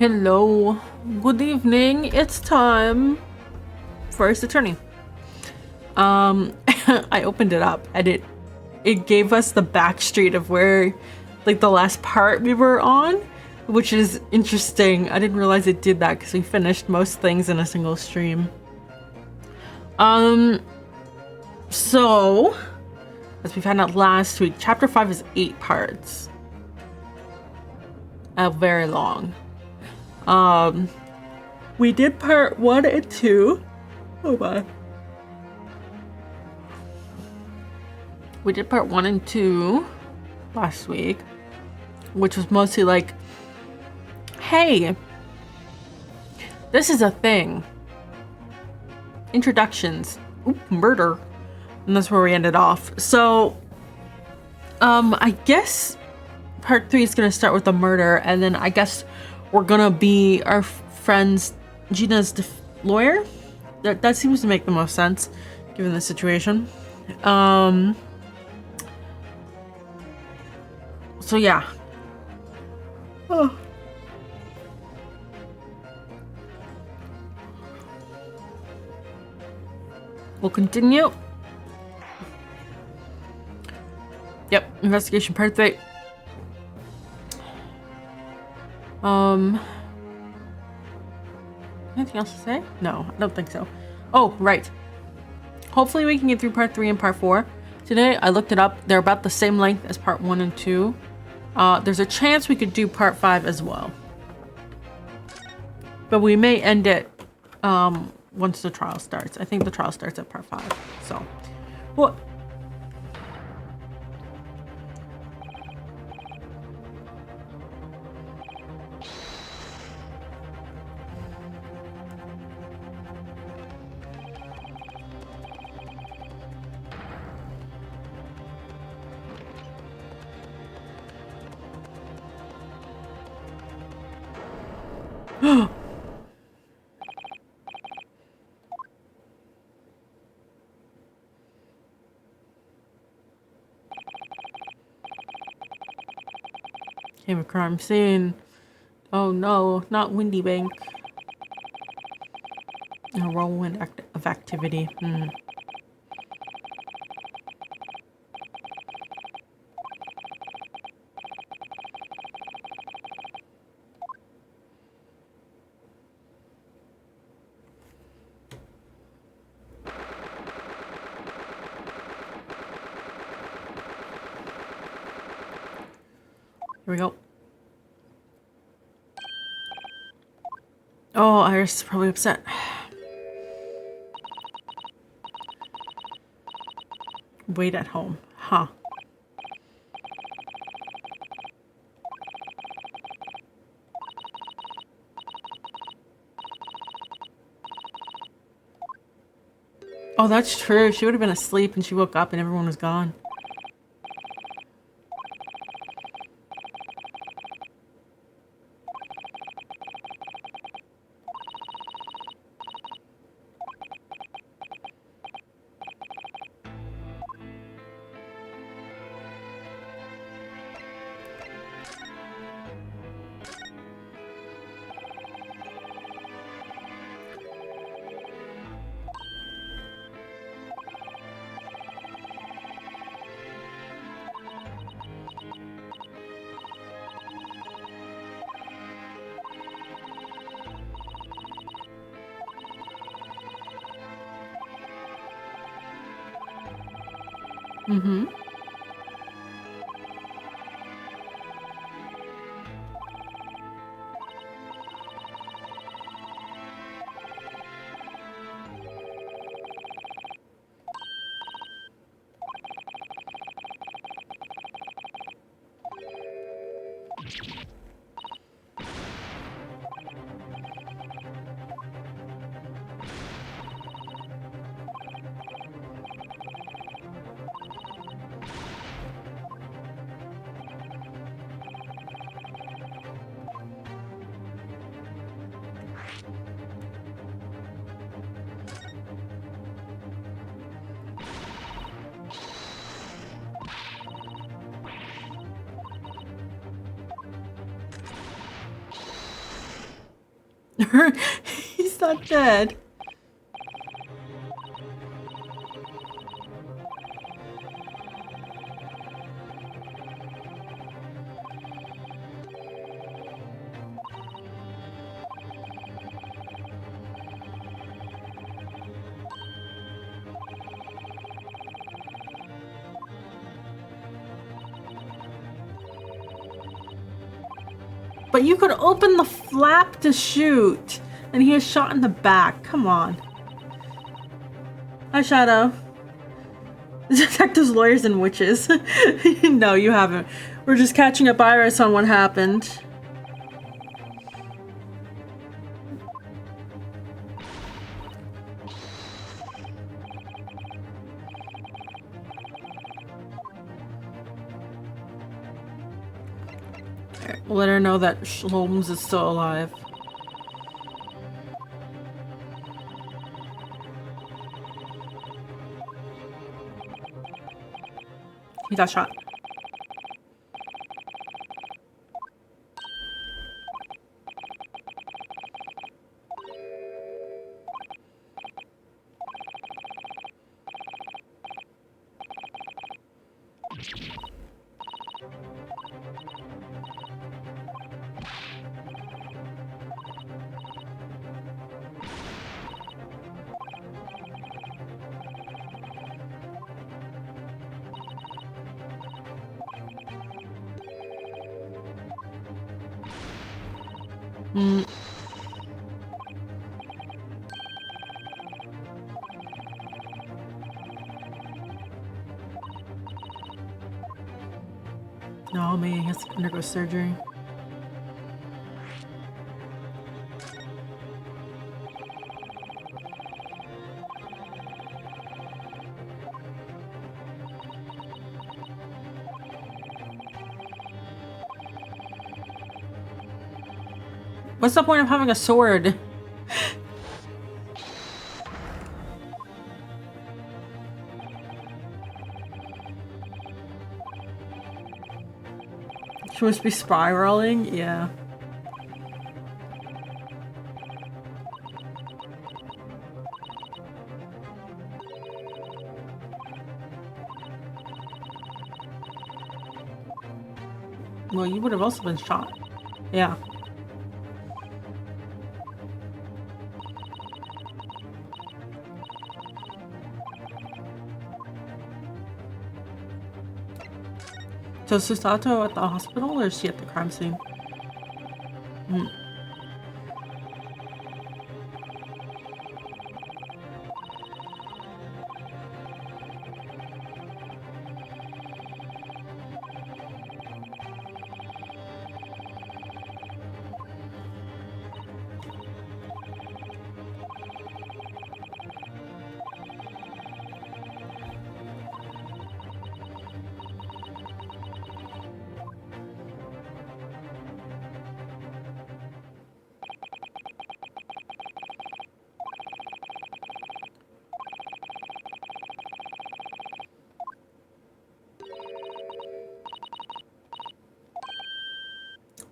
Hello, good evening. It's time. First attorney. I opened it up and it gave us the backstreet of where, like, the last part we were on, which is interesting. I didn't realize it did that because we finished most things in a single stream. So as we found out last week, chapter 5 is 8 parts. Very long. We did part 1 and 2. Oh my. We did part 1 and 2 last week, which was mostly like, hey, this is a thing. Introductions. Oop, murder. And that's where we ended off. So, I guess part 3 is gonna start with the murder, and then I guess we're gonna be our friend's Gina's lawyer. That seems to make the most sense given the situation. So yeah. Oh. We'll continue. Yep, investigation part 3. Anything else to say? No, I don't think so. Oh, right. Hopefully we can get through part 3 and part 4. Today, I looked it up. They're about the same length as part 1 and 2. There's a chance we could do part 5 as well. But we may end it once the trial starts. I think the trial starts at part 5. So, what? Came a crime scene. Oh no, not Windy Bank. A whirlwind of activity. Here we go. Oh, Iris is probably upset. Wait at home. Huh. Oh, that's true. She would have been asleep and she woke up and everyone was gone. Mm-hmm. He's not dead. But you could open the flap to shoot, and he was shot in the back. Come on. Hi, Shadow. Detectives, lawyers, and witches. No, you haven't. We're just catching up Iris on what happened. We'll let her know that Holmes is still alive. He got shot. No, maybe he has to undergo surgery. What's the point of having a sword? She must be spiraling? Yeah. Well, you would have also been shot. Yeah. So is Susato at the hospital or is she at the crime scene?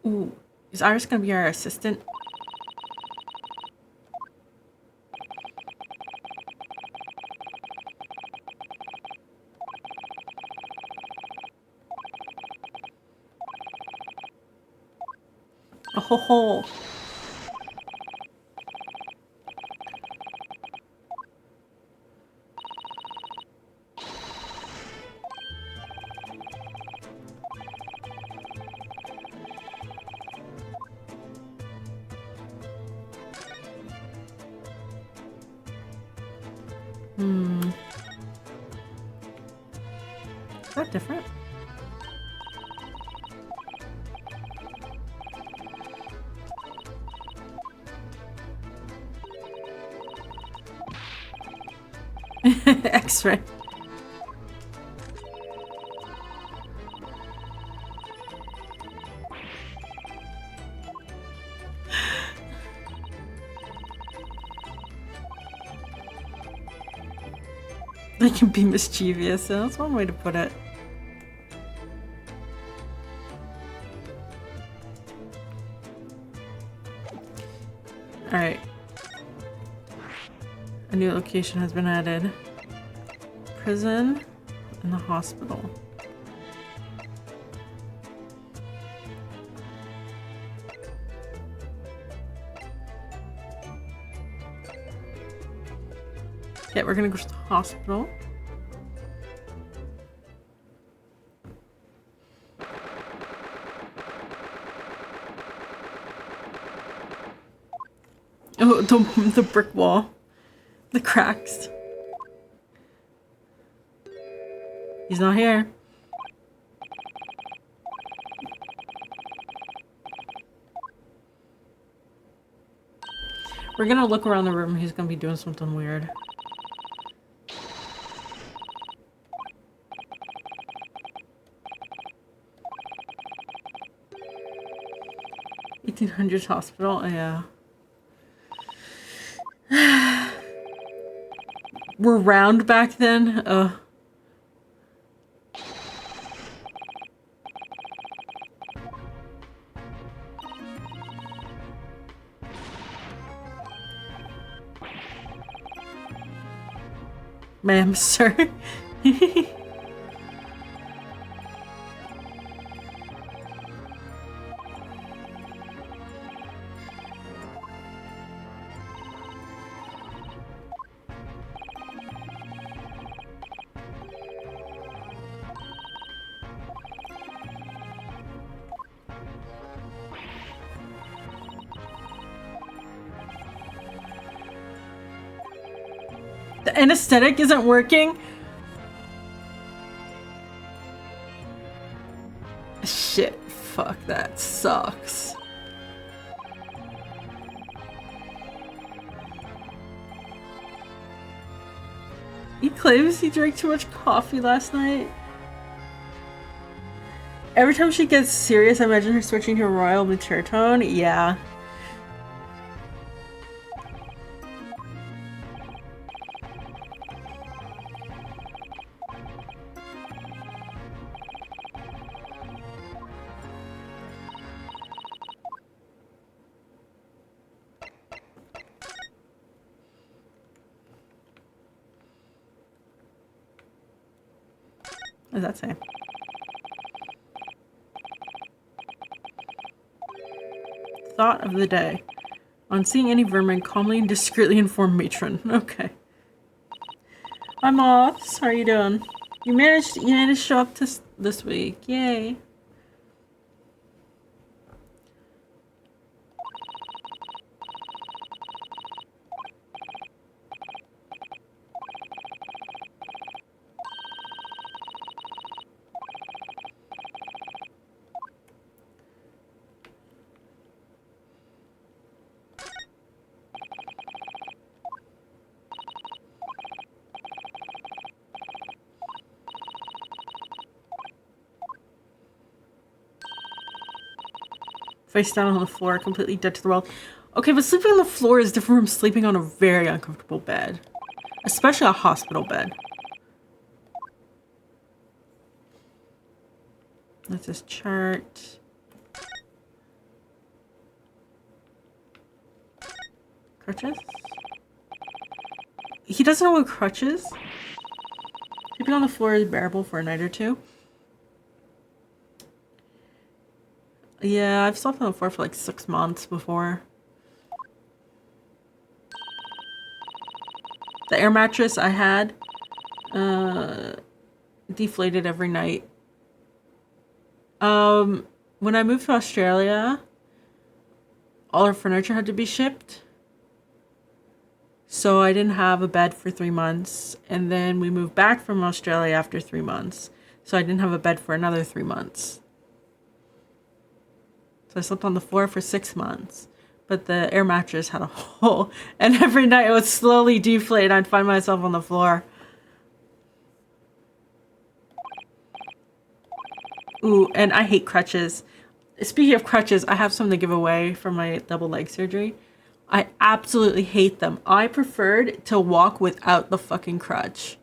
Ooh, is Iris gonna be our assistant? Oh ho ho. Is that different? X-ray. They can be mischievous. That's one way to put it. Alright. A new location has been added. Prison and the hospital. Okay, we're gonna go to the hospital. Oh, the brick wall. The cracks. He's not here. We're gonna look around the room. He's gonna be doing something weird. 1800s hospital, yeah. We're round back then? Ma'am, sir. The anesthetic isn't working? Shit, fuck, that sucks. He claims he drank too much coffee last night. Every time she gets serious, I imagine her switching to a royal mature tone. Yeah. What does that say? Thought of the day. On seeing any vermin, calmly and discreetly inform matron. Okay. Hi moths, how are you doing? You managed to show up this week. Yay. Face down on the floor, completely dead to the world. Okay, but sleeping on the floor is different from sleeping on a very uncomfortable bed. Especially a hospital bed. That's his chart. Crutches? He doesn't know what crutches? Sleeping on the floor is bearable for a night or two. Yeah, I've slept on the floor for like 6 months before. The air mattress I had deflated every night. When I moved to Australia, all our furniture had to be shipped. So I didn't have a bed for 3 months. And then we moved back from Australia after 3 months. So I didn't have a bed for another 3 months. So I slept on the floor for 6 months. But the air mattress had a hole. And every night it would slowly deflate and I'd find myself on the floor. Ooh, and I hate crutches. Speaking of crutches, I have some to give away from my double leg surgery. I absolutely hate them. I preferred to walk without the fucking crutch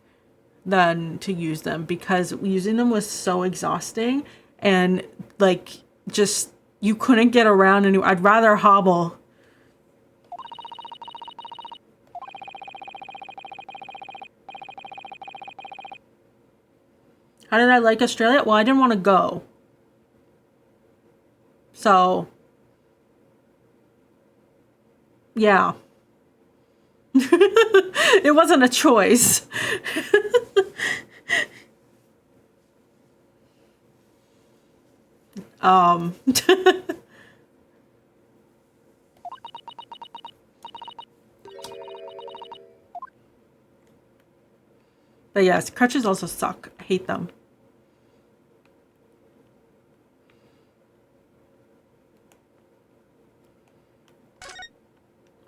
than to use them because using them was so exhausting and like just you couldn't get around and I'd rather hobble. How did I like Australia? Well, I didn't want to go. So, yeah. It wasn't a choice. But yes, crutches also suck. I hate them.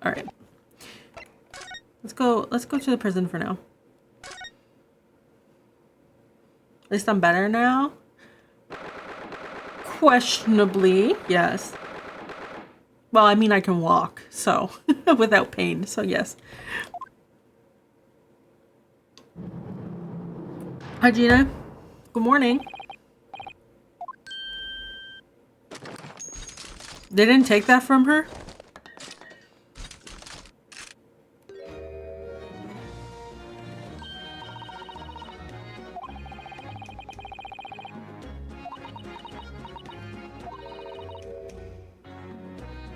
All right. Let's go to the prison for now. At least I'm better now. Questionably, yes. Well, I mean, I can walk, so without pain, so yes. Hi, Gina. Good morning. They didn't take that from her?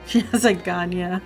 She has a gun, yeah.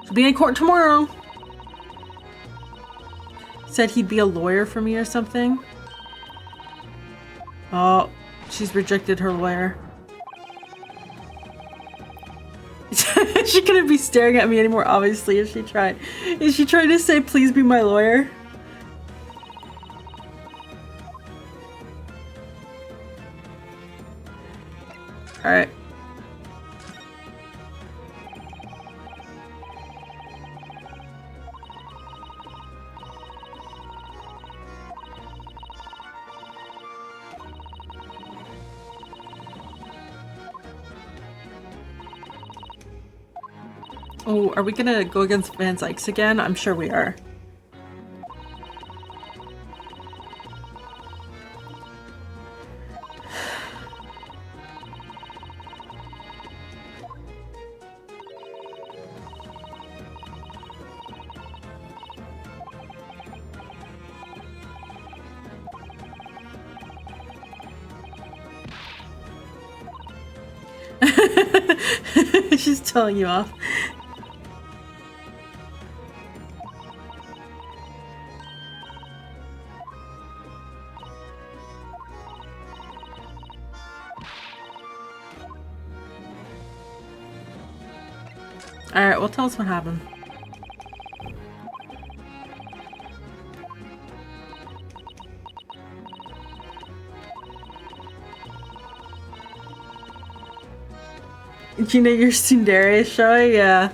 She'll be in court tomorrow. Said he'd be a lawyer for me or something. Oh, she's rejected her lawyer. She couldn't be staring at me anymore, obviously, if she tried. Is she trying to say, please be my lawyer? Alright. Oh, are we gonna go against Van Zykes again? I'm sure we are. She's telling you off. Alright, well, tell us what happened. You know your tsundere show? Yeah.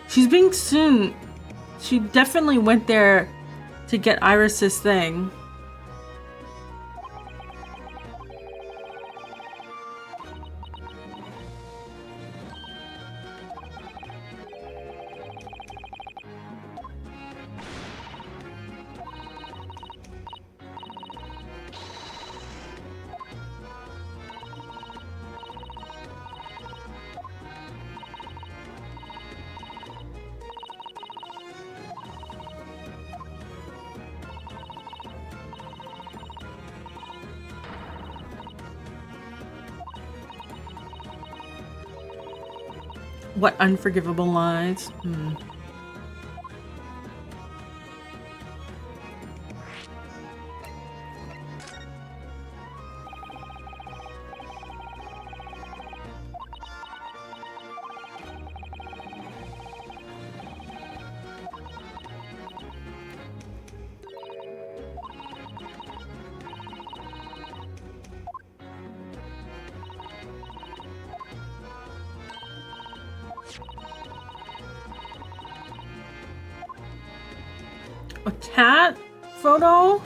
She's being soon. She definitely went there to get Iris's thing. What unforgivable lies? A cat photo?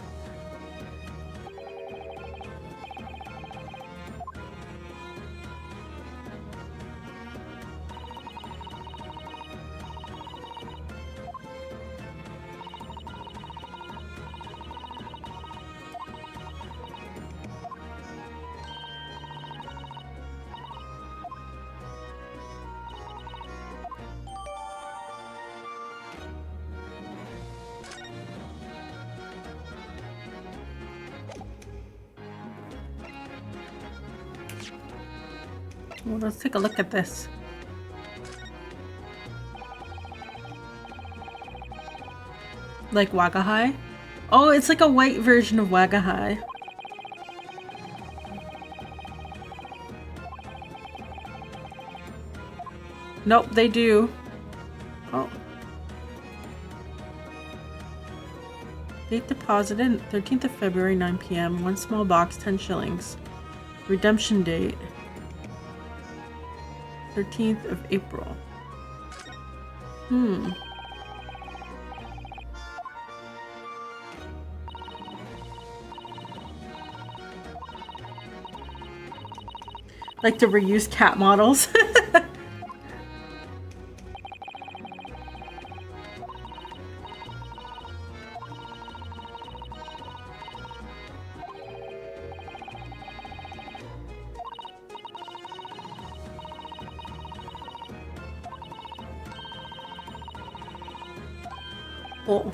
Well, let's take a look at this. Like Wagahai? Oh, it's like a white version of Wagahai. Nope, they do. Oh. Date deposited 13th of February, 9 p.m. One small box, 10 shillings. Redemption date 13th of April. Like to reuse cat models. Oh.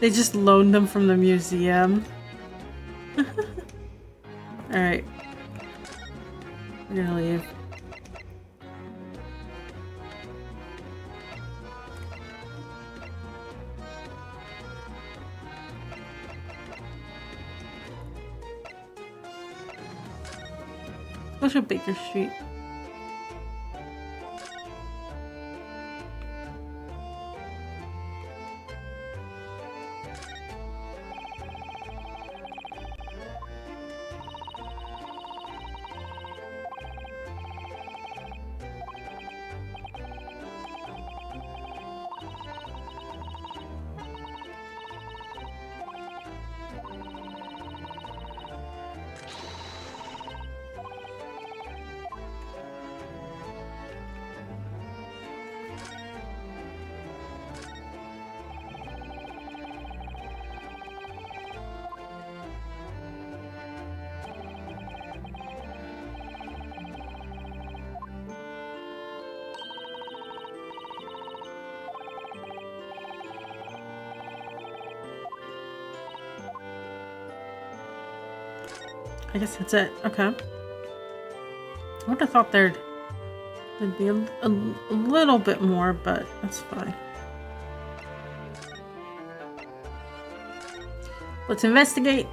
They just loaned them from the museum. Alright. We're gonna leave. Let's go to Baker Street. I guess that's it. Okay. I would have thought there'd be a little bit more, but that's fine. Let's investigate.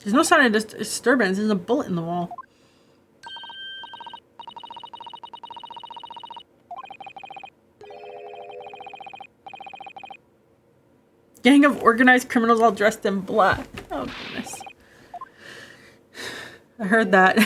There's no sign of disturbance. There's a bullet in the wall. Gang of organized criminals all dressed in black. Oh, goodness. I heard that.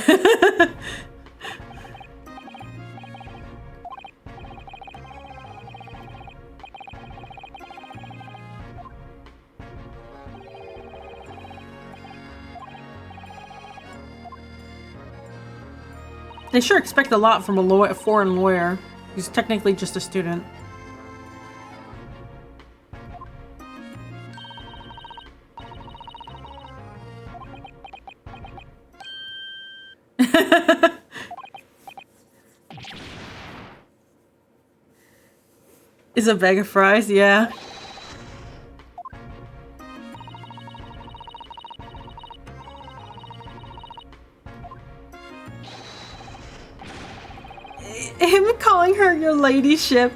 They sure expect a lot from a foreign lawyer who's technically just a student. Is a bag of fries, yeah. Him calling her your ladyship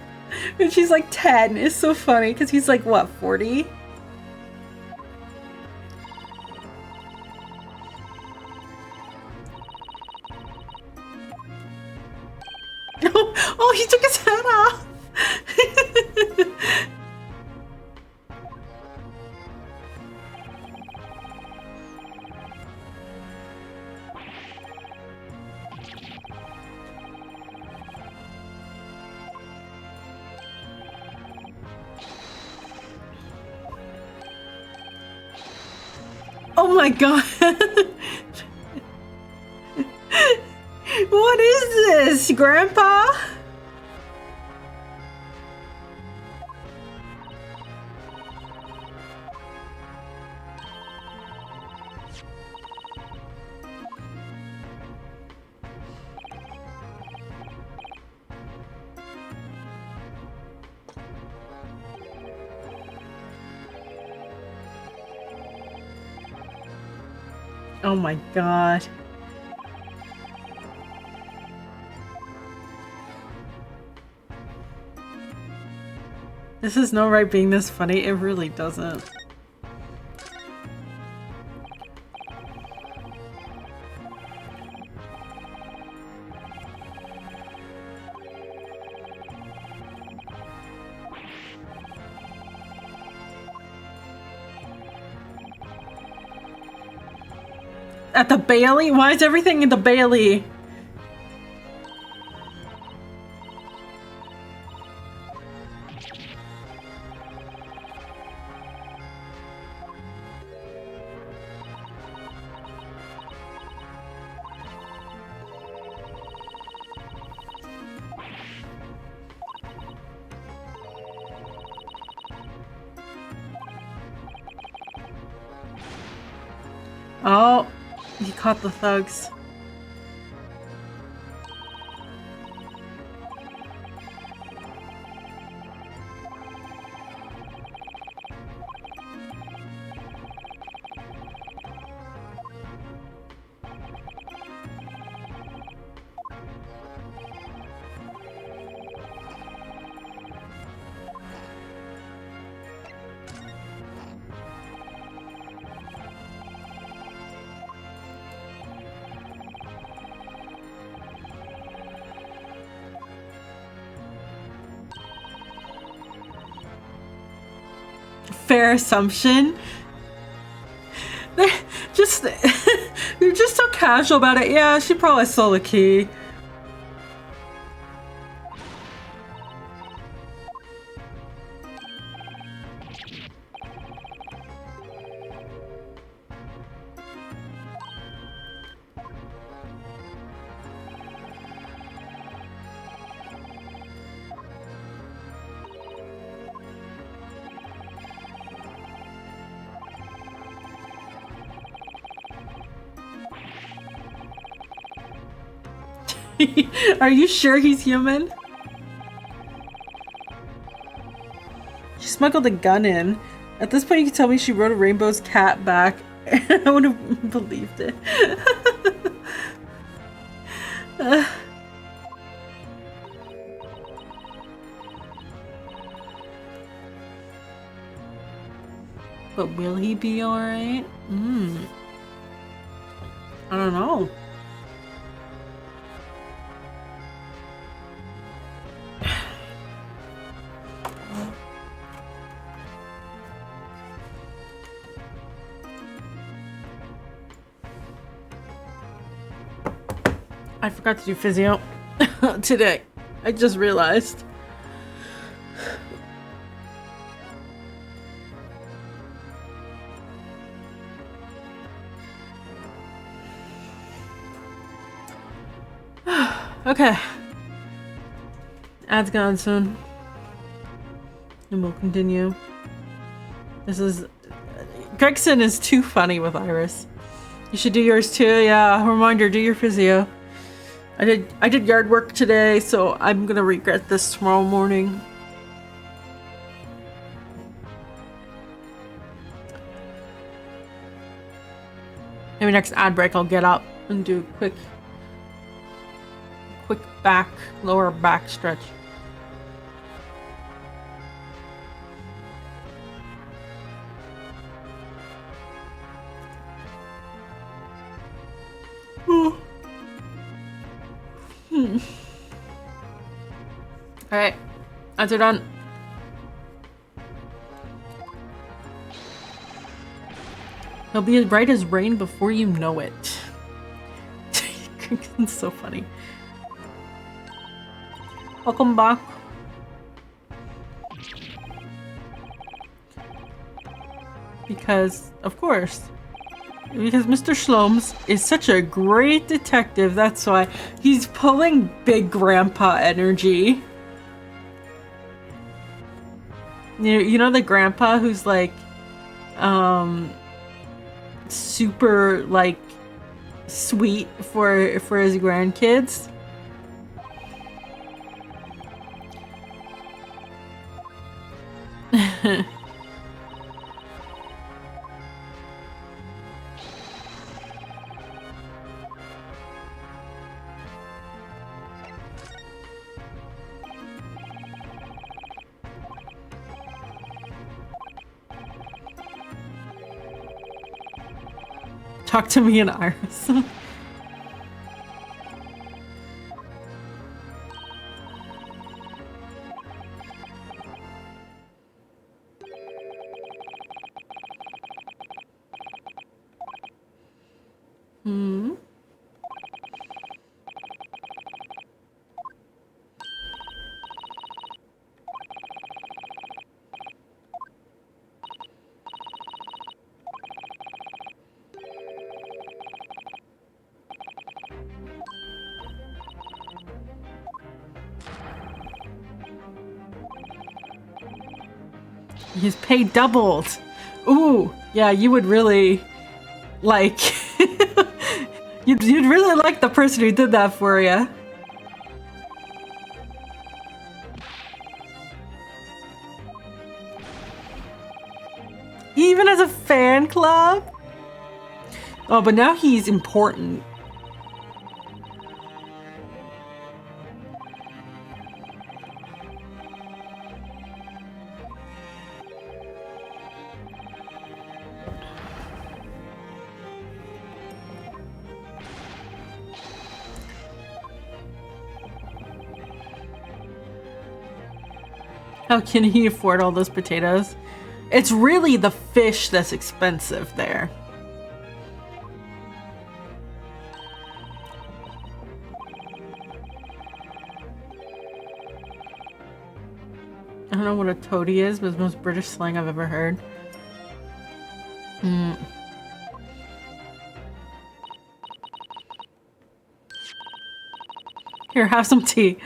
when she's like 10 is so funny because he's like, what, 40? Oh, he took his hat off. Oh my god. What is this, Grandpa? Oh my god. This is no right being this funny. It really doesn't. At the Bailey? Why is everything in the Bailey? Oh, he caught the thugs. Fair assumption. They're just so casual about it. Yeah, she probably stole the key. Are you sure he's human? She smuggled a gun in. At this point, you can tell me she rode a Rainbow's cat back. I would have believed it. But will he be alright? I don't know. I forgot to do physio today. I just realized. Okay. Ad's gone soon. And we'll continue. This is... Gregson is too funny with Iris. You should do yours too. Yeah, reminder, do your physio. I did yard work today, so I'm gonna regret this tomorrow morning. maybe next ad break I'll get up and do a quick lower back stretch. Alright, ads are done. He'll be as bright as rain before you know it. It's so funny. Welcome back. Because, of course, because Mr. Shlomes is such a great detective, that's why he's pulling big grandpa energy. You know the grandpa who's like, super like sweet for his grandkids. Talk to me in Iris. His pay doubled. Ooh, yeah, you would really like you'd really like the person who did that for you. He even has a fan club. Oh, but now he's important. How can he afford all those potatoes? It's really the fish that's expensive there. I don't know what a toady is, but it's the most British slang I've ever heard. Here, have some tea.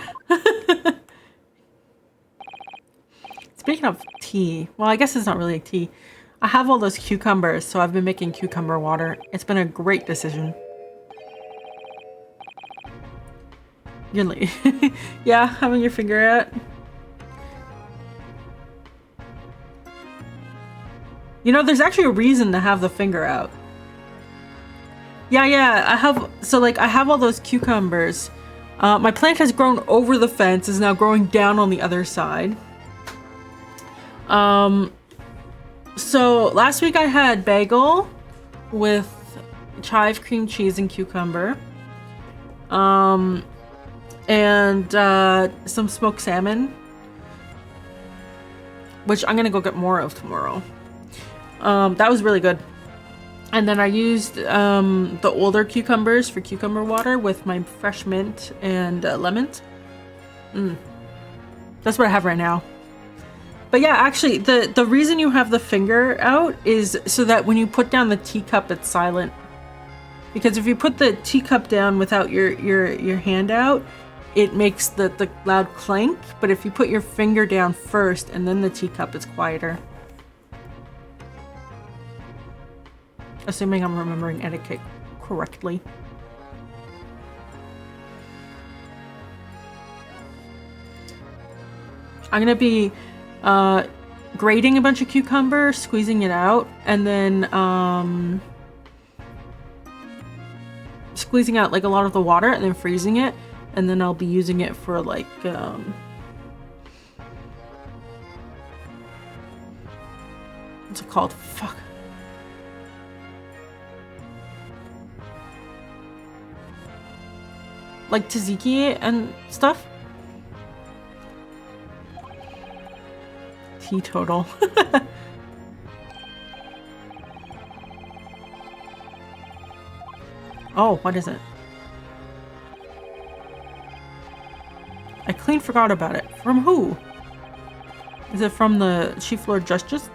Speaking of tea, well, I guess it's not really a tea. I have all those cucumbers, so I've been making cucumber water. It's been a great decision. You're late. Yeah, having your finger out. You know, there's actually a reason to have the finger out. Yeah, I have all those cucumbers. My plant has grown over the fence, is now growing down on the other side. So last week I had bagel with chive, cream cheese, and cucumber. And some smoked salmon, which I'm gonna go get more of tomorrow. That was really good. And then I used the older cucumbers for cucumber water with my fresh mint and lemons. That's what I have right now. But yeah, actually, the reason you have the finger out is so that when you put down the teacup, it's silent. Because if you put the teacup down without your hand out, it makes the loud clank. But if you put your finger down first and then the teacup, it's quieter. Assuming I'm remembering etiquette correctly. I'm gonna be grating a bunch of cucumber, squeezing it out, and then squeezing out like a lot of the water and then freezing it, and then I'll be using it for like what's it called? Fuck. Like tzatziki and stuff. Teetotal. Oh, what is it? I clean forgot about it. From who? Is it from the Chief Lord Justice?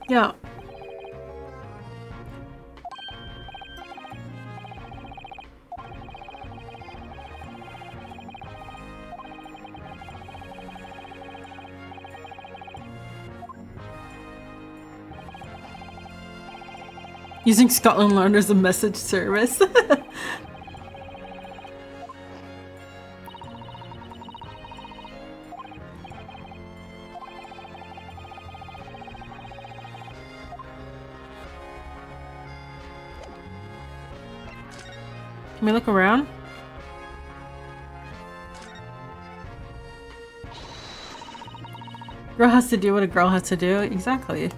Yeah. Using Scotland Yard as a message service. Can we look around? Girl has to do what a girl has to do. Exactly.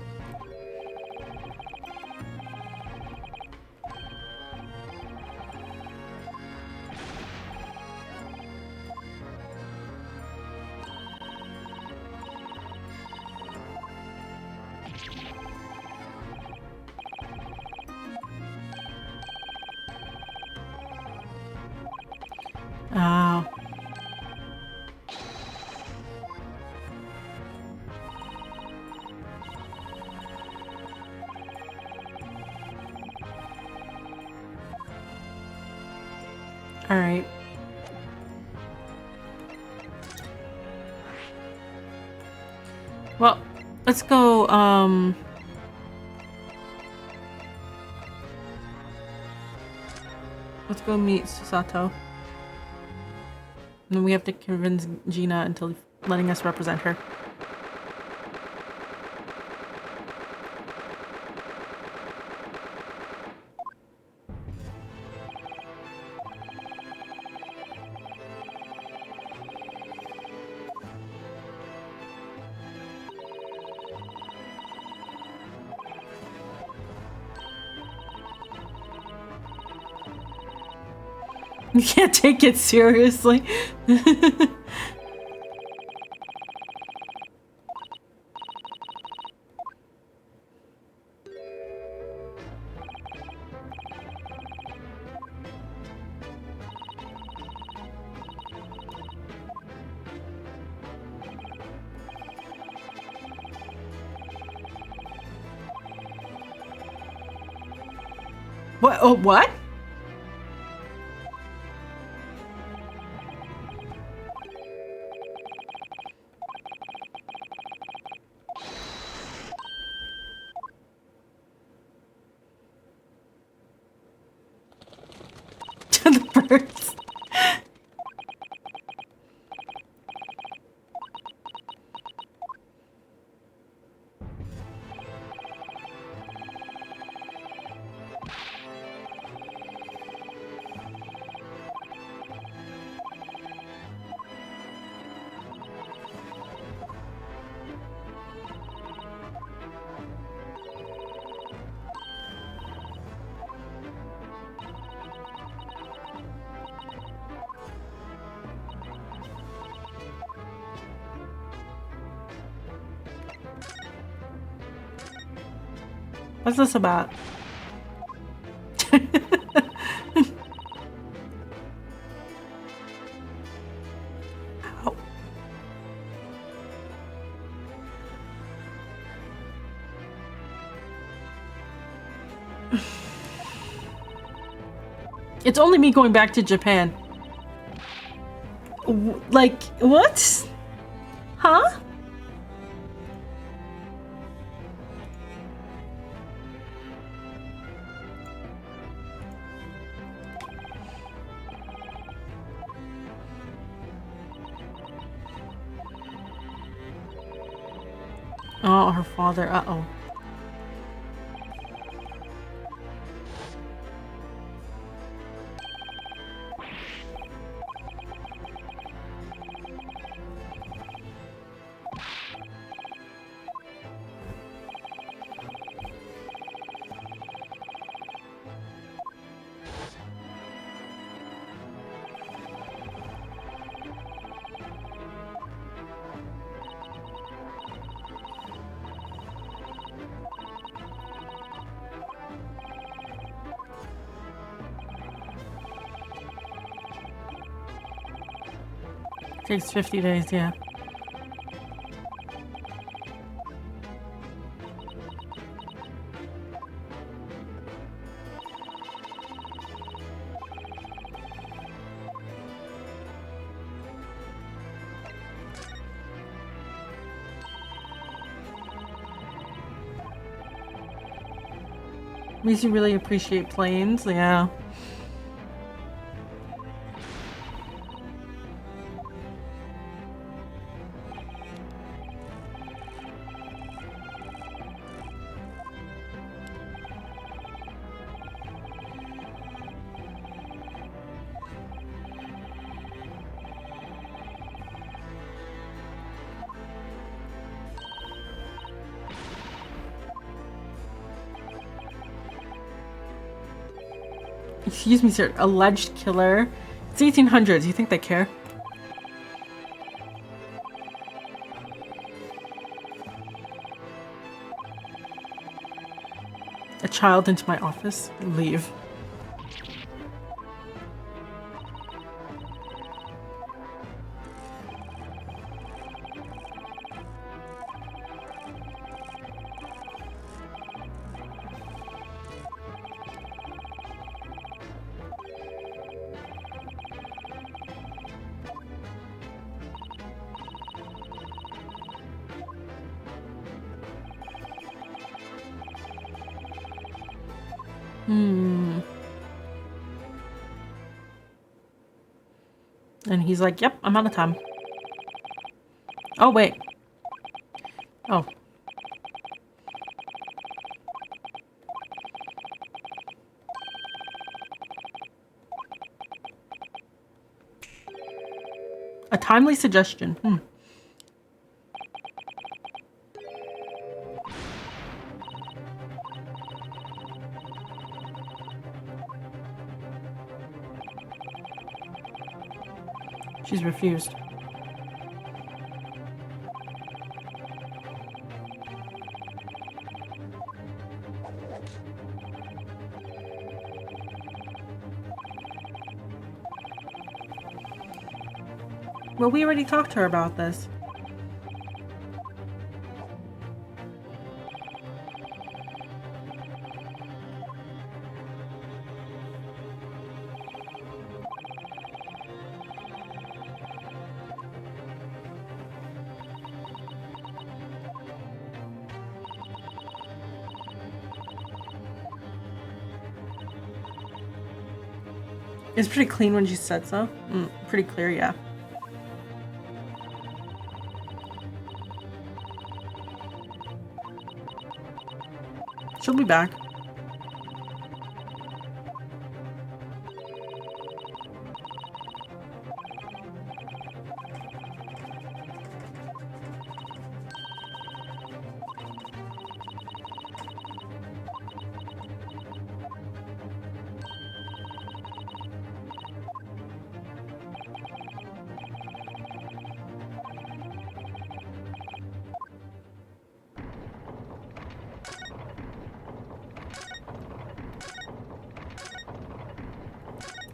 Oh. All right. Well, let's go, let's go meet Susato. And then we have to convince Gina into letting us represent her. You can't take it seriously. What? Oh, what? The birds. What's this about? Ow. It's only me going back to Japan. Like, what? Huh? Oh, her father. Uh-oh. Takes 50 days, yeah. Makes you really appreciate planes, yeah. Excuse me, sir. Alleged killer. It's 1800s. You think they care? A child into my office? Leave. And he's like, yep, I'm out of time. Oh, wait. Oh. A timely suggestion. She's refused. Well, we already talked to her about this. It's pretty clean when she said so. Pretty clear, yeah. She'll be back.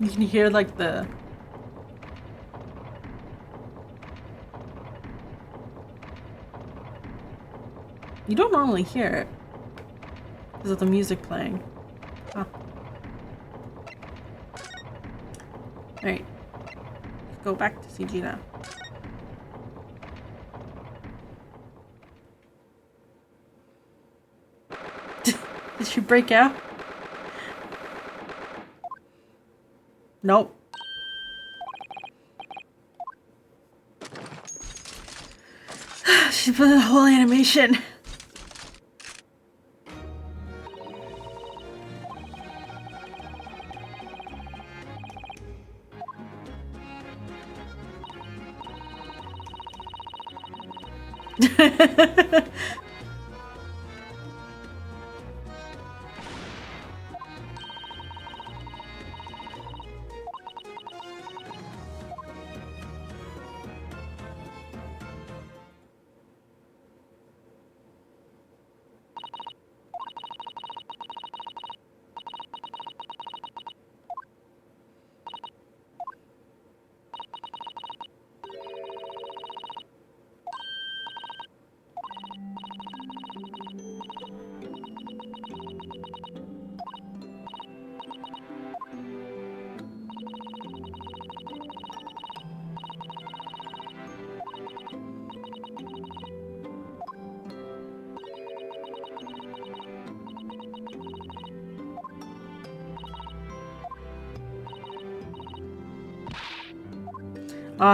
You can hear like the... You don't normally hear it because of the music playing. Huh. Alright. Go back to CG now. she break out? Nope. She put the whole animation.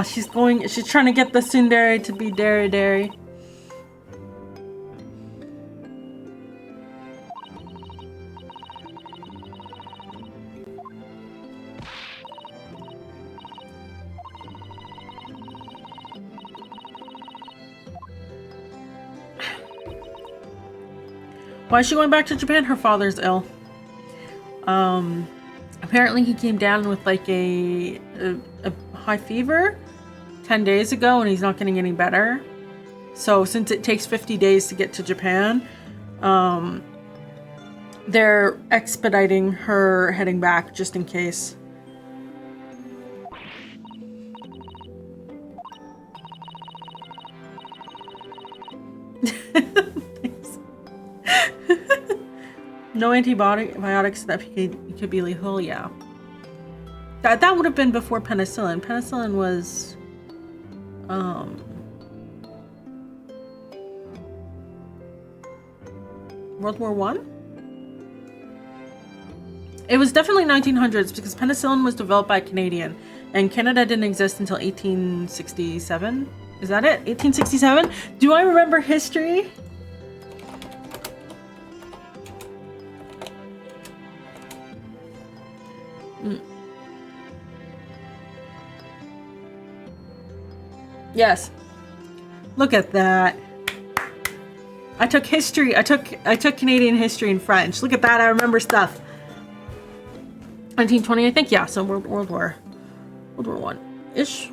She's trying to get the tsundere to be Dare. Why is she going back to Japan? Her father's ill. Apparently he came down with like a high fever 10 days ago and he's not getting any better. So since it takes 50 days to get to Japan, they're expediting her heading back just in case. No antibiotics that could be lethal, yeah. That would have been before penicillin. Penicillin was World War One? It was definitely 1900s because penicillin was developed by a Canadian and Canada didn't exist until 1867. Is that it? 1867? Do I remember history? Yes. Look at that. I took history. I took Canadian history and French. Look at that. I remember stuff. 1920, I think. Yeah. So World War One-ish.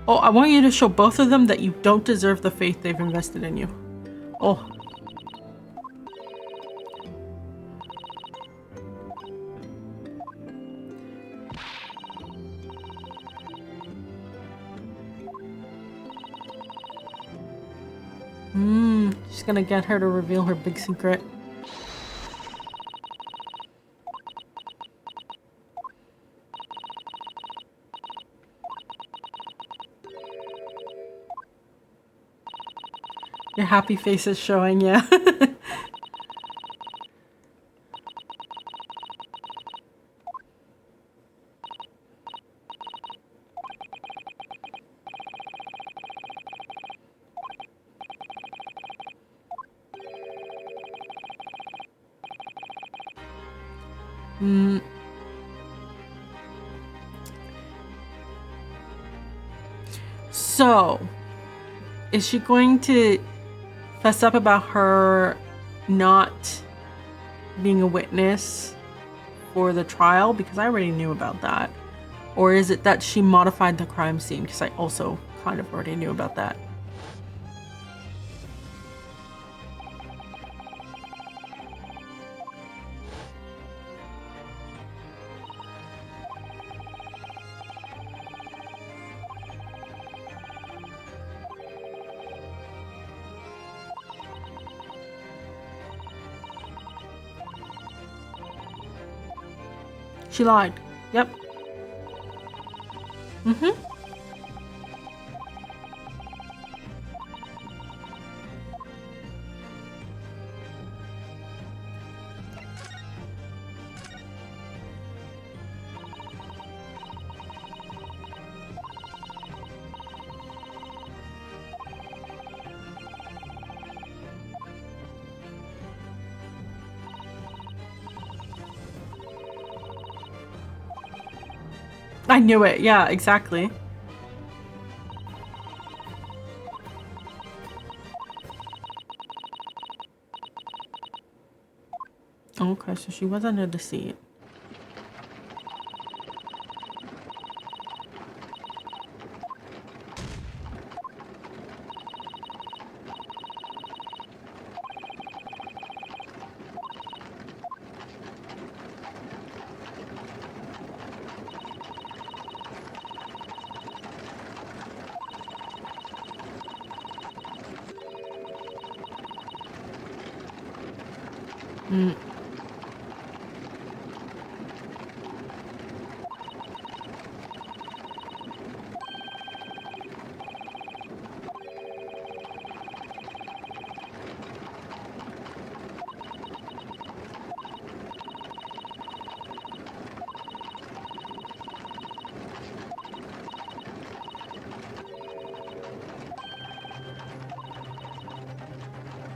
Oh, I want you to show both of them that you don't deserve the faith they've invested in you. Oh. She's gonna get her to reveal her big secret. Your happy face is showing, yeah. So, is she going to fess up about her not being a witness for the trial? Because I already knew about that. Or is it that she modified the crime scene? Because I also kind of already knew about that. She lied. Yep. Mm-hmm. I knew it. Yeah, exactly. Okay, so she was under the seat. Mm.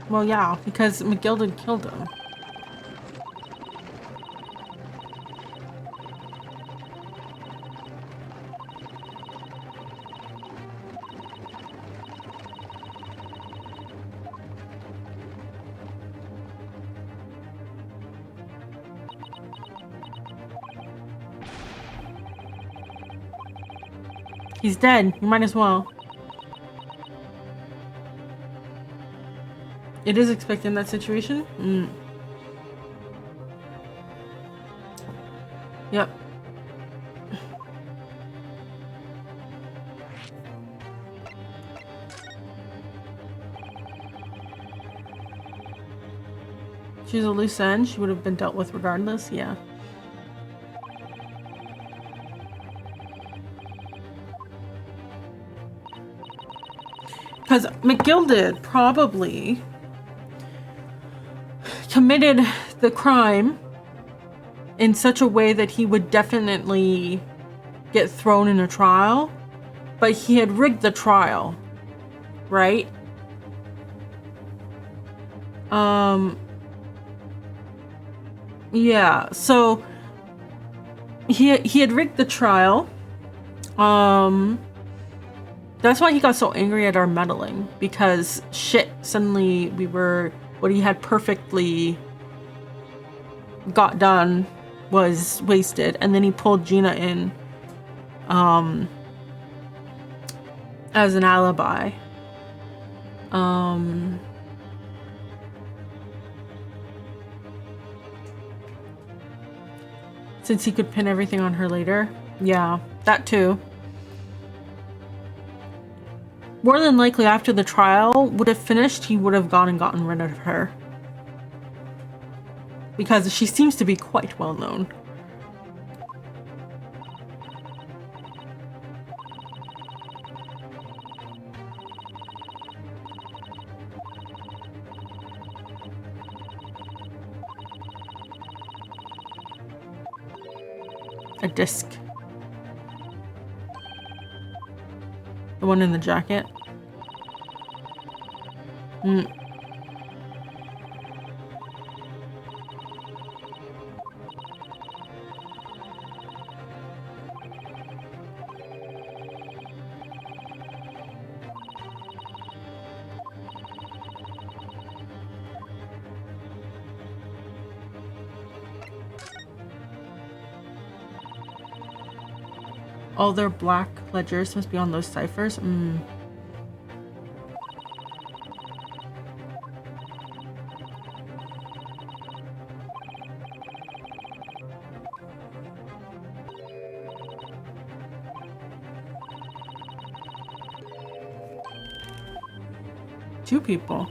Well, yeah, because McGilden killed him. He's dead. You might as well. It is expected in that situation? Mm. Yep. She's a loose end. She would have been dealt with regardless. Yeah. Because McGilden probably committed the crime in such a way that he would definitely get thrown in a trial, but he had rigged the trial, right? Yeah, so he had rigged the trial. That's why he got so angry at our meddling, because shit, suddenly what he had perfectly got done was wasted, and then he pulled Gina in as an alibi. Since he could pin everything on her later. Yeah, that too. More than likely, after the trial would have finished, he would have gone and gotten rid of her. Because she seems to be quite well known. A disc. The one in the jacket. All their black ledgers must be on those ciphers. Two people.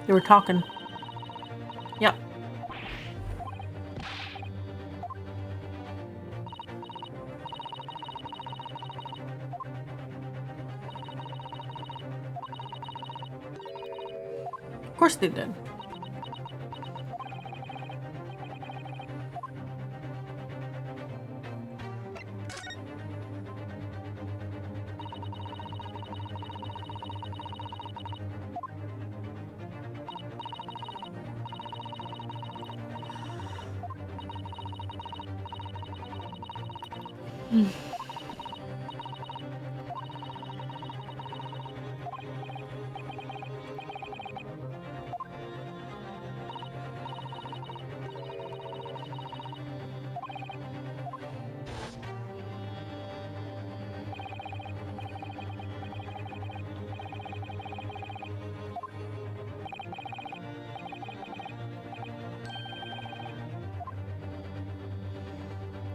They were talking. Yep. Of course they did.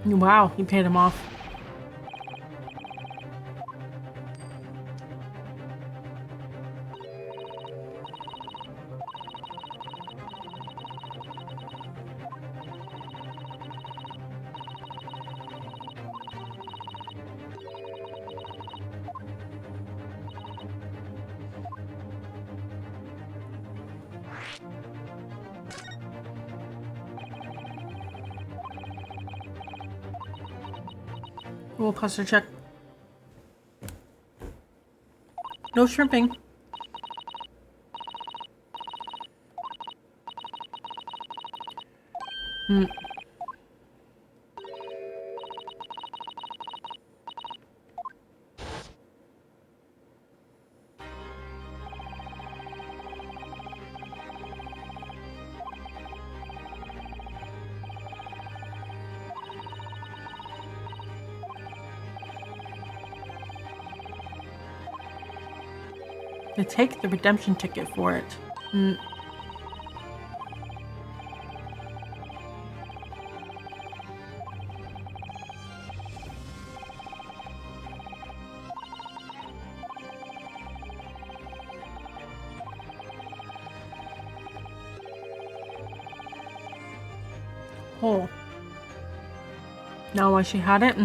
Wow, you paid him off. We'll cluster check. No shrimping. They take the redemption ticket for it. Oh. Now why she had it?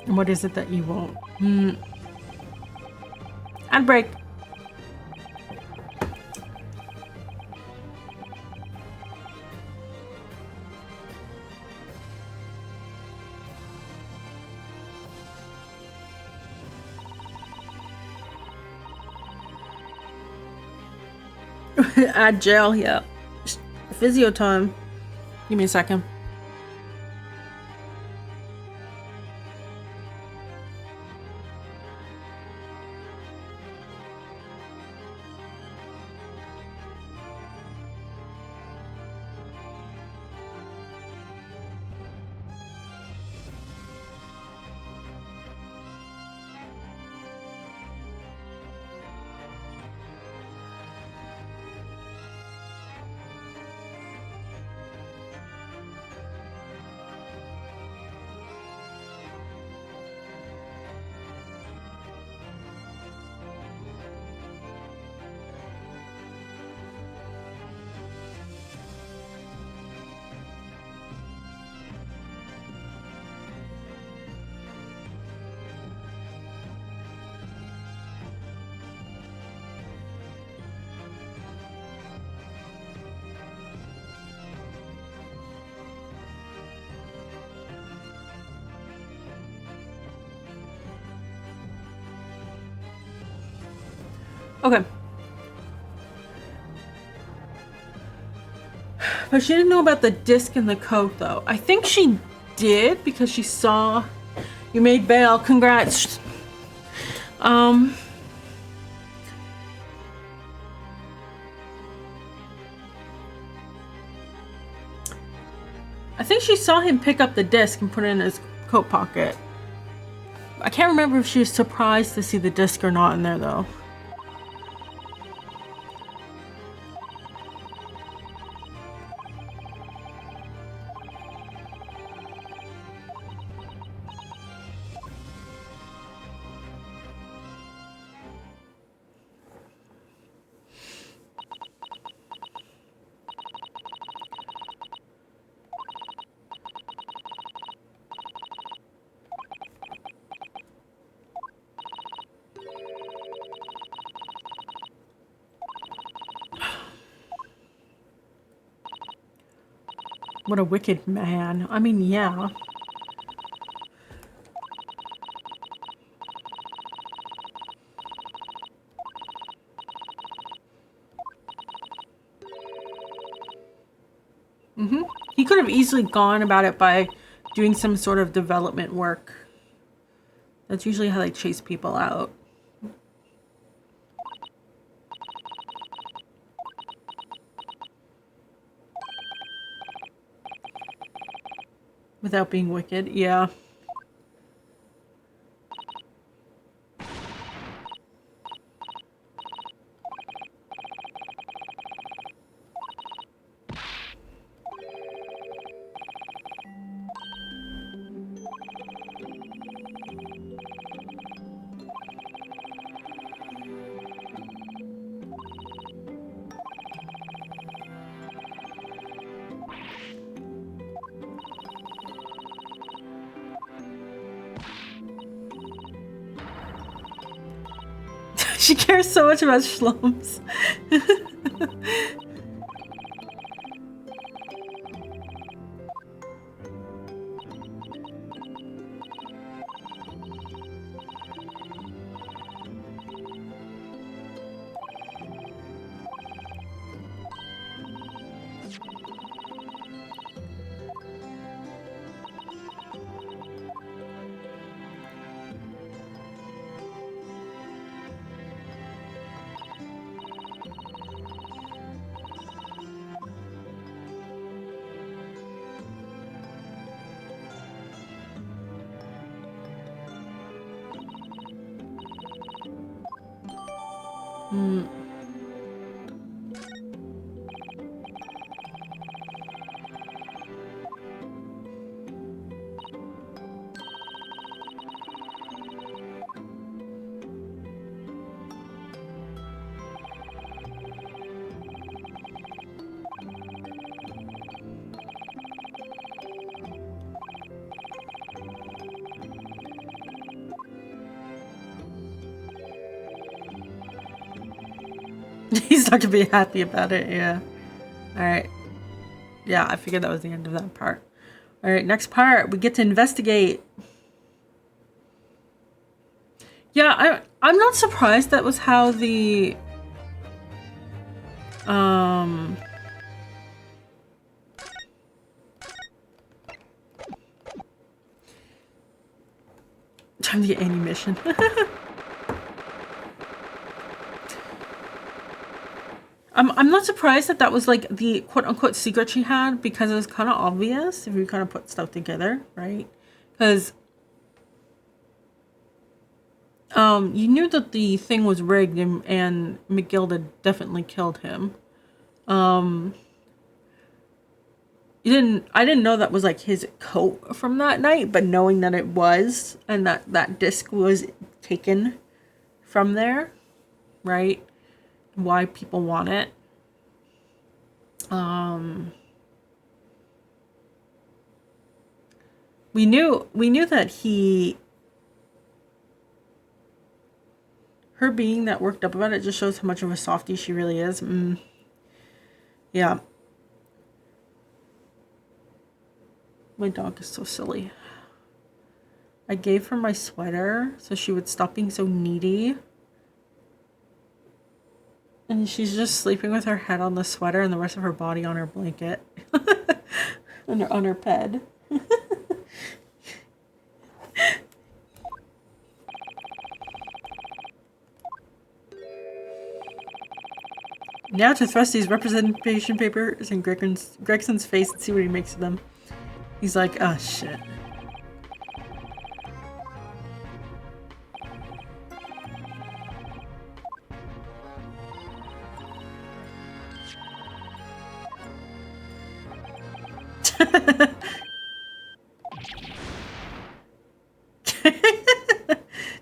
What is it that you won't? And break. Add gel, yeah. Physio time. Give me a second. Okay. But she didn't know about the disc and the coat, though. I think she did because she saw you made bail. Congrats. I think she saw him pick up the disc and put it in his coat pocket. I can't remember if she was surprised to see the disc or not in there, though. What a wicked man. I mean, yeah. He could have easily gone about it by doing some sort of development work. That's usually how they chase people out. Without being wicked, yeah. She cares so much about Shlums. He's not gonna be happy about it, yeah. Alright. Yeah, I figured that was the end of that part. Alright, next part. We get to investigate. Yeah, I'm not surprised that was how the... Time to get any mission. I'm not surprised that that was like the quote-unquote secret she had, because it was kind of obvious if you kind of put stuff together, right? Because you knew that the thing was rigged, and McGilda definitely killed him. I didn't know that was like his coat from that night, but knowing that it was, and that disc was taken from there, right? Why people want it. We knew that her being that worked up about it just shows how much of a softie she really is. Yeah. My dog is so silly. I gave her my sweater so she would stop being so needy. And she's just sleeping with her head on the sweater and the rest of her body on her blanket. on her bed. Now to thrust these representation papers in Gregson's face and see what he makes of them. He's like, oh shit.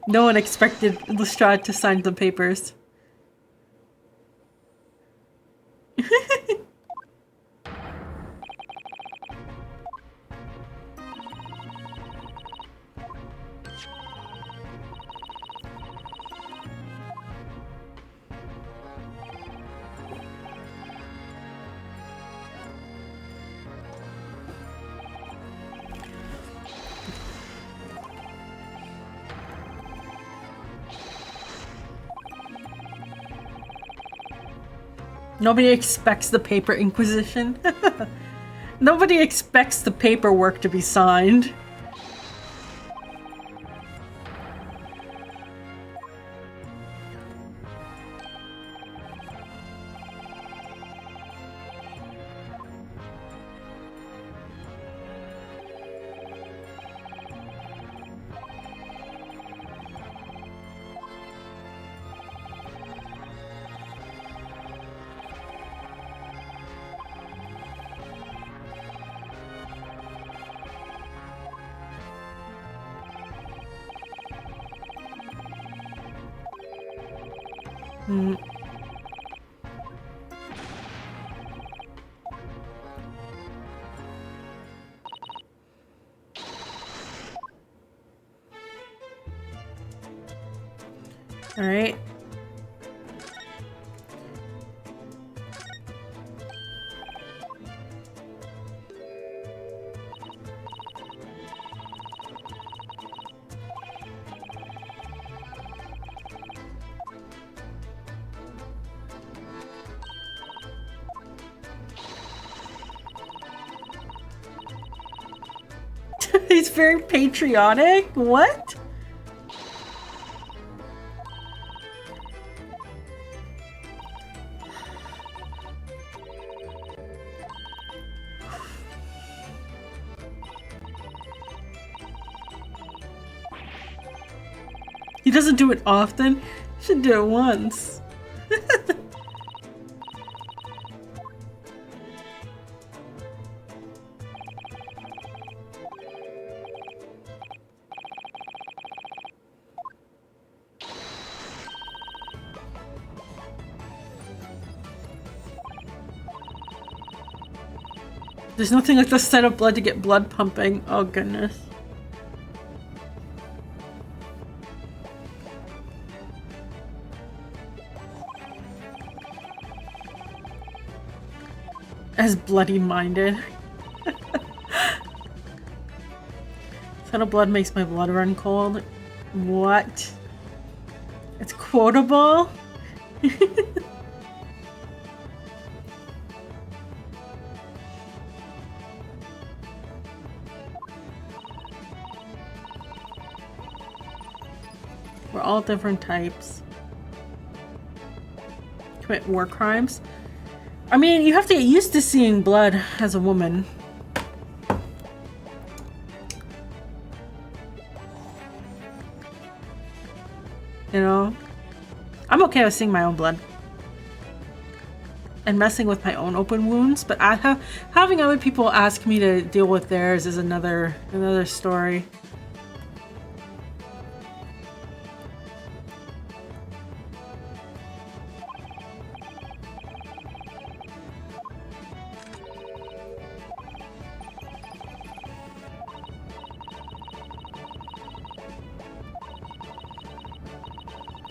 No one expected Lestrade to sign the papers. Nobody expects the paper inquisition. Nobody expects the paperwork to be signed. All right. He's very patriotic. What? He doesn't do it often. He should do it once. There's nothing like the sight of blood to get blood pumping. Oh goodness. As bloody-minded. Sight of blood makes my blood run cold. What? It's quotable? We're all different types. Commit war crimes. I mean, you have to get used to seeing blood as a woman. You know? I'm okay with seeing my own blood. And messing with my own open wounds, but having other people ask me to deal with theirs is another story.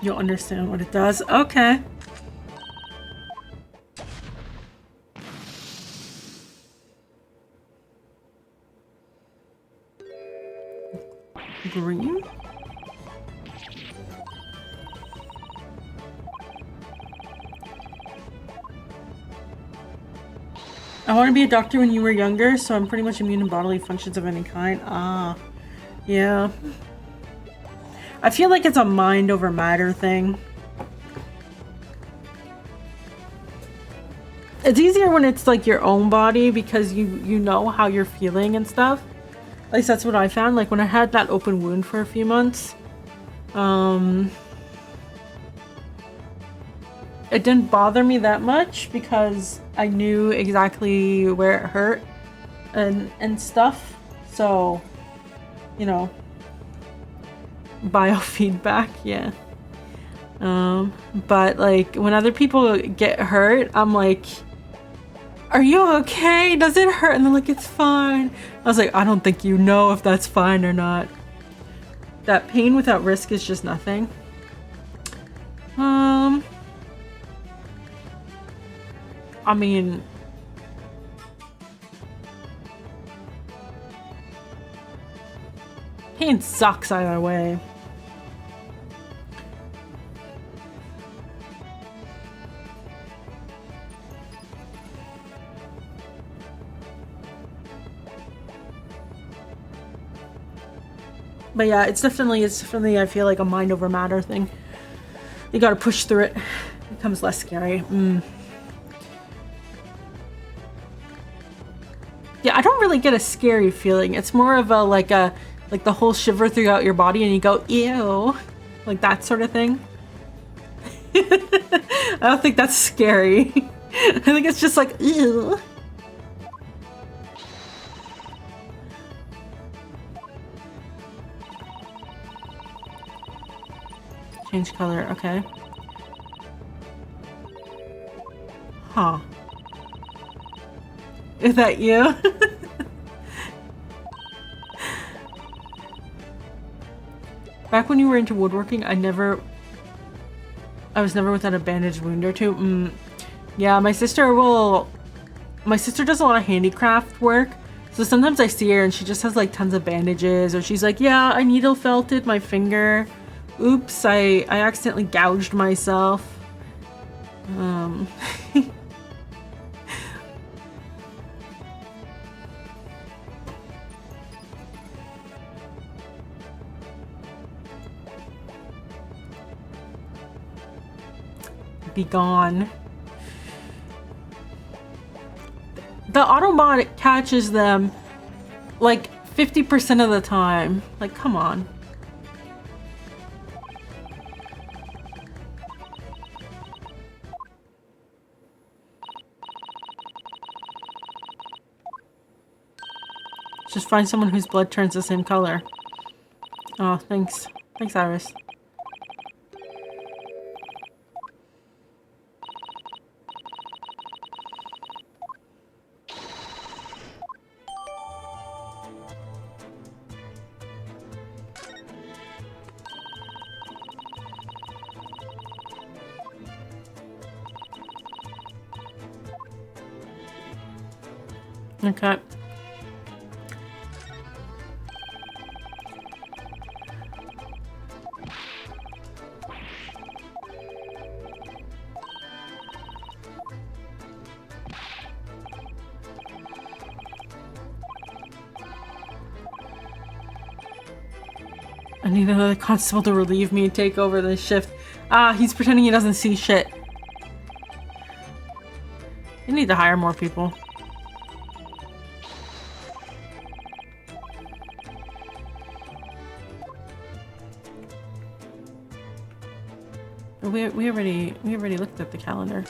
You'll understand what it does. Okay. Green? I want to be a doctor when you were younger, so I'm pretty much immune to bodily functions of any kind. Ah, yeah. I feel like it's a mind over matter thing. It's easier when it's like your own body because you know how you're feeling and stuff. At least that's what I found. Like when I had that open wound for a few months, it didn't bother me that much because I knew exactly where it hurt and stuff. So, you know, biofeedback, yeah. But like when other people get hurt, I'm like, are you okay? Does it hurt? And they're like, it's fine. I was like, I don't think you know if that's fine or not. That pain without risk is just nothing. I mean, pain sucks either way. But yeah, it's definitely, I feel like a mind over matter thing. You gotta push through it. It becomes less scary. Yeah, I don't really get a scary feeling. It's more of a, like the whole shiver throughout your body and you go, ew. Like that sort of thing. I don't think that's scary. I think it's just like, ew. Change color, okay. Huh. Is that you? Back when you were into woodworking, I was never without a bandaged wound or two. Yeah, my sister does a lot of handicraft work. So sometimes I see her and she just has like tons of bandages, or she's like, yeah, I needle felted my finger. Oops, I accidentally gouged myself. Be gone. The Autobot catches them like 50% of the time. Like, come on. Just find someone whose blood turns the same color. Oh, thanks. Thanks, Iris. Okay. I need another constable to relieve me and take over this shift. Ah, he's pretending he doesn't see shit. You need to hire more people. We already looked at the calendar.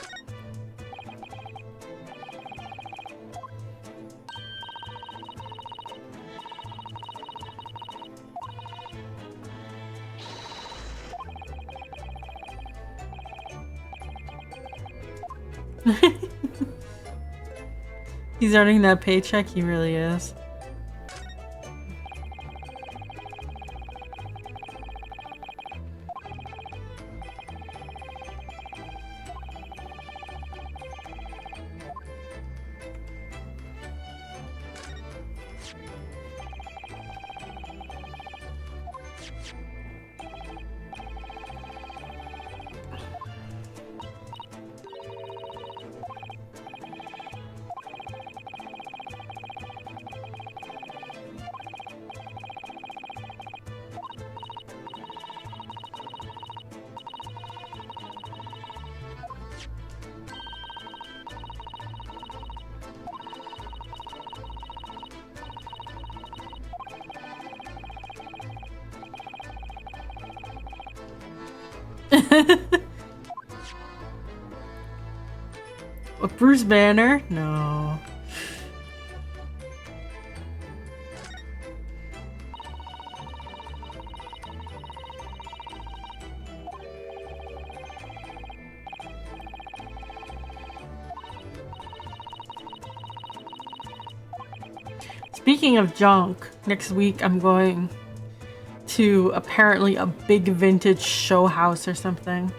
He's earning that paycheck, he really is. A Bruce Banner? No. Speaking of junk, next week I'm going to apparently a big vintage show house or something.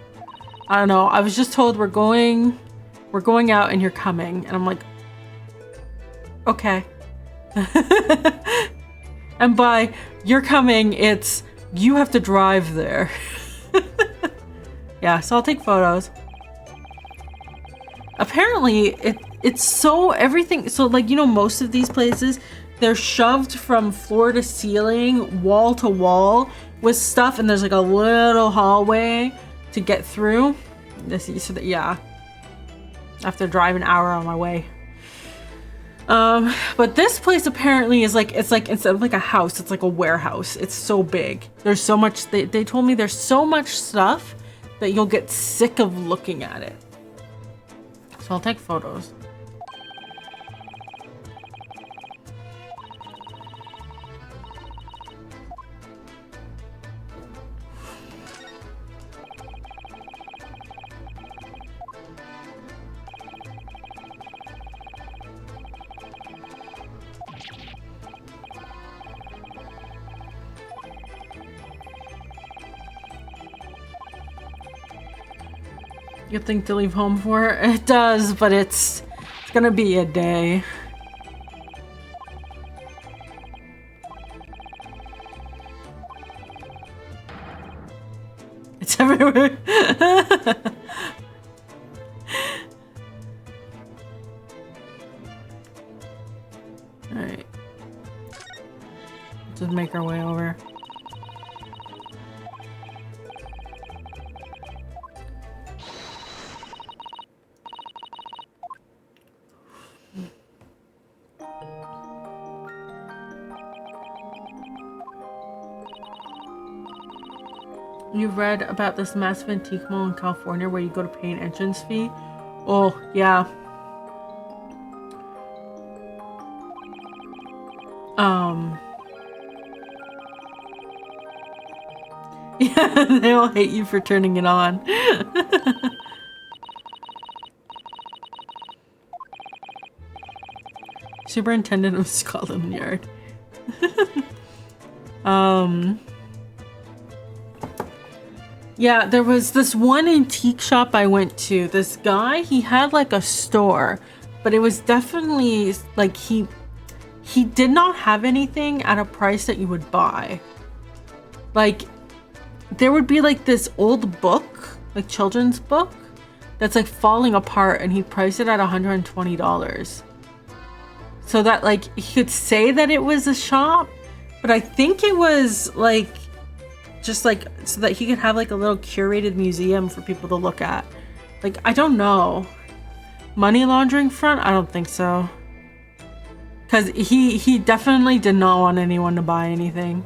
I don't know. I was just told we're going out and you're coming, and I'm like, okay. And by you're coming, it's you have to drive there. Yeah, so I'll take photos. Apparently it's so everything, so like, you know, most of these places, they're shoved from floor to ceiling, wall to wall with stuff, and there's like a little hallway to get through. So that, yeah, I have to drive an hour on my way. But this place apparently is like, it's like, instead of like a house, it's like a warehouse. It's so big. There's so much, they told me there's so much stuff that you'll get sick of looking at it. So I'll take photos. Good thing to leave home for? It does, but it's gonna be a day. It's everywhere. Alright. Just make our way over. You've read about this massive antique mall in California where you go to pay an entrance fee? Oh, yeah. Yeah, they all hate you for turning it on. Superintendent of Scotland Yard. Yeah, there was this one antique shop I went to. This guy, he had like a store, but it was definitely like he did not have anything at a price that you would buy. Like, there would be like this old book, like children's book, that's like falling apart, and he priced it at $120. So that like he could say that it was a shop, but I think it was like just like so that he could have like a little curated museum for people to look at. Like, I don't know. Money laundering front? I don't think so. Because he definitely did not want anyone to buy anything.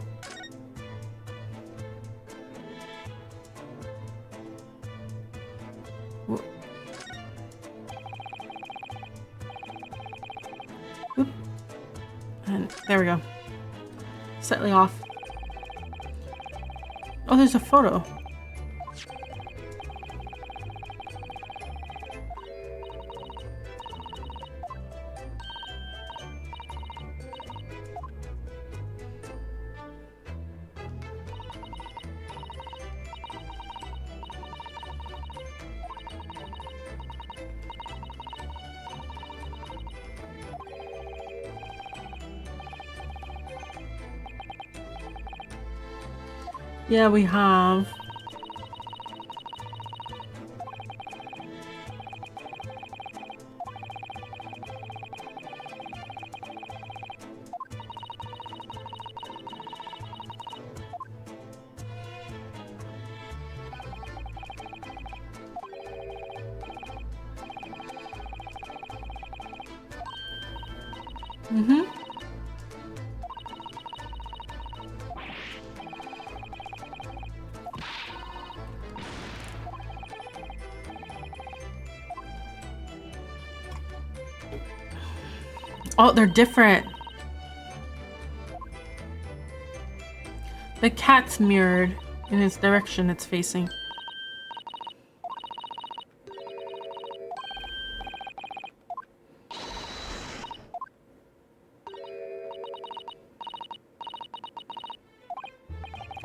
Oop. And there we go. Slightly off. Oh, there's a photo. Yeah, we have. Mm-hmm. Oh, they're different. The cat's mirrored in its direction it's facing.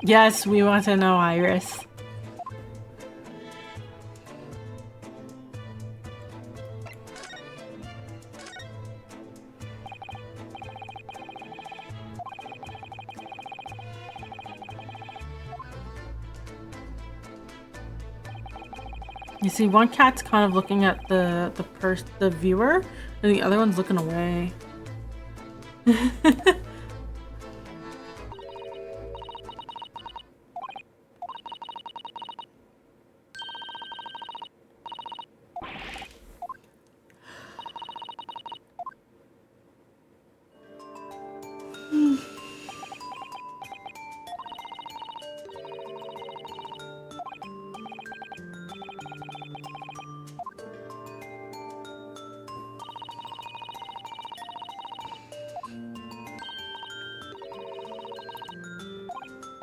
Yes, we want to know, Iris. You see, one cat's kind of looking at the viewer, and the other one's looking away.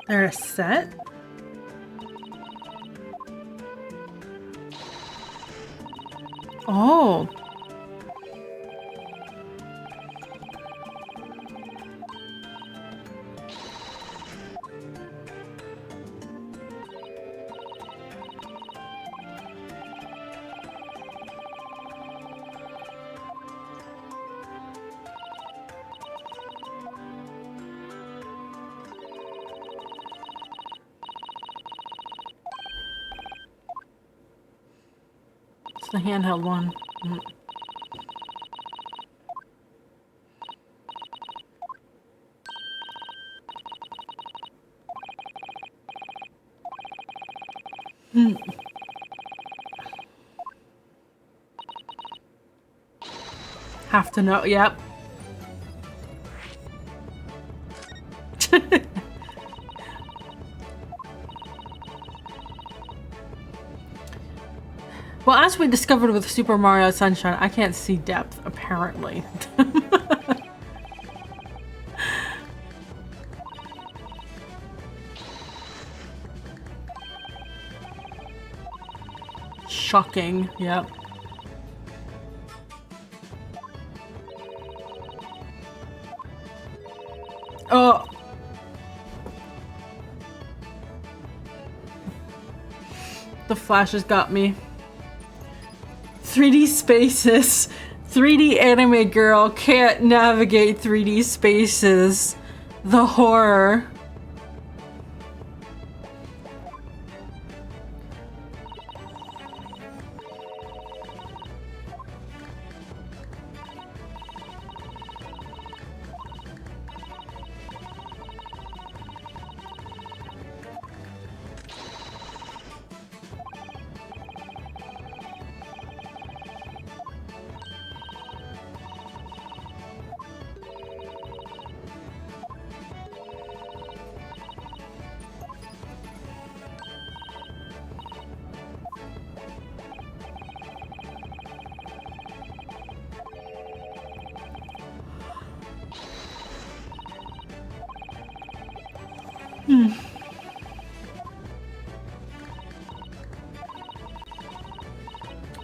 They're a set? Oh. The handheld one. Have to know, yep. Well, as we discovered with Super Mario Sunshine, I can't see depth, apparently. Shocking, yep. Oh. The flashes got me. 3D spaces. 3D anime girl can't navigate 3D spaces. The horror.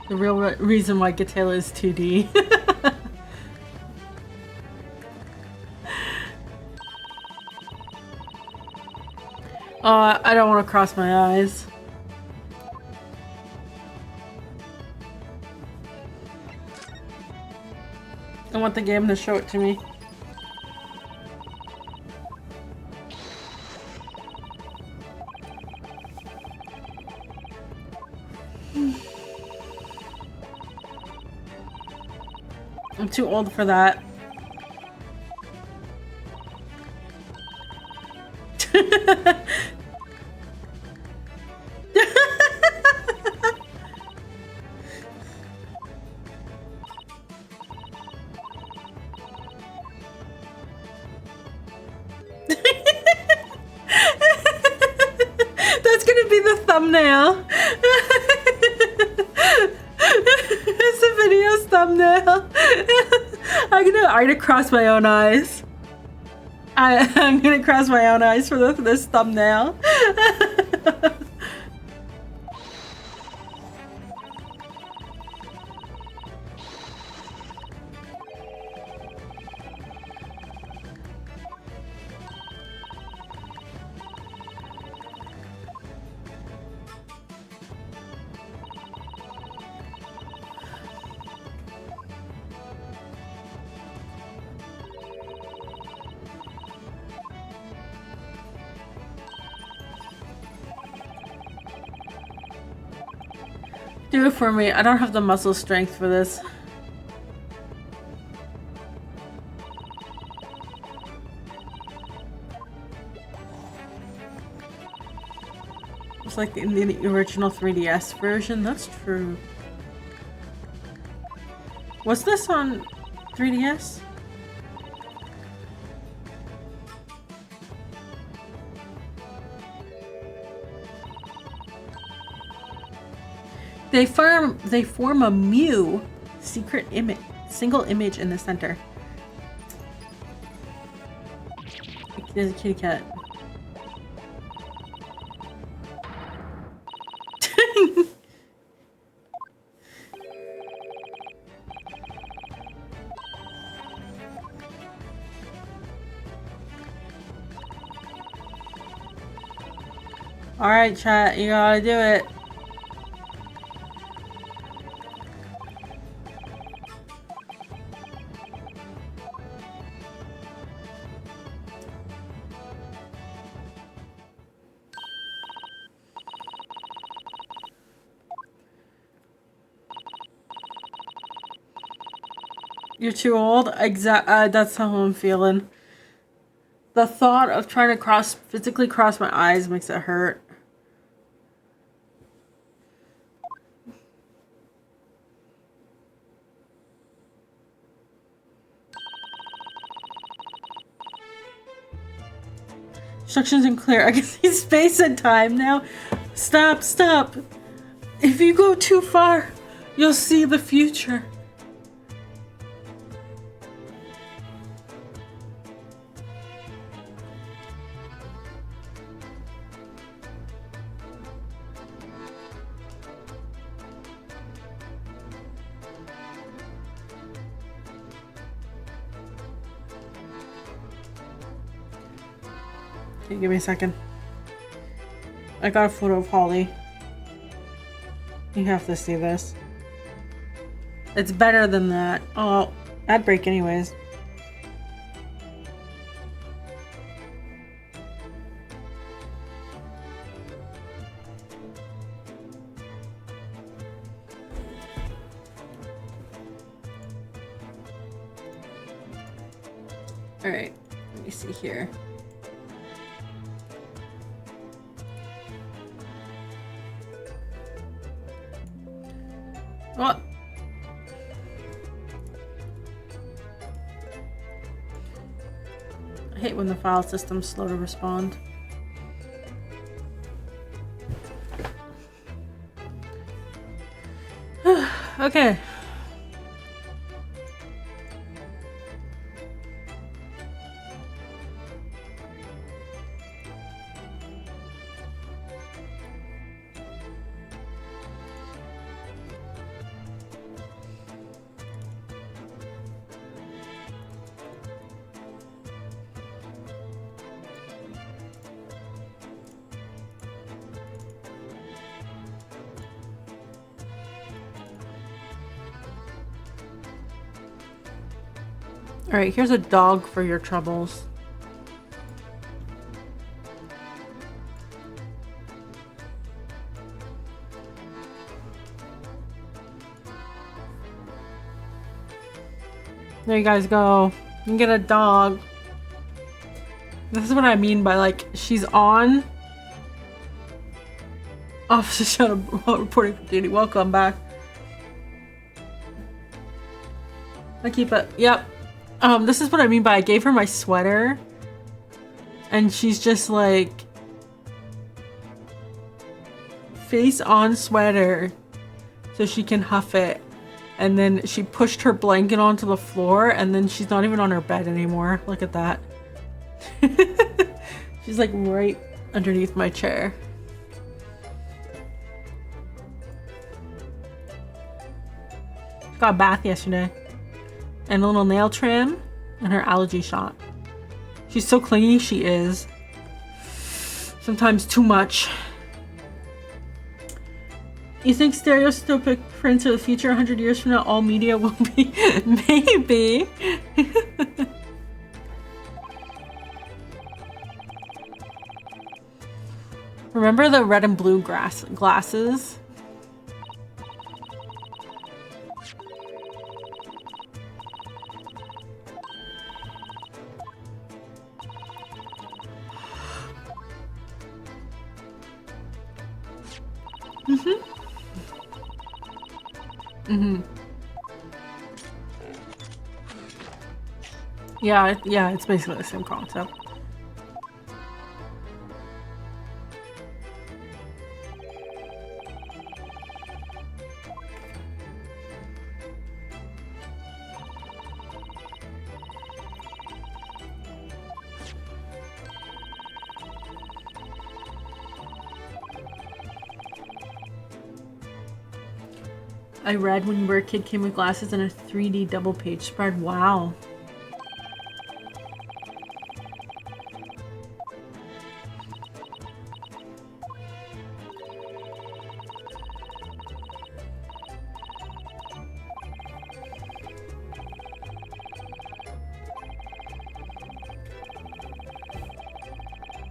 The real reason why Gatela is 2D. I don't want to cross my eyes. I want the game to show it to me. I'm too old for that. That's gonna be the thumbnail. It's a video's thumbnail. I'm gonna cross my own eyes. I'm gonna cross my own eyes for this thumbnail. Do it for me. I don't have the muscle strength for this. It's like in the original 3DS version. That's true. Was this on 3DS? They form a Mew secret image, single image in the center. There's a kitty cat. All right, chat, you gotta do it. You're too old? That's how I'm feeling. The thought of trying to physically cross my eyes makes it hurt. Instructions unclear. I can see space and time now. Stop, stop. If you go too far, you'll see the future. Okay, give me a second. I got a photo of Holly. You have to see this. It's better than that. Oh, ad break anyways. All right, let me see here. What? I hate when the file system's slow to respond. Okay. Alright, here's a dog for your troubles. There you guys go. You can get a dog. This is what I mean by, like, she's on. Officer Shadow reporting for duty. Welcome back. I keep it. Yep. This is what I mean by I gave her my sweater and she's just like face on sweater so she can huff it And then she pushed her blanket onto the floor, and then she's not even on her bed anymore. Look at that. She's like right underneath my chair. Got a bath yesterday. And a little nail trim and her allergy shot. She's so clingy, she is. Sometimes too much. You think stereoscopic prints are the future? 100 years from now, all media will be? Maybe. Remember the red and blue glasses? Yeah, it's basically the same concept. I read when you were a kid came with glasses and a 3D double page spread. Wow.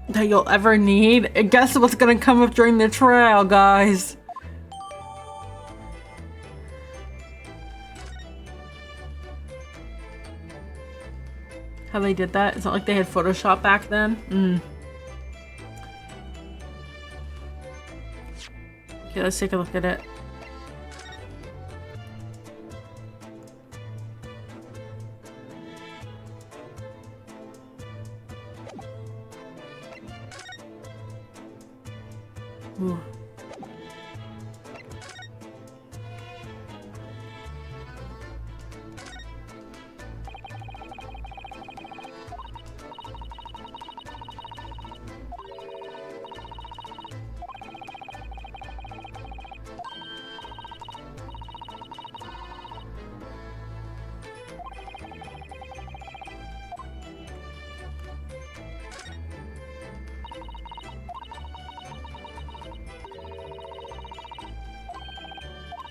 That you'll ever need? Guess what's gonna come up during the trial, guys? How they did that? It's not like they had Photoshop back then. Okay, let's take a look at it. Ooh.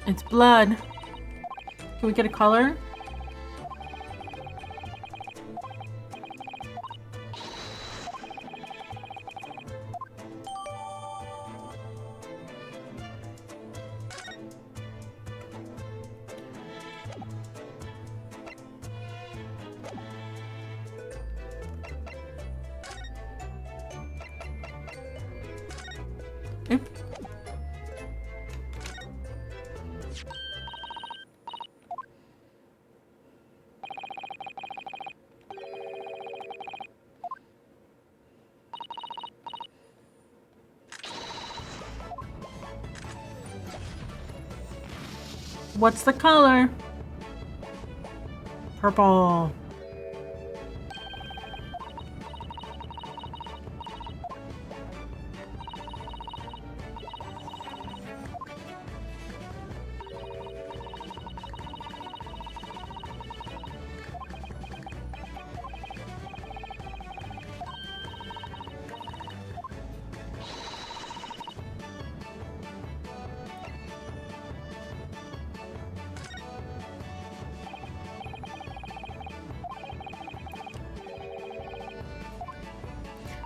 It's blood. Can we get a color? Oop. What's the color? Purple.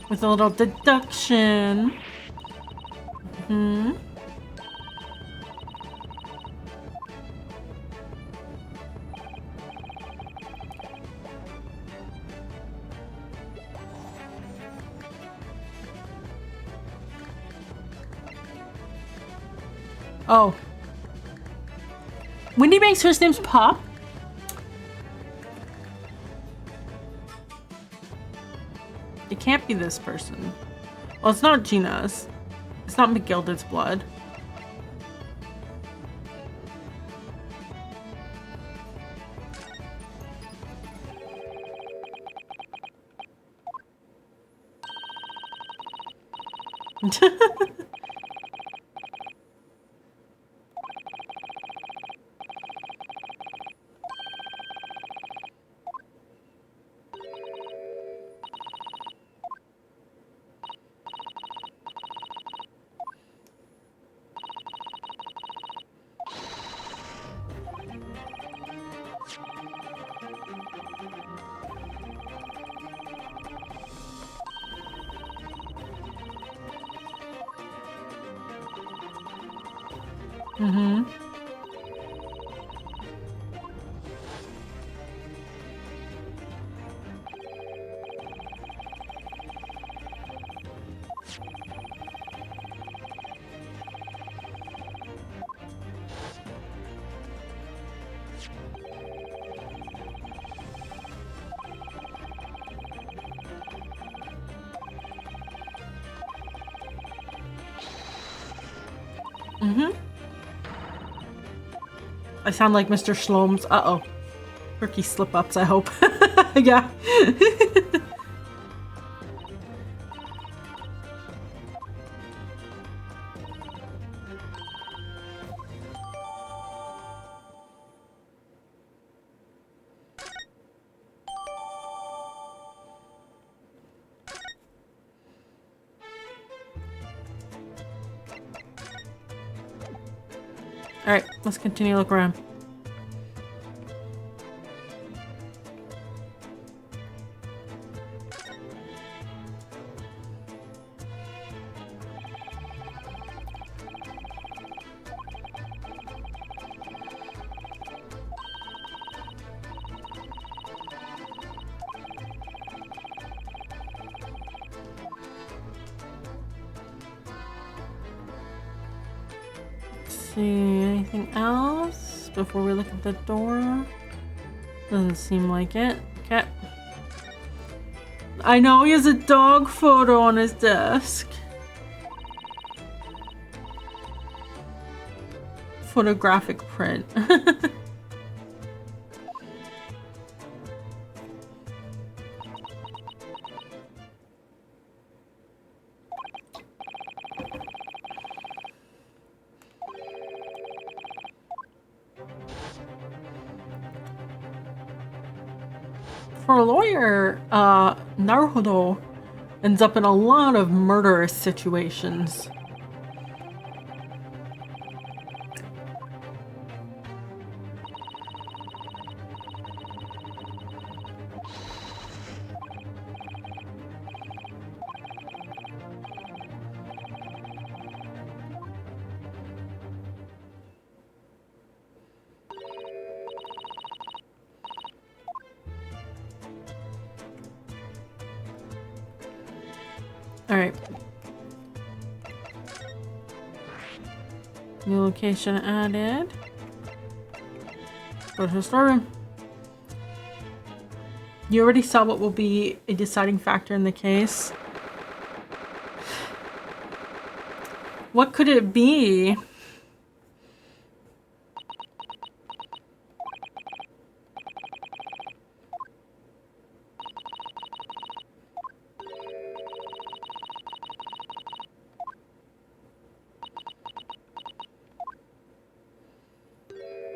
With a little deduction. Oh. Windy Bank's first name's Pop? It can't be this person. Well, it's not Gina's. It's not McGilded's blood. Mm-hmm. Mm-hmm. I sound like Mr. Shlomes. Uh-oh. Rookie slip-ups, I hope. Yeah. Alright, let's continue to look around. See anything else before we look at the door? Doesn't seem like it. Okay. I know he has a dog photo on his desk. Photographic print. For a lawyer, Naruhodo ends up in a lot of murderous situations. Alright. New location added. Go to the storeroom. You already saw what will be a deciding factor in the case. What could it be?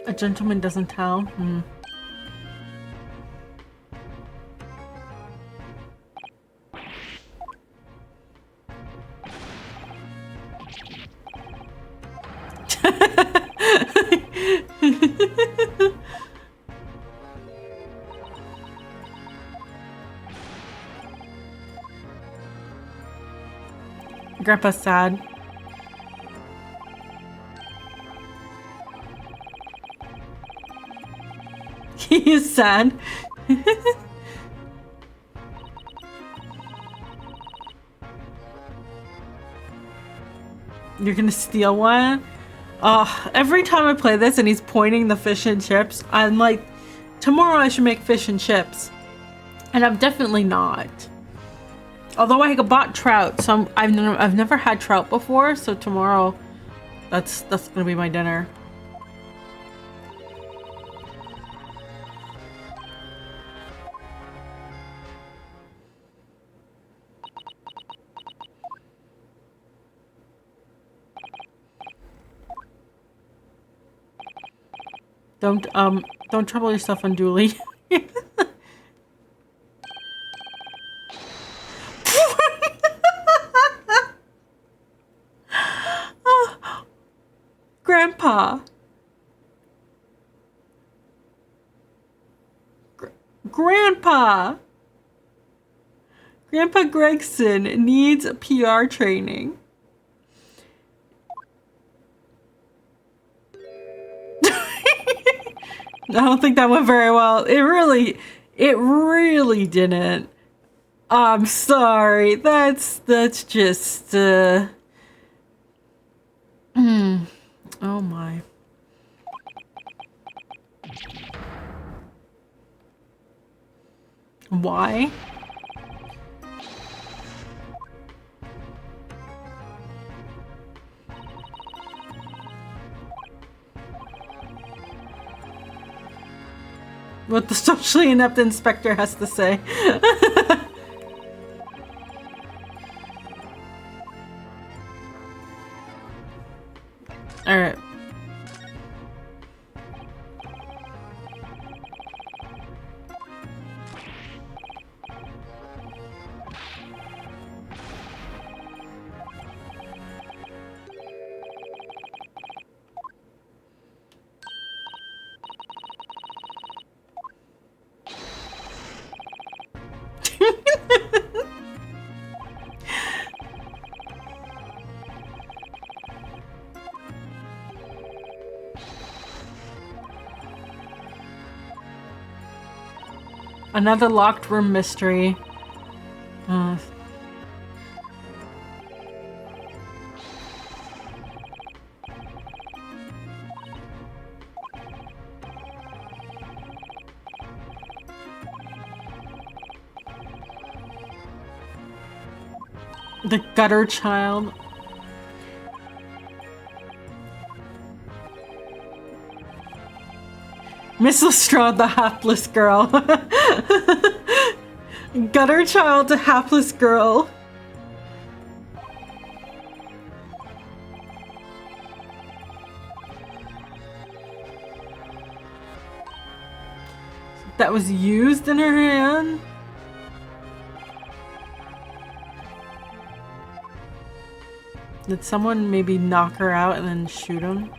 A gentleman doesn't tell. Hmm. Grandpa's sad. He is sad. You're gonna steal one? Every time I play this and he's pointing the fish and chips, I'm like, tomorrow I should make fish and chips. And I'm definitely not. Although I bought trout, so I've never had trout before, so tomorrow that's gonna be my dinner. Don't trouble yourself unduly. Grandpa. Grandpa. Grandpa Gregson needs PR training. I don't think that went very well. It really didn't. I'm sorry. That's just oh my. Why? What the socially inept inspector has to say. All right. Another locked room mystery. The gutter child. Miss Lestrade, the hapless girl. Gutter child to hapless girl. That was used in her hand? Did someone maybe knock her out and then shoot him?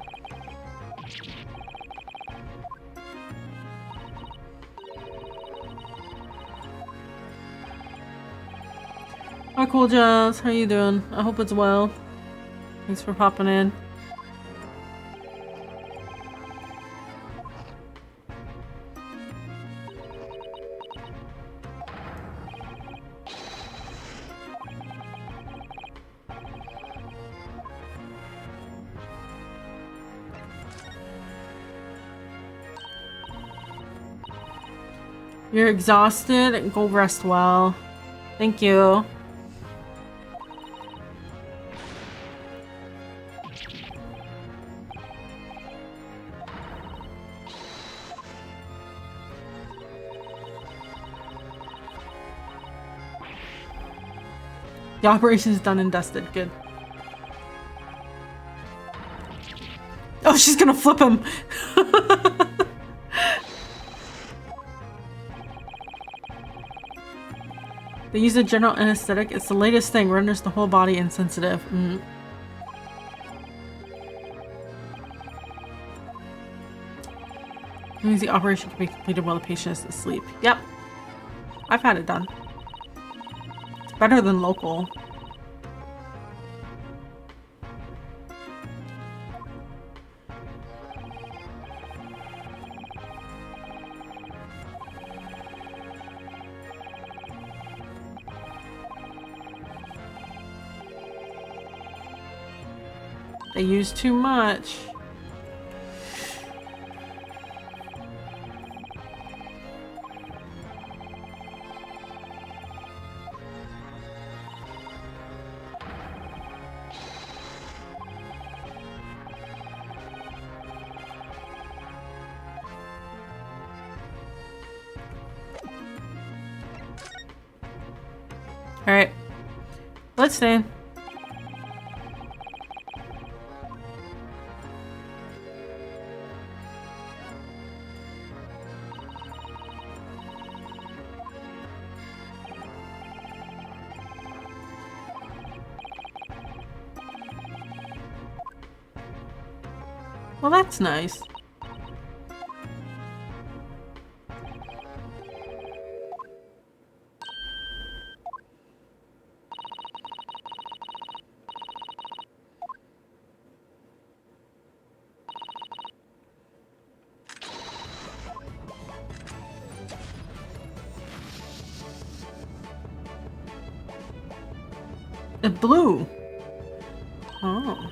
Hi, Cool Jazz. How you doing? I hope it's well. Thanks for popping in. You're exhausted? Go rest well. Thank you. The operation is done and dusted. Good. Oh, she's gonna flip him. They use a general anesthetic. It's the latest thing. Renders the whole body insensitive. Means the operation can be completed while the patient is asleep. Yep. I've had it done. It's better than local. They use too much. All right, let's stand. Well, that's nice. It blew. Oh.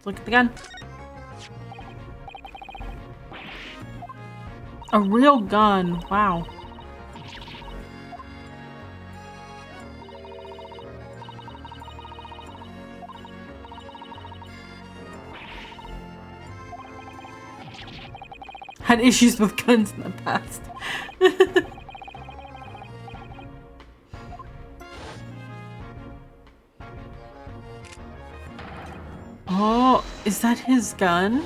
Look at the gun. A real gun. Wow. Had issues with guns in the past. Oh, is that his gun?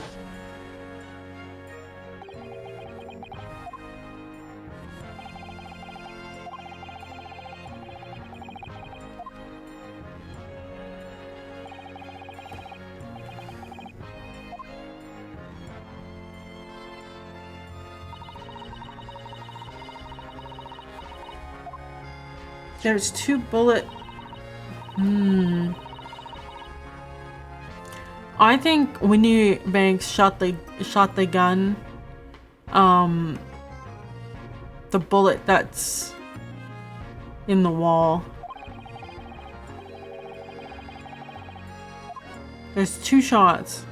There's 2 bullet. I think Winnie Banks shot the gun. The bullet that's in the wall. There's 2 shots.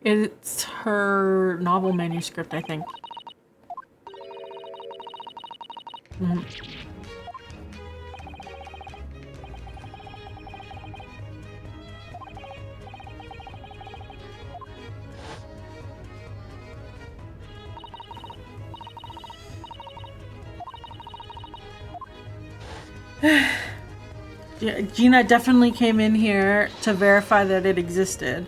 It's her novel manuscript, I think. Yeah, Gina definitely came in here to verify that it existed.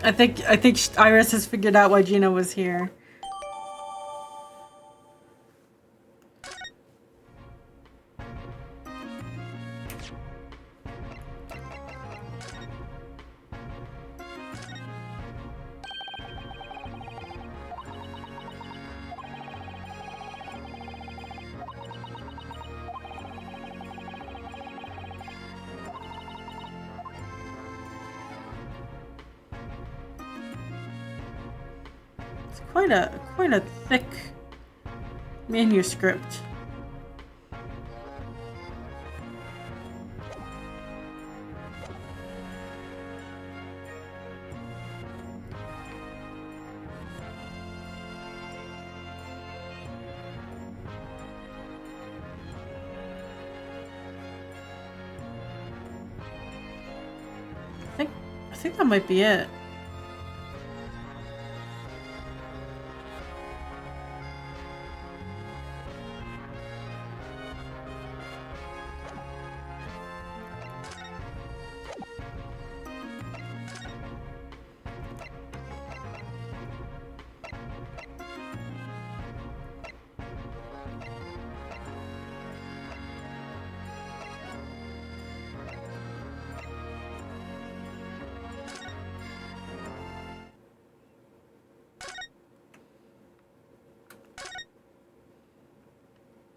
I think Iris has figured out why Gina was here. Quite a thick manuscript. I think that might be it.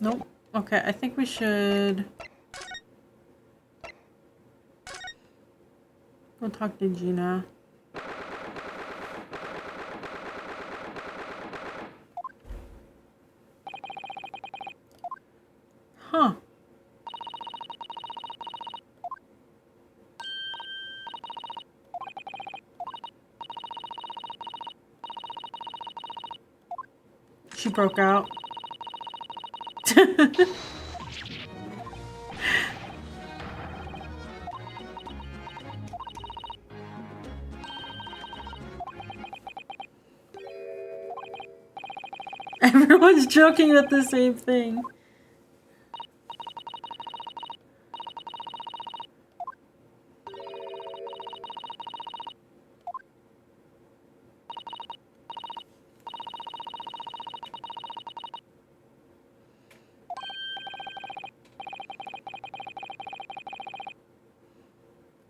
Nope. Okay, I think we should go talk to Gina. Huh. She broke out. Everyone's joking at the same thing.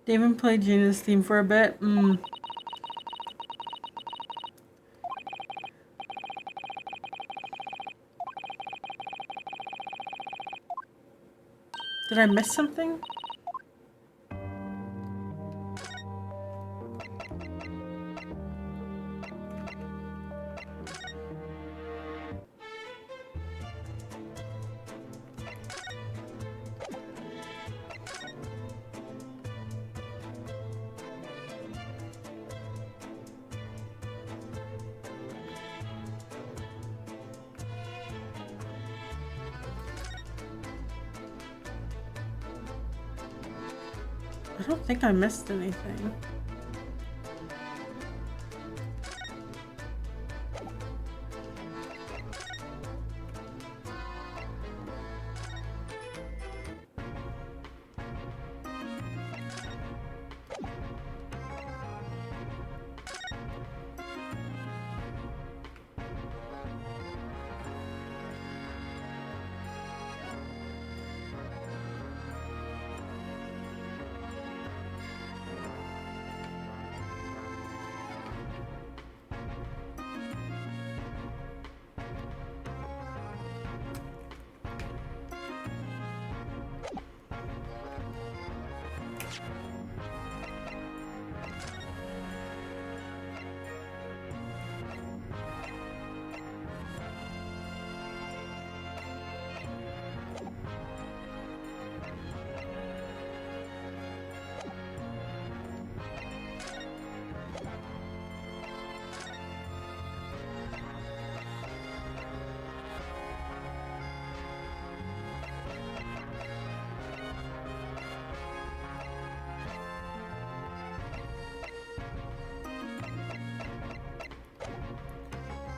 David played Gina's theme for a bit. Did I miss something? I don't think I missed anything.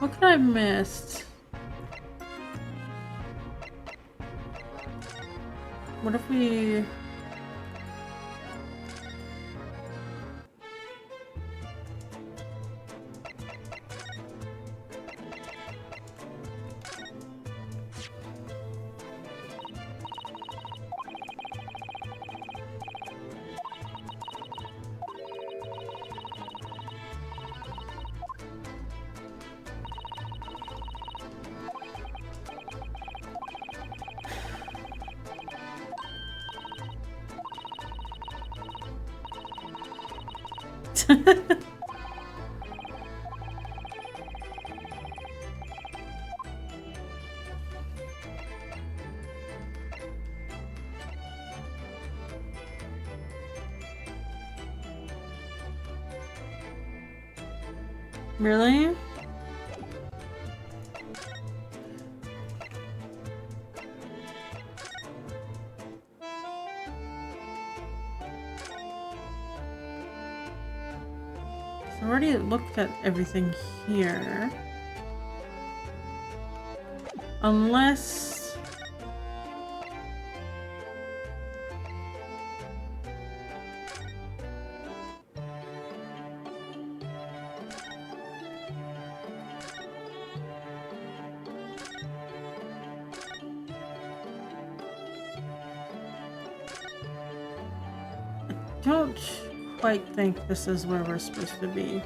What could I have missed? What if we... Really? I already looked at everything here. Unless... I don't quite think this is where we're supposed to be.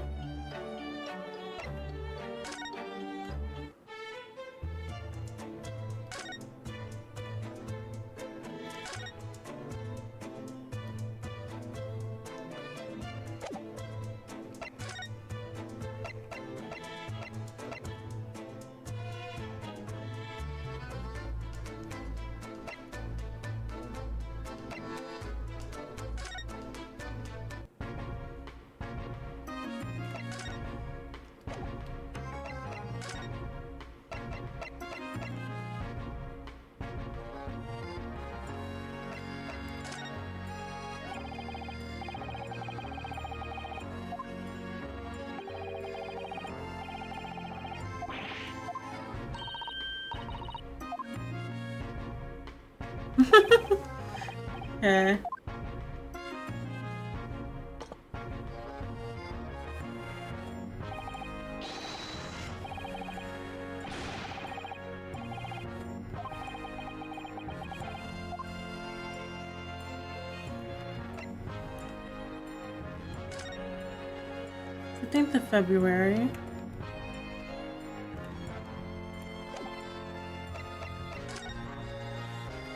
Okay. Of February.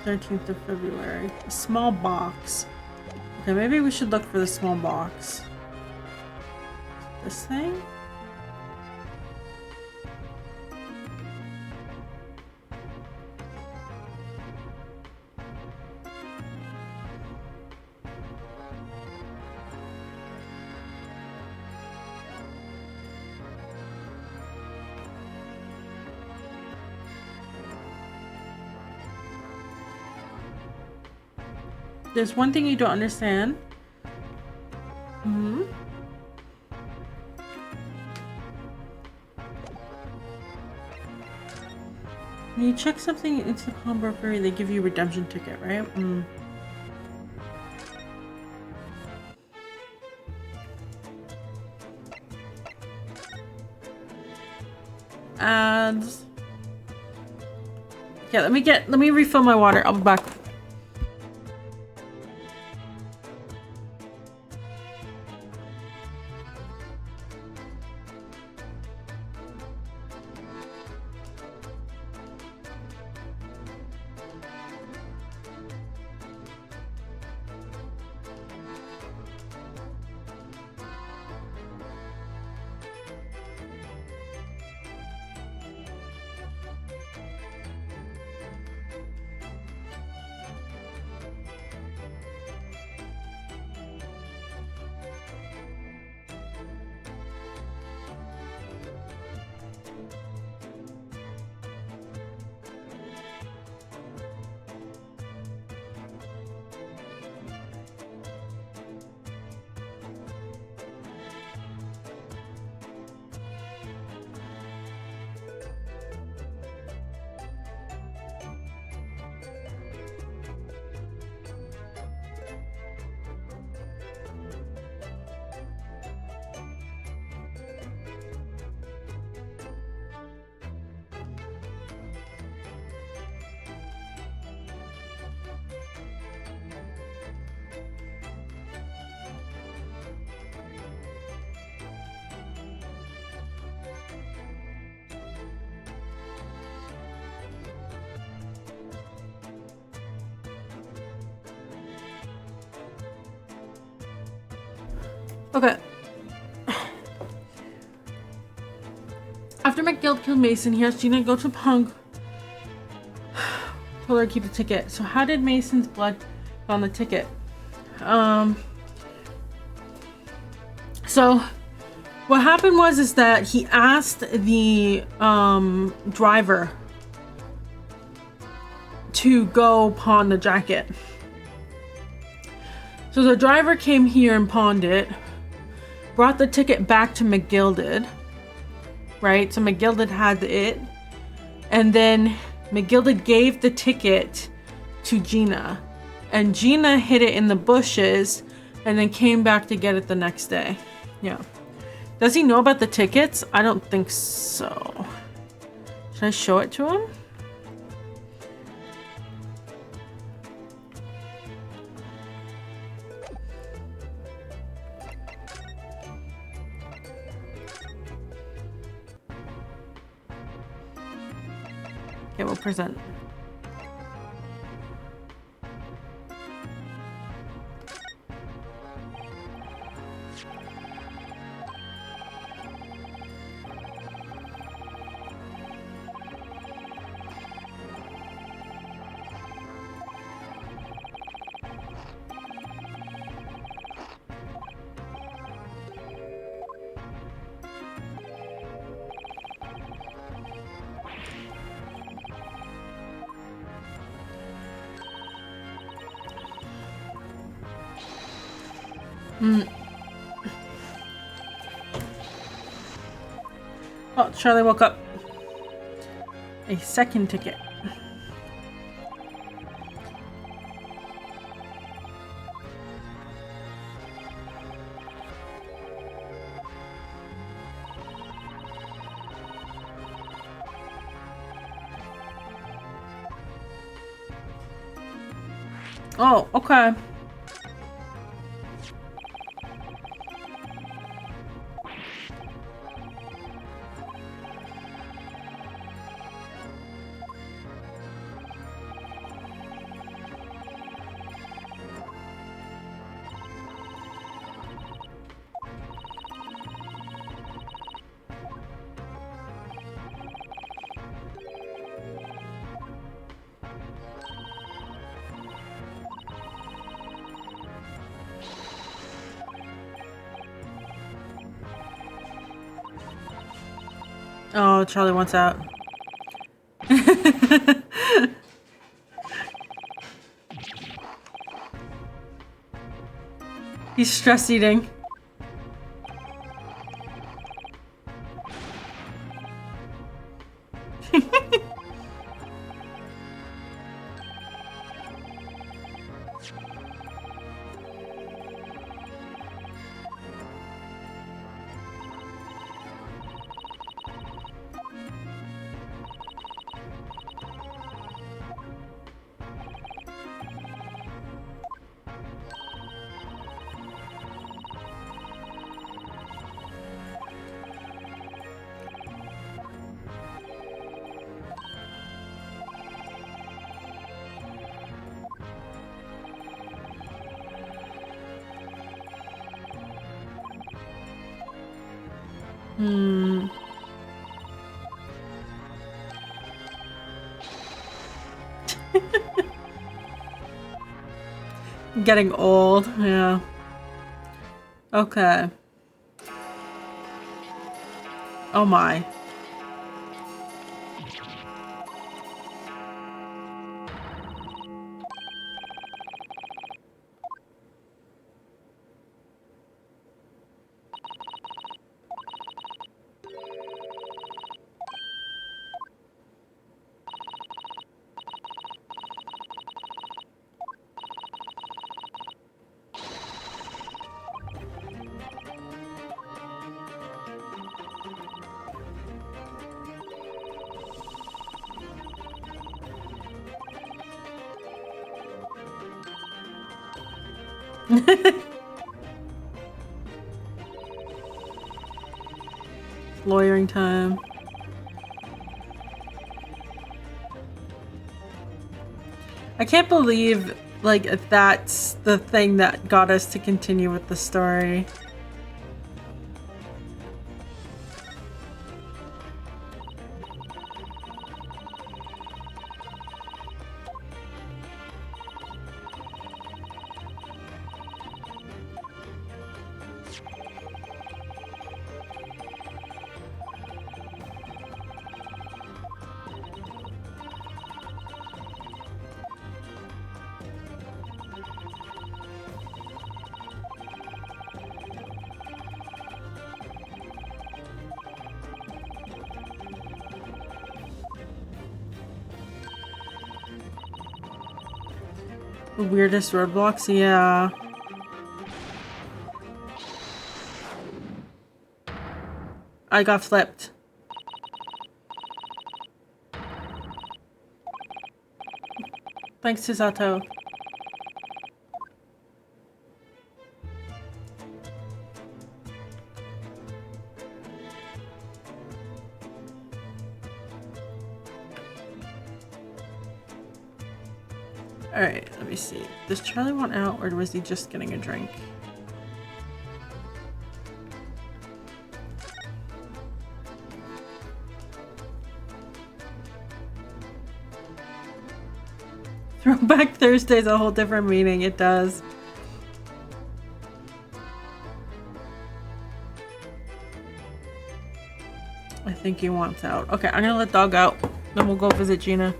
13th of February. A small box. Okay, maybe we should look for the small box. This thing? There's one thing you don't understand. Hmm. When you check something into the combo ferry, they give you a redemption ticket, right? Hmm. Ads. Yeah, let me refill my water. I'll be back. Okay. After McGill killed Mason, he asked Gina to go to Punk. Told her to keep the ticket. So how did Mason's blood on the ticket? So what happened is that he asked the driver to go pawn the jacket. So the driver came here and pawned it, brought the ticket back to McGilded, right? So McGilded had it, and then McGilded gave the ticket to Gina, and Gina hid it in the bushes and then came back to get it the next day. Yeah. Does he know about the tickets? I don't think so. Should I show it to him? Okay, we'll present. Oh, Charlie woke up. A second ticket. Oh, okay. Oh, Charlie wants out. He's stress eating. Getting old, yeah. Okay. Oh my. Lawyering time. I can't believe, like, that's the thing that got us to continue with the story. The weirdest roadblocks? Yeah. I got flipped. Thanks to Sato. Alright, let me see. Does Charlie want out, or was he just getting a drink? Throwback Thursday's a whole different meaning. It does. I think he wants out. Okay, I'm gonna let Dog out. Then we'll go visit Gina.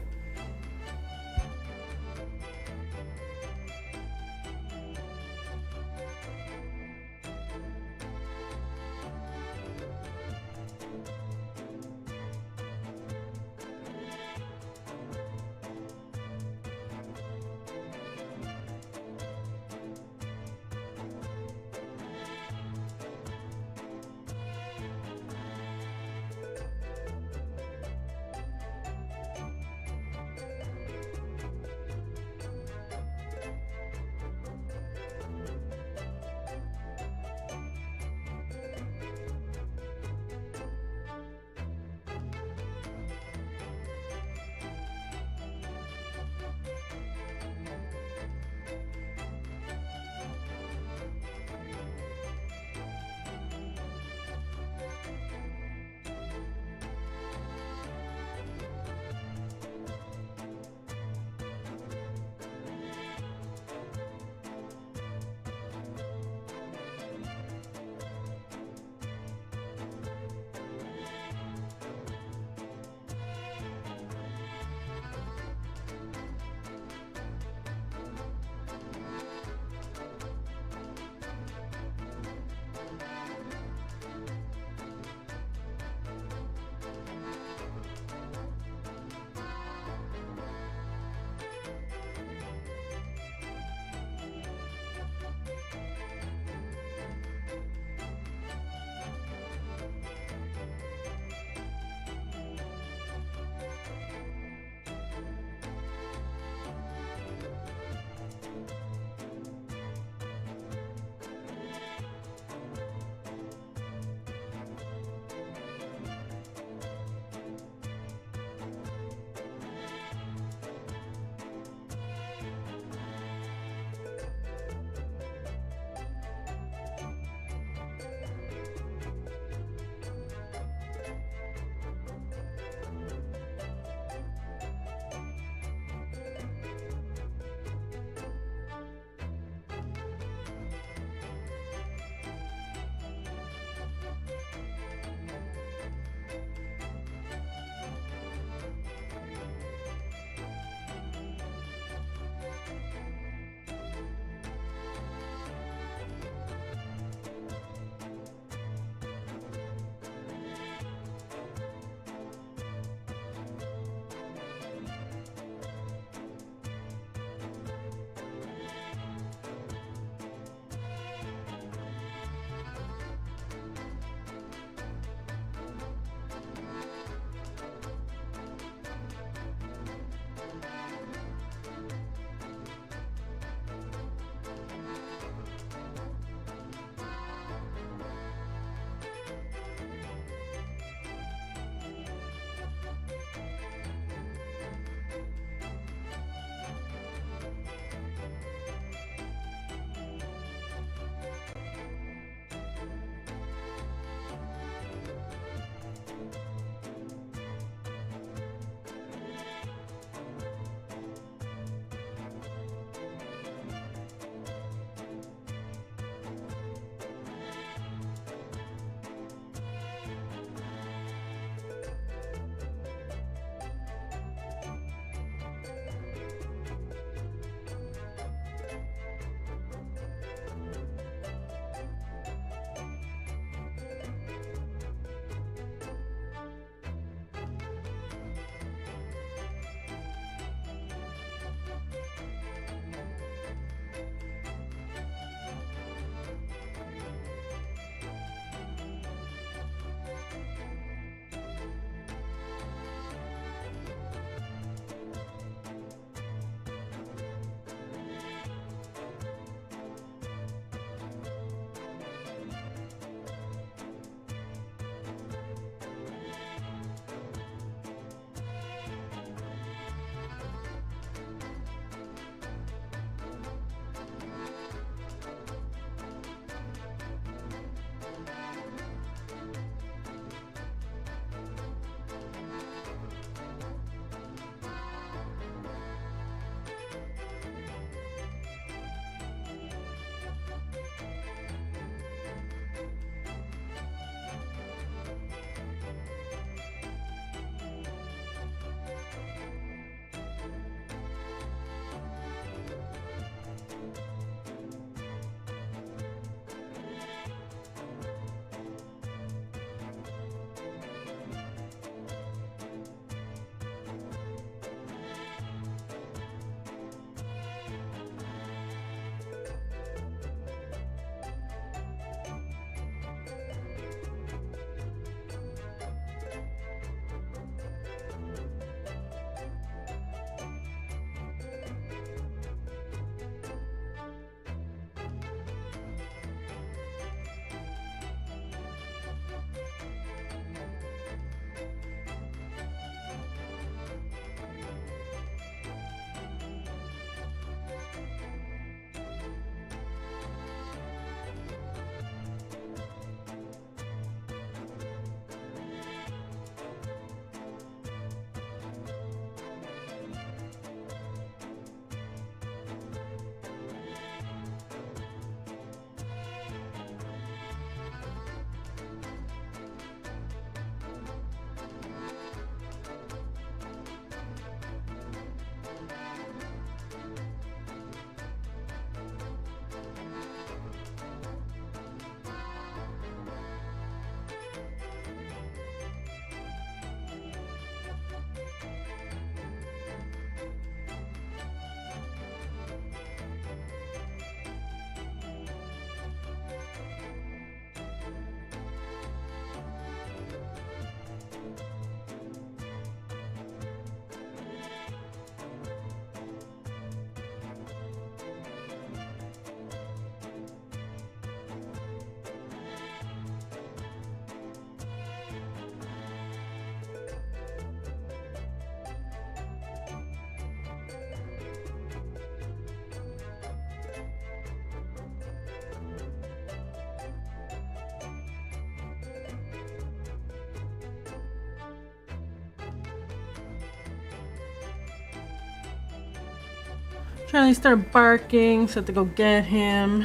Charlie started barking, so I had to go get him.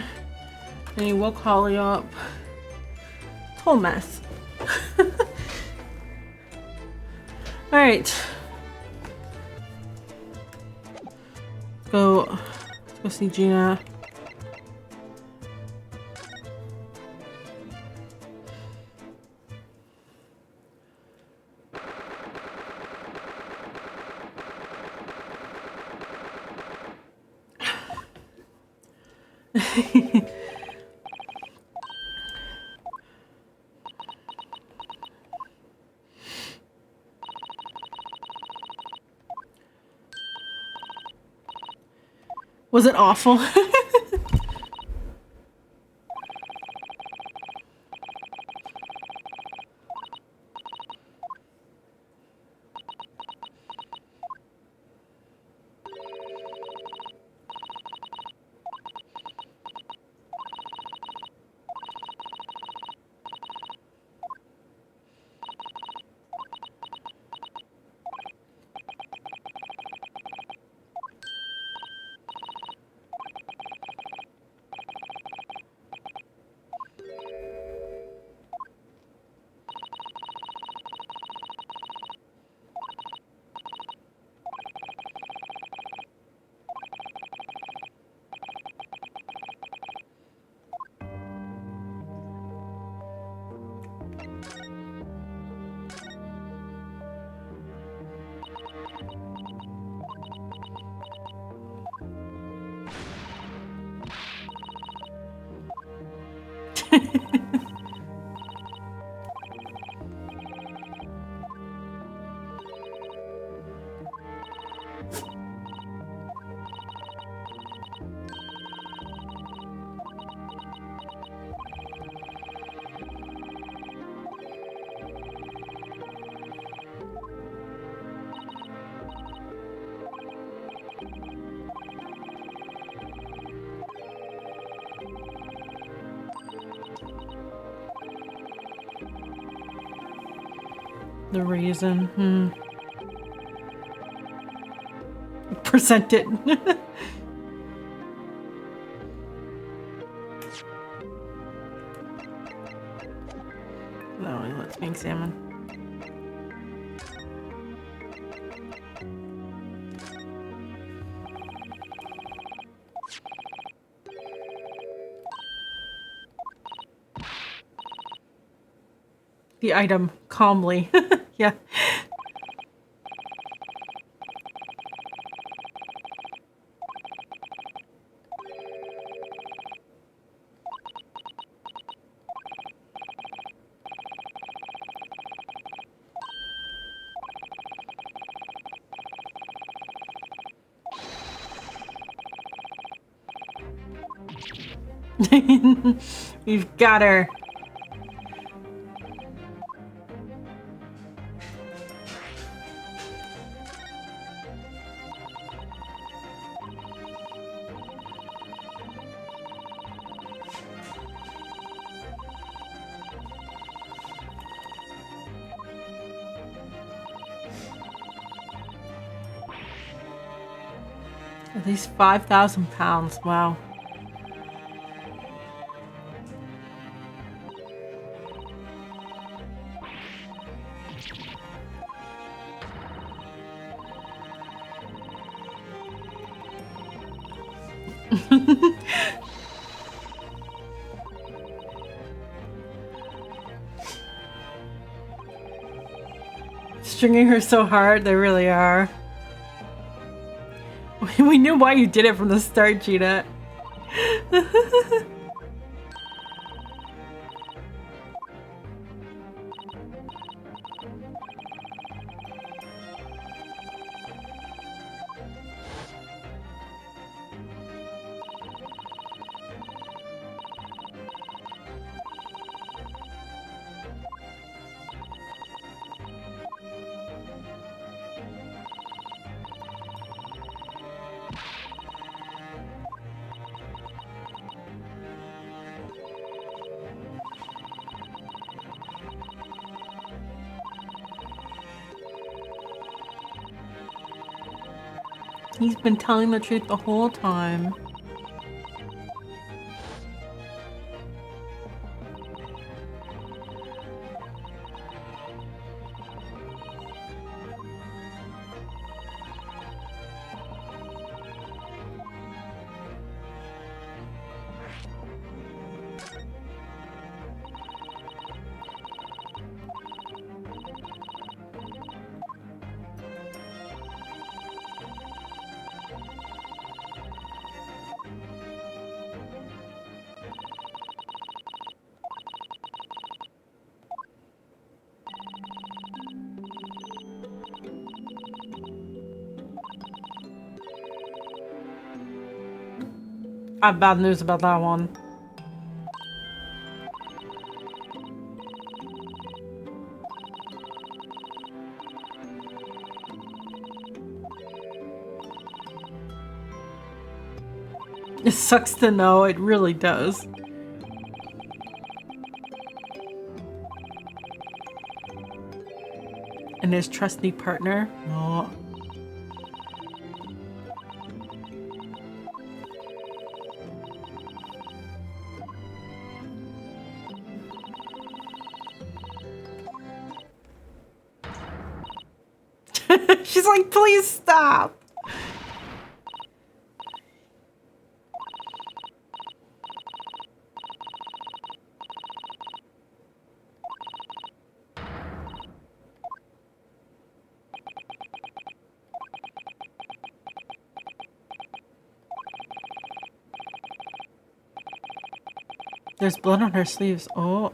And he woke Holly up. Whole mess. Alright. Let's go see Gina. Was it awful? The reason, Present it. No, let's me examine. The item calmly. Yeah. We've got her. At least 5,000 pounds. Wow. Stringing her so hard, they really are. We knew why you did it from the start, Gina. He's been telling the truth the whole time. I have bad news about that one. It sucks to know, it really does. And his trusty partner? Oh. She's like, please stop. There's blood on her sleeves. Oh.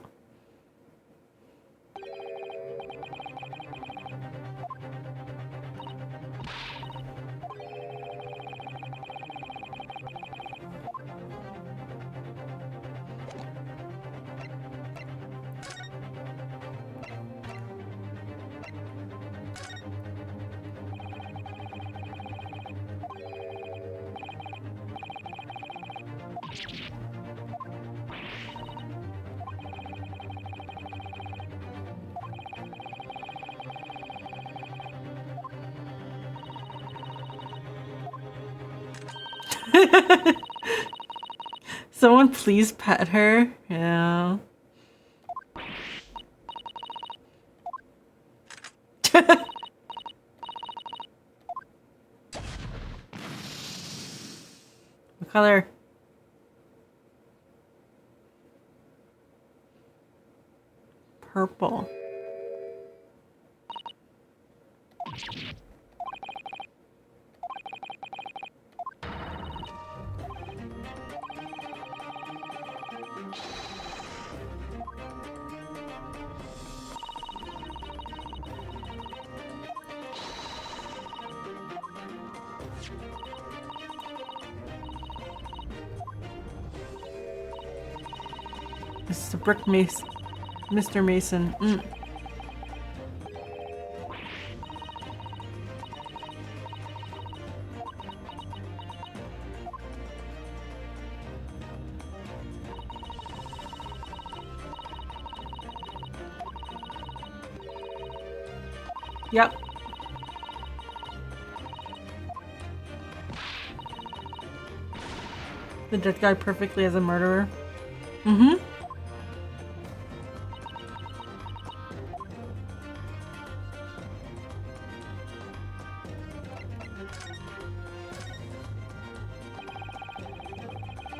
Someone please pet her. Yeah. What color? Purple. This is a brick mason. Mr. Mason. Yep. The dead guy perfectly as a murderer. Mm-hmm.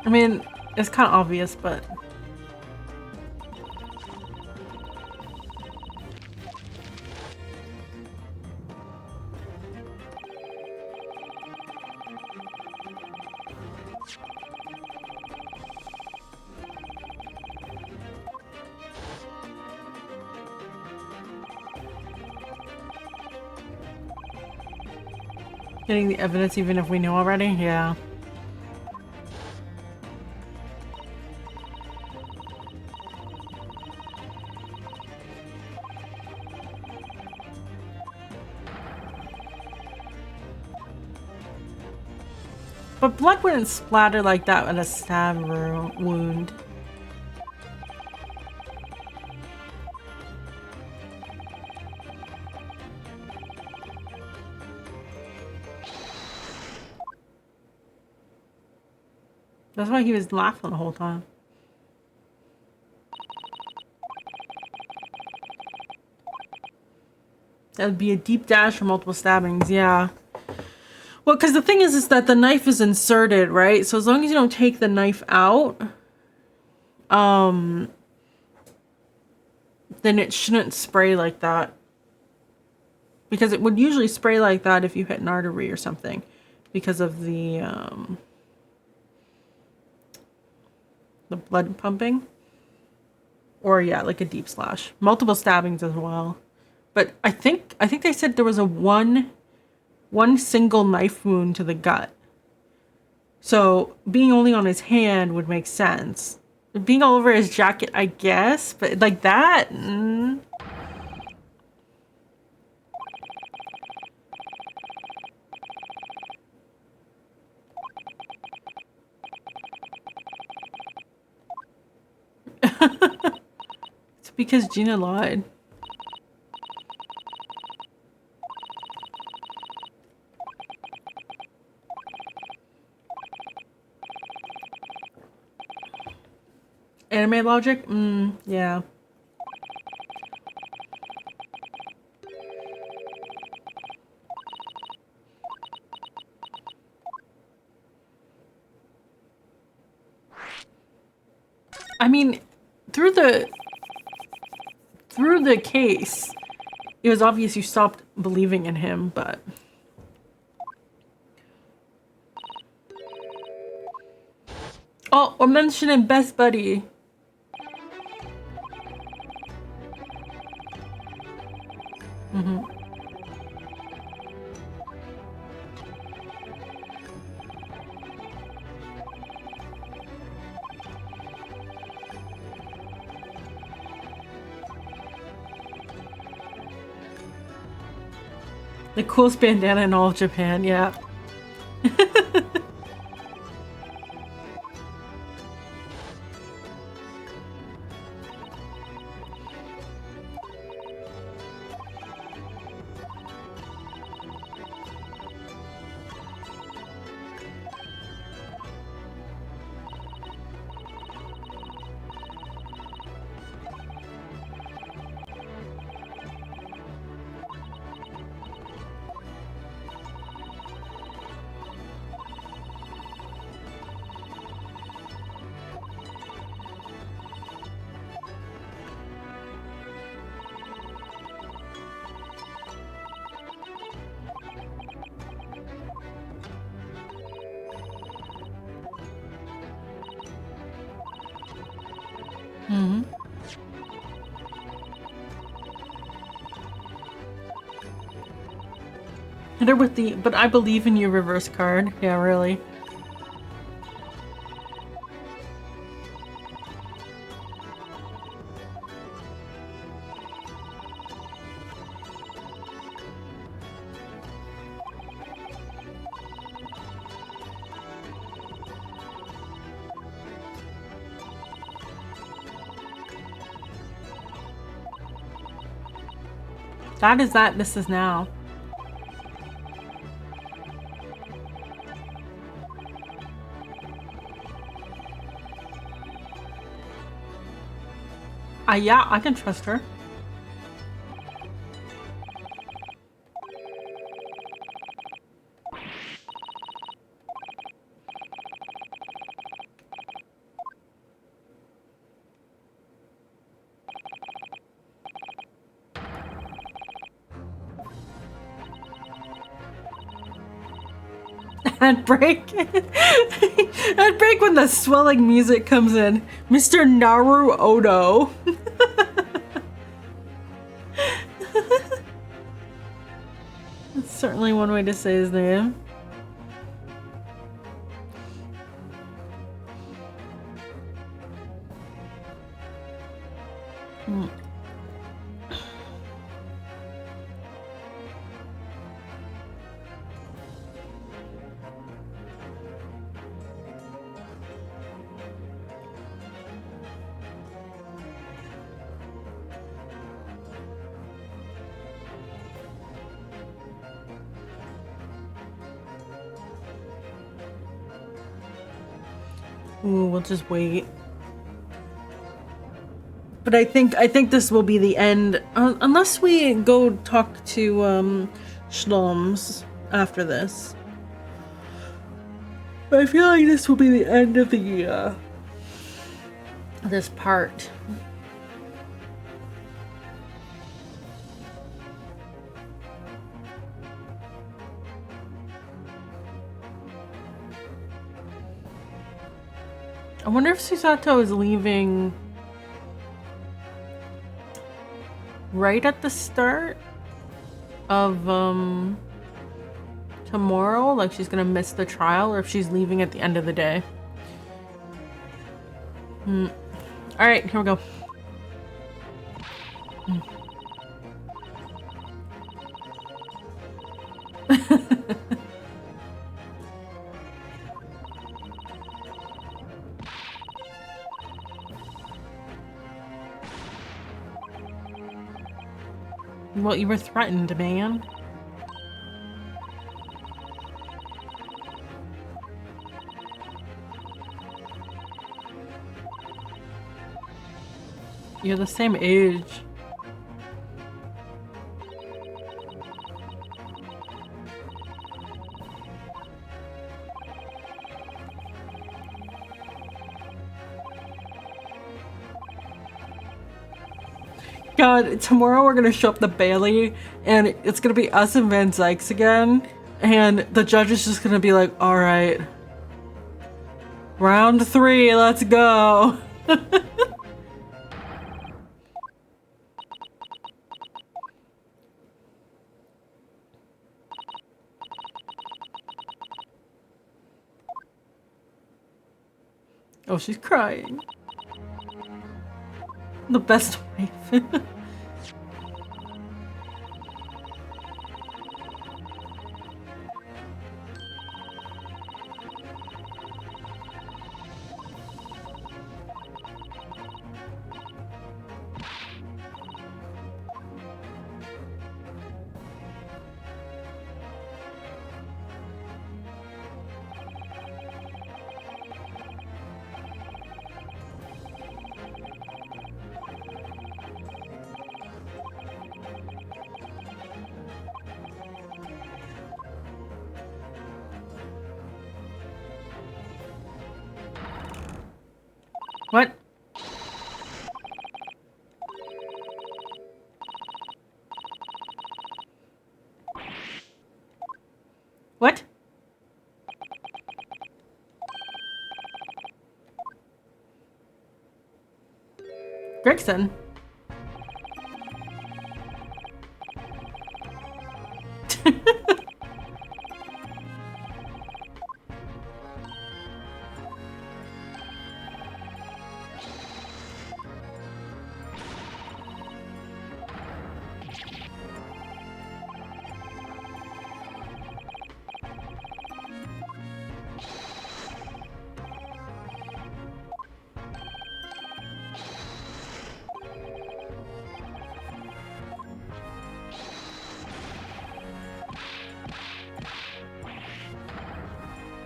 I mean, it's kind of obvious, but... Getting the evidence even if we know already? Yeah. But blood wouldn't splatter like that with a stab wound. That's why he was laughing the whole time. That would be a deep dash for multiple stabbings, yeah. Well, because the thing is that the knife is inserted, right? So as long as you don't take the knife out, then it shouldn't spray like that. Because it would usually spray like that if you hit an artery or something. Because of the blood pumping. Or yeah, like a deep slash. Multiple stabbings as well. But I think they said there was a one single knife wound to the gut. So being only on his hand would make sense. Being all over his jacket, I guess, but like that. It's because Gina lied. Anime logic? Yeah. I mean, through the case, it was obvious you stopped believing in him, but... Oh, we're mentioning Best Buddy. The coolest bandana in all of Japan, yeah. Hit her with the "but I believe in you" reverse card. Yeah, really. That is that. This is now. Yeah, I can trust her. I'd break. I'd break when the swelling music comes in. Mr. Naru Odo. That's certainly one way to say his name. Ooh, we'll just wait. But I think this will be the end, unless we go talk to Schloms after this. But I feel like this will be the end of the this part. I wonder if Susato is leaving right at the start of tomorrow, like she's gonna miss the trial, or if she's leaving at the end of the day. All right, here we go. Well, you were threatened, man. You're the same age. God, tomorrow we're gonna show up to Bailey, and it's gonna be us and Van Zykes again, and the judge is just gonna be like, all right, round 3, let's go. Oh, she's crying. The best wife. What? What? Gregson?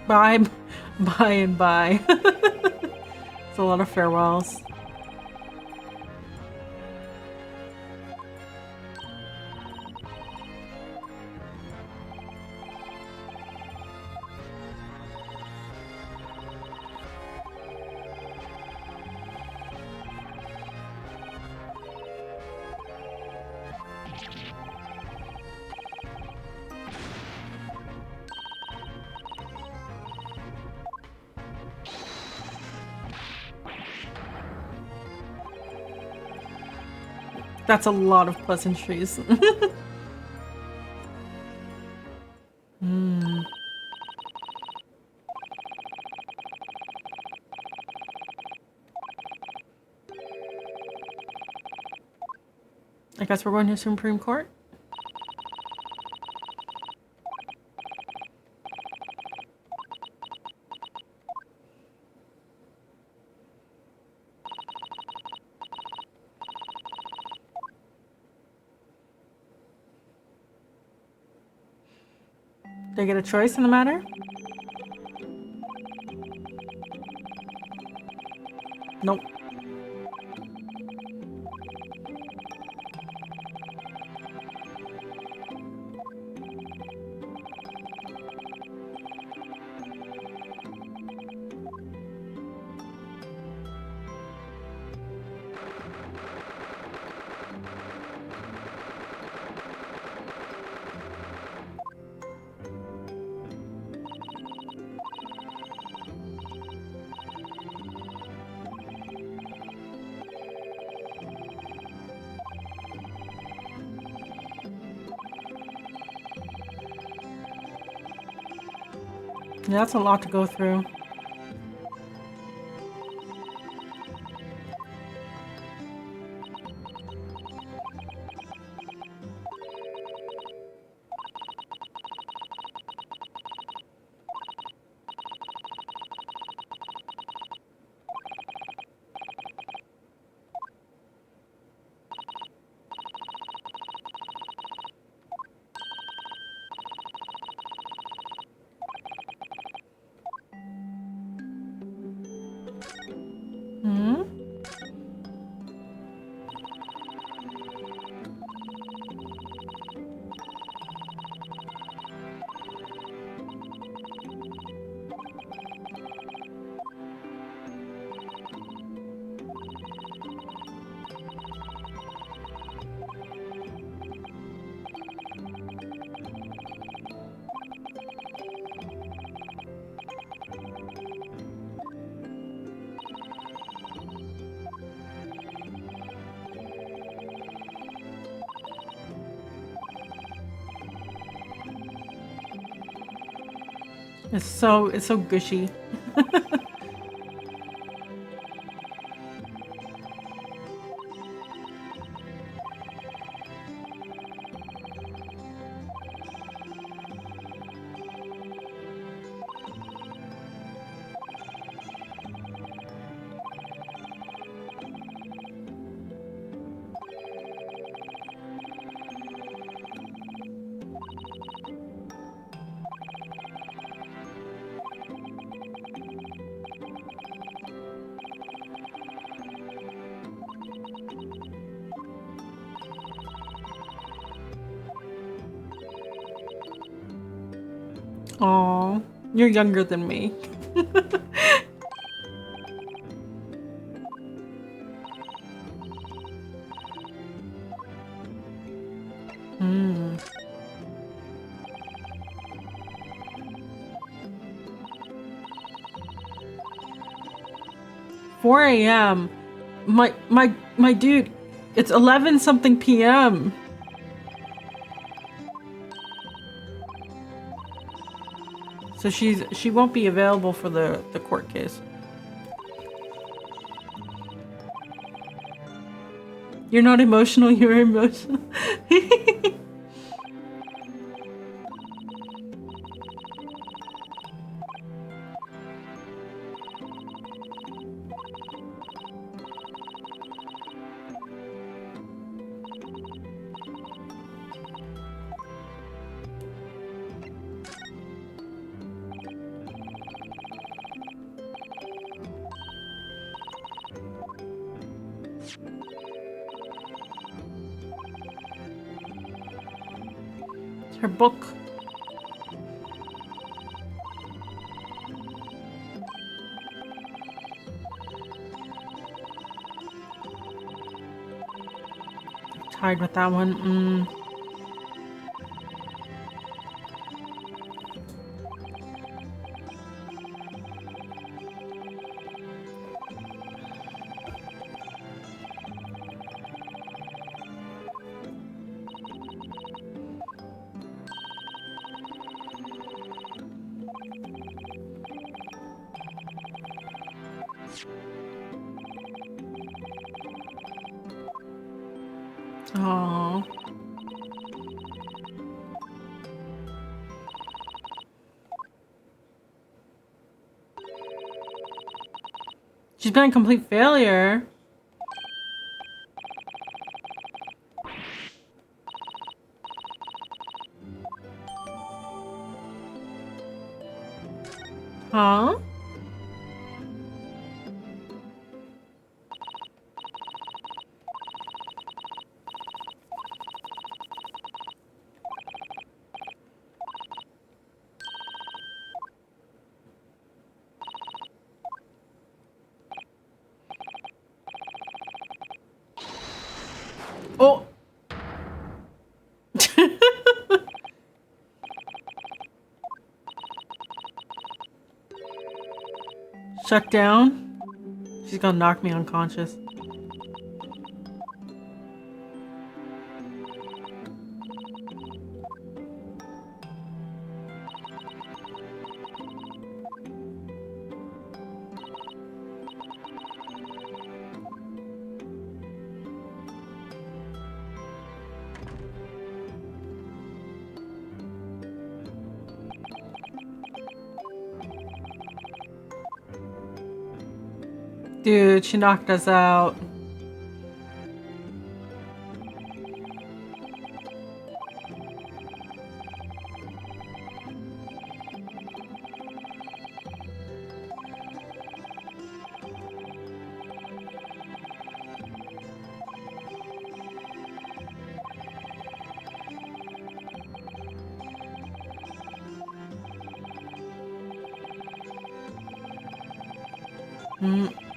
Bye, bye, and bye. It's a lot of farewells. That's a lot of pleasantries. I guess we're going to Supreme Court. They get a choice in the matter? Nope. Yeah, that's a lot to go through. Hmm? It's so gushy. Aw, you're younger than me. Hmm. 4 a.m. My dude, it's 11 something p.m. So she won't be available for the court case. You're not emotional, you're emotional. It's her book. Tied with that one. Aww. She's been a complete failure. Huh? Oh! Shut down? She's gonna knock me unconscious. Dude, she knocked us out.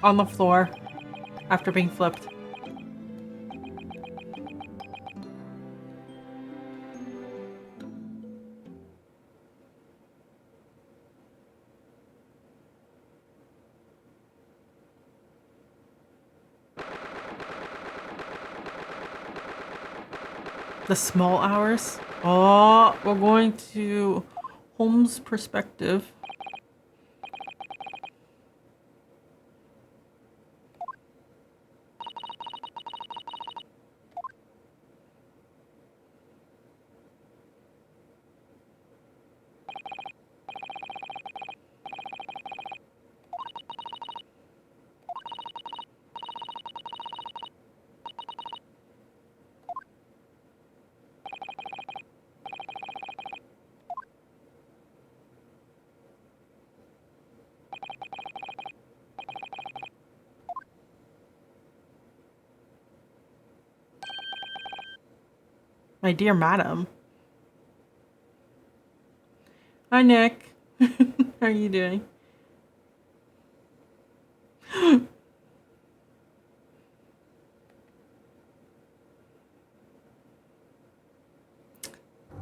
On the floor after being flipped. The small hours. Oh, we're going to Holmes' perspective. My dear madam. Hi, Nick. How are you doing?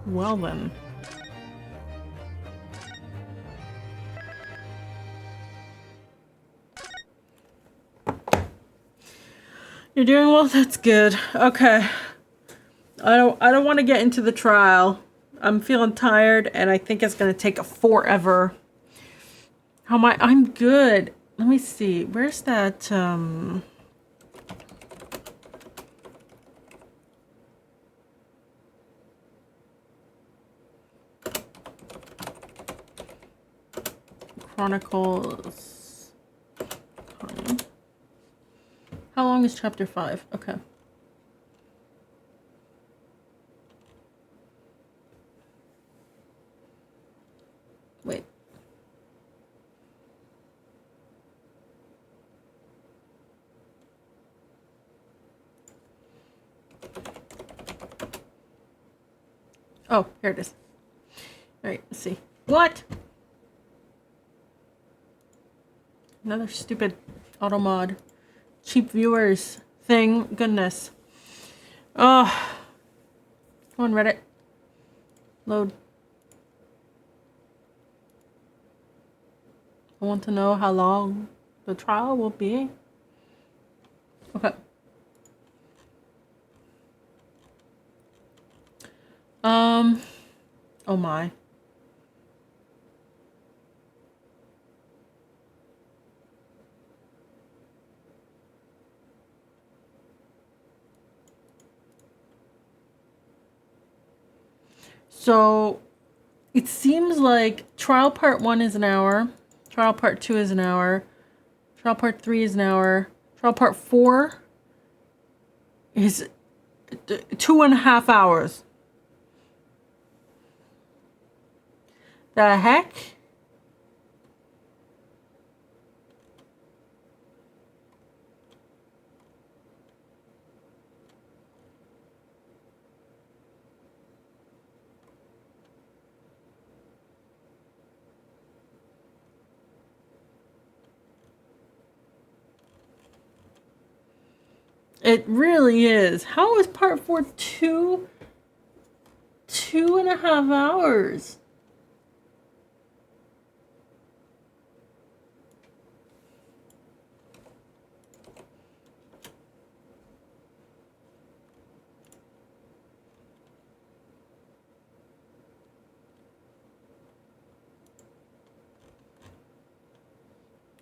Well then. You're doing well? That's good. Okay. I don't want to get into the trial. I'm feeling tired and I think it's going to take forever. How am I? I'm good. Let me see. Where's that Chronicles. How long is chapter 5? Okay. Wait. Oh, here it is. All right, let's see. What? Another stupid auto mod. Cheap viewers thing. Goodness. Oh. Come on, Reddit. Load. I want to know how long the trial will be. Okay. Oh my. So it seems like trial part 1 is an hour, trial part 2 is an hour, trial part 3 is an hour, trial part 4 is 2.5 hours. The heck? It really is. How is part 4 2.5 hours?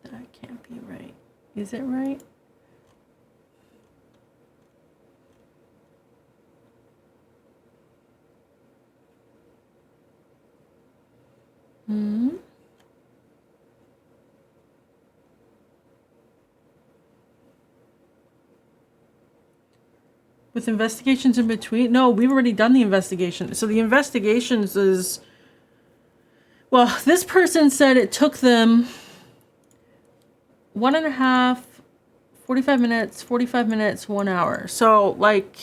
That can't be right. Is it right? Hmm. With investigations in between? No, we've already done the investigation. So the investigations is... Well, this person said it took them 1.5, 45 minutes, 1 hour. So, like,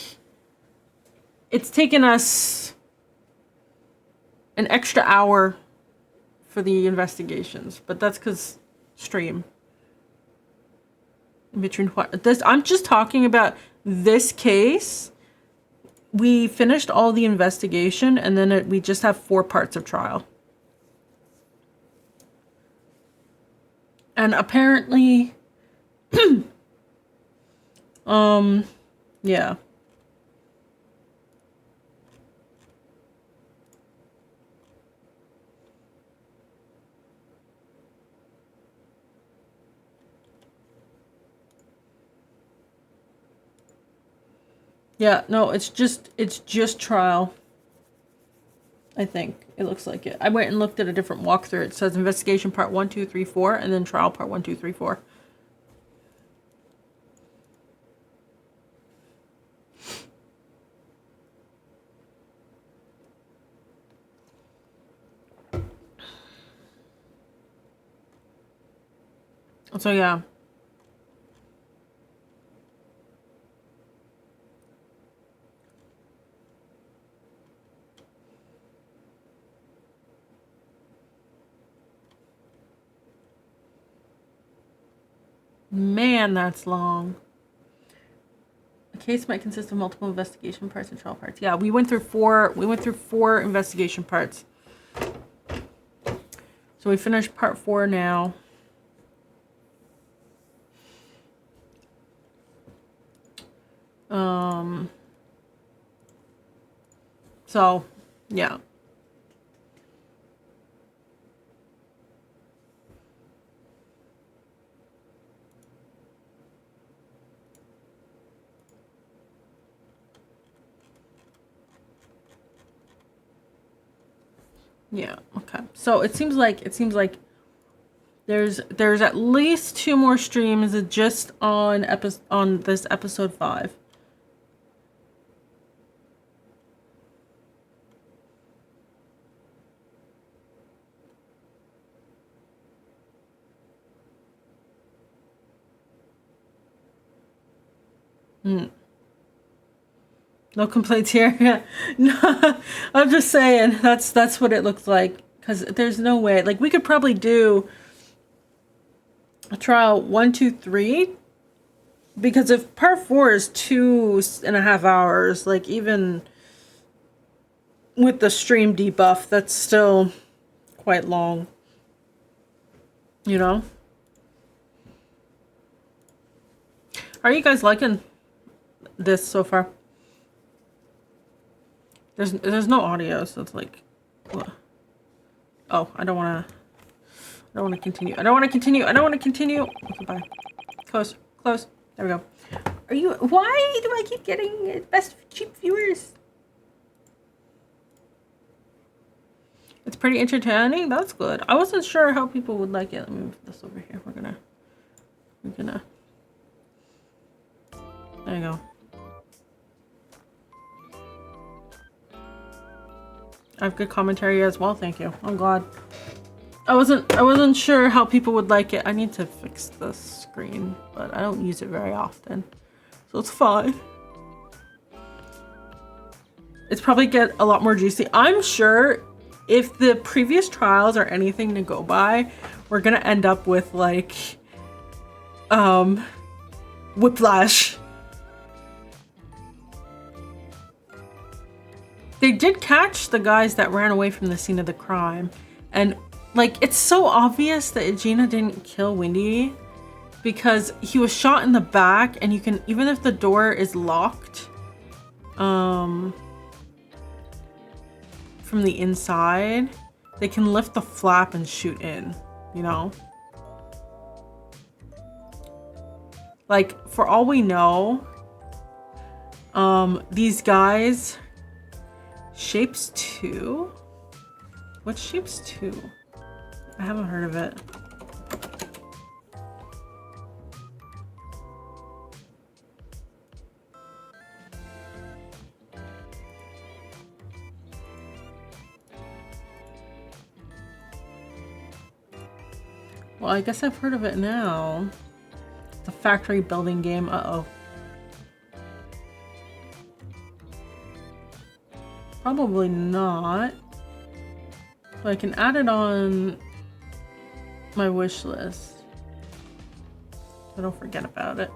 it's taken us an extra hour for the investigations. But that's because stream. In between what? This, I'm just talking about this case. We finished all the investigation, and then we just have 4 parts of trial. And apparently, yeah. Yeah, no, it's just trial. I think it looks like it. I went and looked at a different walkthrough. It says investigation part 1, 2, 3, 4, and then trial part 1, 2, 3, 4. So yeah. Man, that's long. A case might consist of multiple investigation parts and trial parts. Yeah, we went through 4 investigation parts. So we finished part 4 now. So, yeah. Yeah, okay. So it seems like there's at least 2 more streams just on this episode 5. No complaints here. Yeah. No, I'm just saying that's what it looks like, because there's no way. Like, we could probably do a trial 1, 2, 3, because if part 4 is 2.5 hours, like, even with the stream debuff, that's still quite long. You know? Are you guys liking this so far? There's no audio, so it's like, oh, I don't want to continue. I don't want to continue. Okay, bye. Close. There we go. Why do I keep getting best cheap viewers? It's pretty entertaining. That's good. I wasn't sure how people would like it. Let me move this over here. We're gonna, there you go. I have good commentary as well, thank you. I'm glad. I wasn't sure how people would like it. I need to fix the screen, but I don't use it very often, so it's fine. It's probably get a lot more juicy. I'm sure if the previous trials are anything to go by, we're gonna end up with like Whiplash they did catch the guys that ran away from the scene of the crime. And like, it's so obvious that Gina didn't kill Wendy because he was shot in the back, and you can, even if the door is locked, from the inside, they can lift the flap and shoot in, you know? Like, for all we know, these guys, Shapes 2? What's Shapes 2? I haven't heard of it. Well, I guess I've heard of it now. It's a factory building game. Uh-oh. Probably not. But I can add it on my wish list. So don't forget about it.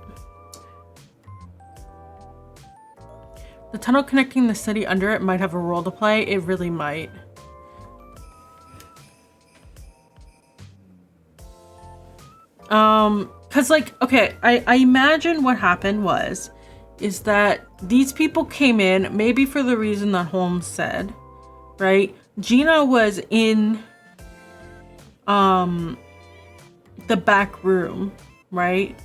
The tunnel connecting the city under it might have a role to play. It really might. Cause like, okay, I imagine what happened is that these people came in, maybe for the reason that Holmes said, right? Gina was in, the back room, right?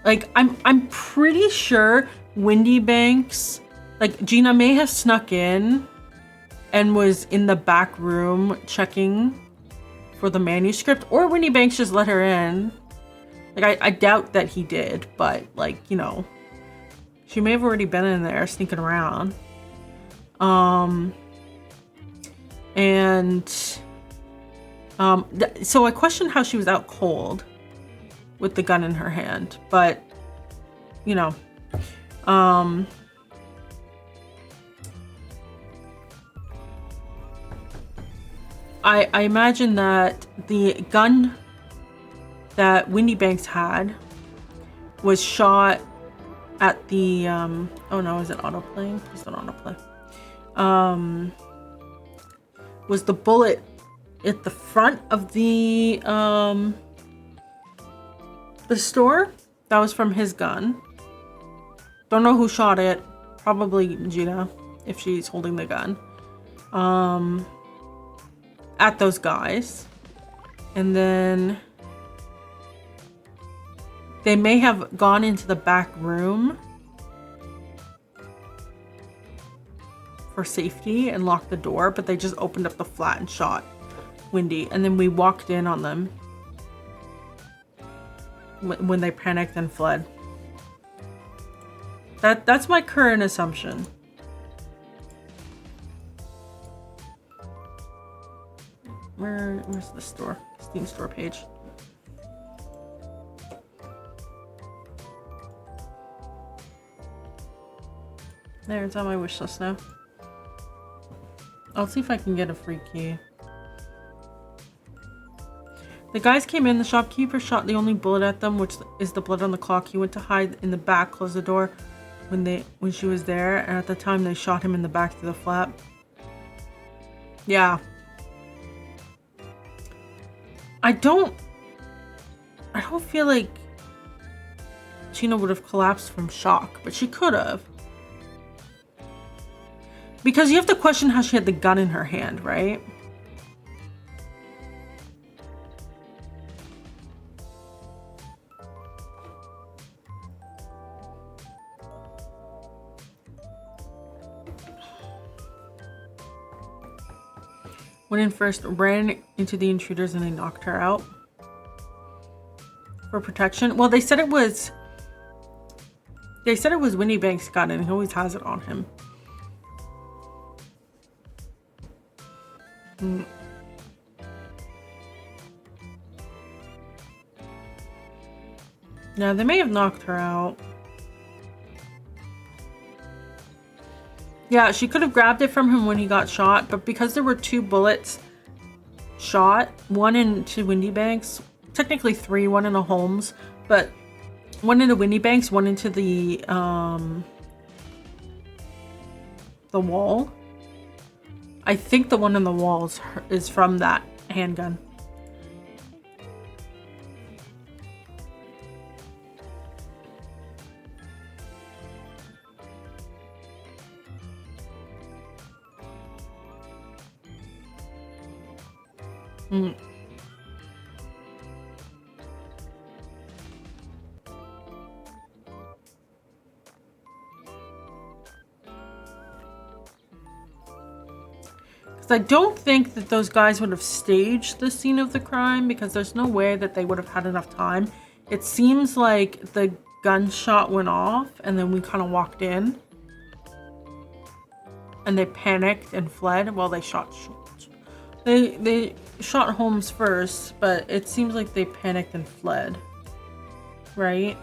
Like, I'm pretty sure Wendy Banks, like Gina may have snuck in and was in the back room checking for the manuscript, or Wendy Banks just let her in. Like, I doubt that he did, but like, you know, she may have already been in there sneaking around. So I questioned how she was out cold with the gun in her hand, but you know, I imagine that the gun that Wendy Banks had was shot at the, oh no, is it autoplaying? Please don't autoplay. Was the bullet at the front of the store? That was from his gun. Don't know who shot it. Probably Gina, if she's holding the gun. At those guys. And then they may have gone into the back room for safety and locked the door, but they just opened up the flat and shot Wendy. And then we walked in on them when they panicked and fled. That's my current assumption. Where's the store? Steam store page. There, it's on my wish list now. I'll see if I can get a free key. The guys came in, the shopkeeper shot the only bullet at them, which is the blood on the clock. He went to hide in the back, closed the door when she was there, and at the time they shot him in the back through the flap. Yeah. I don't feel like Gina would have collapsed from shock, but she could have. Because you have to question how she had the gun in her hand, right? Went in first, ran into the intruders, and they knocked her out for protection. Well, they said it was Wendy Banks' gun, and he always has it on him. Yeah, they may have knocked her out. Yeah, she could have grabbed it from him when he got shot, but because there were 2 bullets shot, one into Wendy Banks, technically 3, one into Holmes, but one into Wendy Banks, one into the the wall. I think the one on the wall is from that handgun. Mm. I don't think that those guys would have staged the scene of the crime because there's no way that they would have had enough time. It seems like the gunshot went off and then we kind of walked in and they panicked and fled while they shot they shot Holmes first, but it seems like they panicked and fled, right?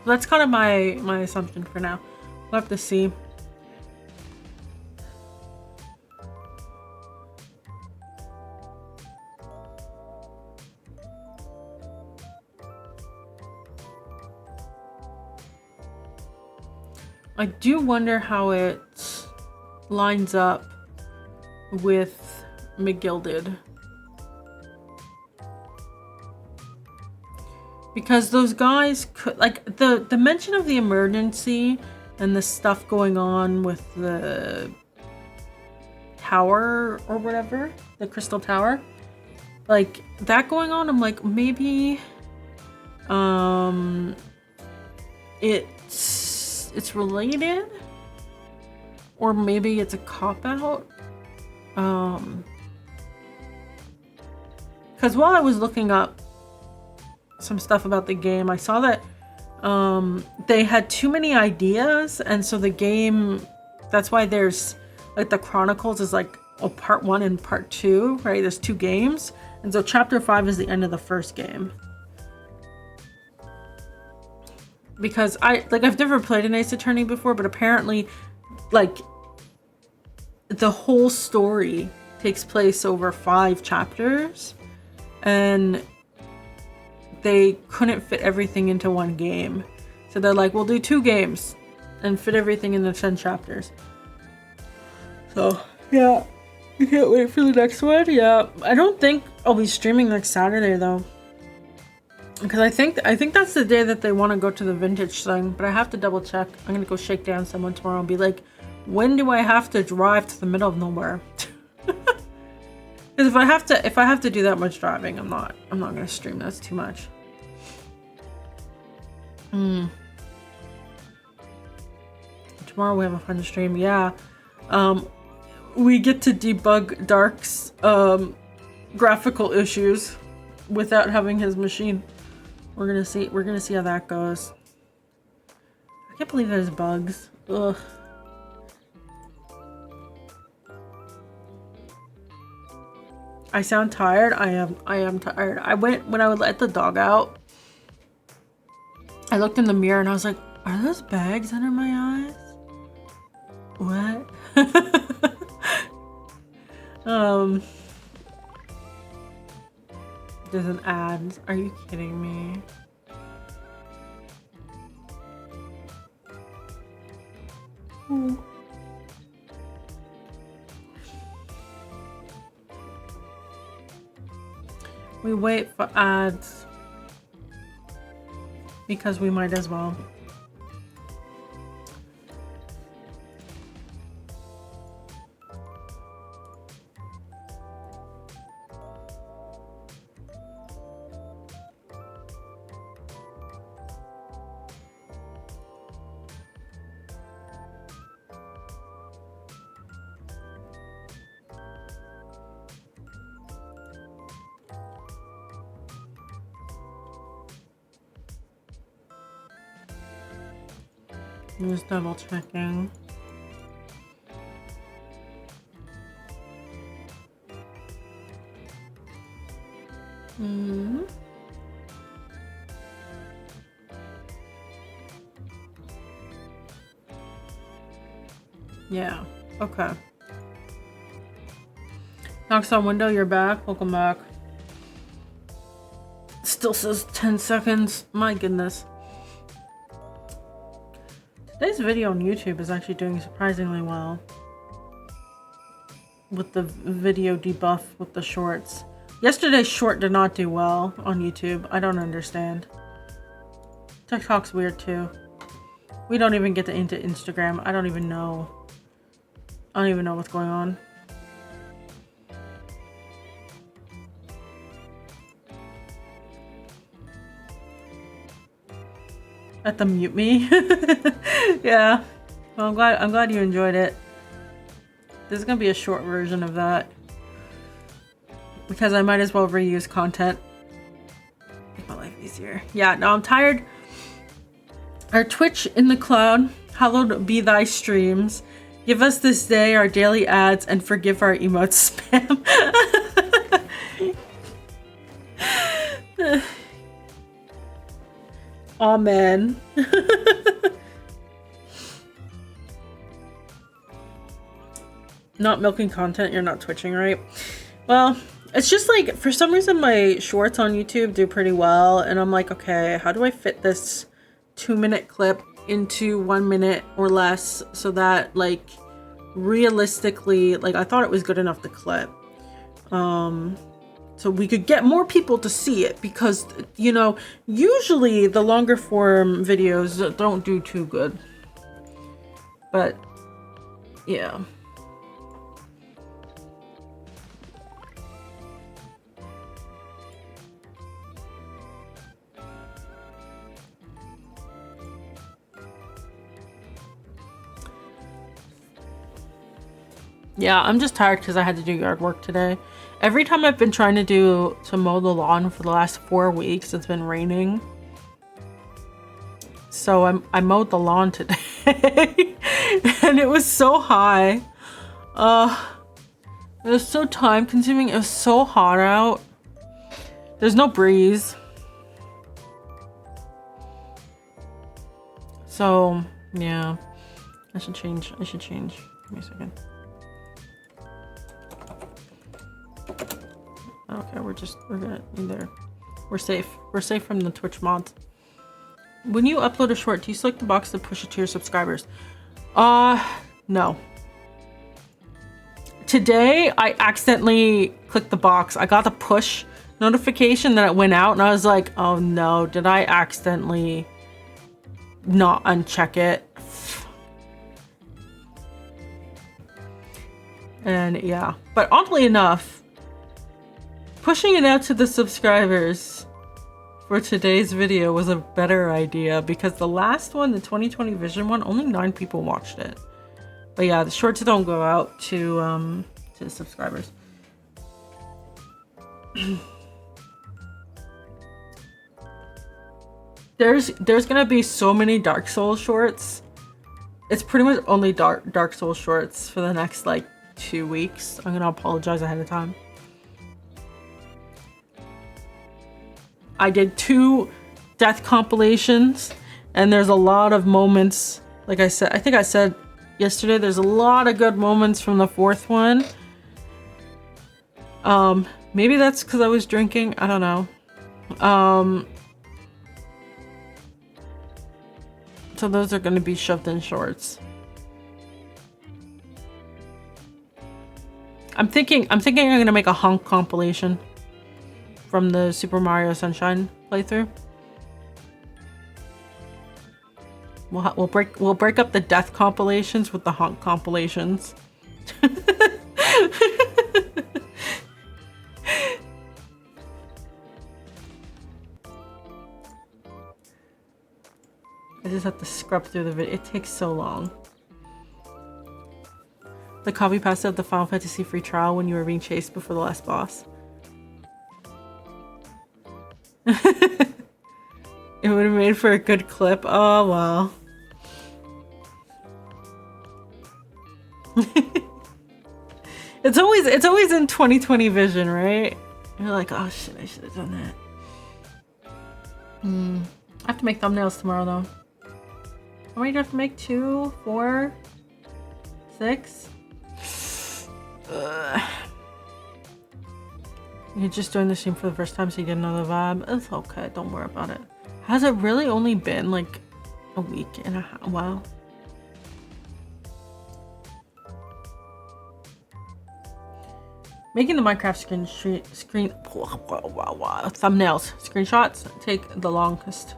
That's kind of my assumption for now. We'll have to see. I do wonder how it lines up with McGilded. Because those guys could, like, the mention of the emergency and the stuff going on with the tower or whatever, the crystal tower, like that going on, I'm like, maybe it's related, or maybe it's a cop-out. Because while I was looking up some stuff about the game, I saw that they had too many ideas, and so the game, that's why there's like the Chronicles is like part 1 and part 2, right? There's 2 games, and so chapter 5 is the end of the first game. Because I've never played an Ace Attorney before, but apparently like the whole story takes place over 5 chapters, and they couldn't fit everything into one game. So they're like, we'll do 2 games and fit everything into 10 chapters. So, yeah. You can't wait for the next one? Yeah. I don't think I'll be streaming next Saturday, though. Because I think that's the day that they want to go to the vintage thing. But I have to double check. I'm going to go shake down someone tomorrow and be like, when do I have to drive to the middle of nowhere? Because if I have to do that much driving, I'm not gonna stream. That's too much. Tomorrow we have a fun stream. Yeah. We get to debug Dark's graphical issues without having his machine. We're gonna see how that goes. I can't believe there's bugs. Ugh. I sound tired. I am tired. When I would let the dog out, I looked in the mirror and I was like, are those bags under my eyes? What? There's an ad. Are you kidding me? Ooh. We wait for ads because we might as well. Just double checking. Yeah. Okay. Knocks on window, you're back. Welcome back. Still says 10 seconds. My goodness. Today's video on YouTube is actually doing surprisingly well. With the video debuff with the shorts. Yesterday's short did not do well on YouTube. I don't understand. TikTok's weird too. We don't even get into Instagram. I don't even know what's going on. At the mute me. Yeah. Well, I'm glad you enjoyed it. This is gonna be a short version of that. Because I might as well reuse content. Make my life easier. Yeah, no, I'm tired. Our Twitch in the cloud, hallowed be thy streams. Give us this day our daily ads and forgive our emote spam. Amen. Not milking content, you're not twitching, right? Well, it's just like, for some reason my shorts on YouTube do pretty well, and I'm like, okay, how do I fit this 2-minute clip into 1 minute or less so that, like, realistically, like, I thought it was good enough to clip. So we could get more people to see it, because, you know, usually the longer form videos don't do too good. But, yeah. Yeah, I'm just tired because I had to do yard work today. Every time I've been trying to mow the lawn for the last 4 weeks, it's been raining. So I mowed the lawn today. And it was so high. It was so time consuming. It was so hot out. There's no breeze. So, yeah. I should change. Give me a second. Okay, we're gonna in there. We're safe. We're safe from the Twitch mods. When you upload a short, do you select the box to push it to your subscribers? No. Today, I accidentally clicked the box. I got the push notification that it went out, and I was like, oh no, did I accidentally not uncheck it? And yeah, but oddly enough, pushing it out to the subscribers for today's video was a better idea, because the last one, the 2020 Vision one, only 9 people watched it. But yeah, the shorts don't go out to the subscribers. There's gonna be so many Dark Souls shorts. It's pretty much only Dark Souls shorts for the next like 2 weeks. I'm gonna apologize ahead of time. I did 2 death compilations, and there's a lot of moments. Like I said, I think I said yesterday, there's a lot of good moments from the 4th one. Maybe that's because I was drinking. I don't know. So those are going to be shoved in shorts. I'm thinking I'm going to make a honk compilation from the Super Mario Sunshine playthrough. We'll break up the death compilations with the honk compilations. I just have to scrub through the video. It takes so long. The copy pasta of the Final Fantasy free trial when you were being chased before the last boss. It would have made for a good clip. Oh well. It's always in 2020 vision, right? You're like, oh shit, I should have done that. I have to make thumbnails tomorrow though. How many do I have to make? 2, 4, 6. You're just doing the stream for the first time, so you didn't know the vibe. It's okay, don't worry about it. Has it really only been like a week and a half? Wow. Making the Minecraft thumbnails, screenshots take the longest.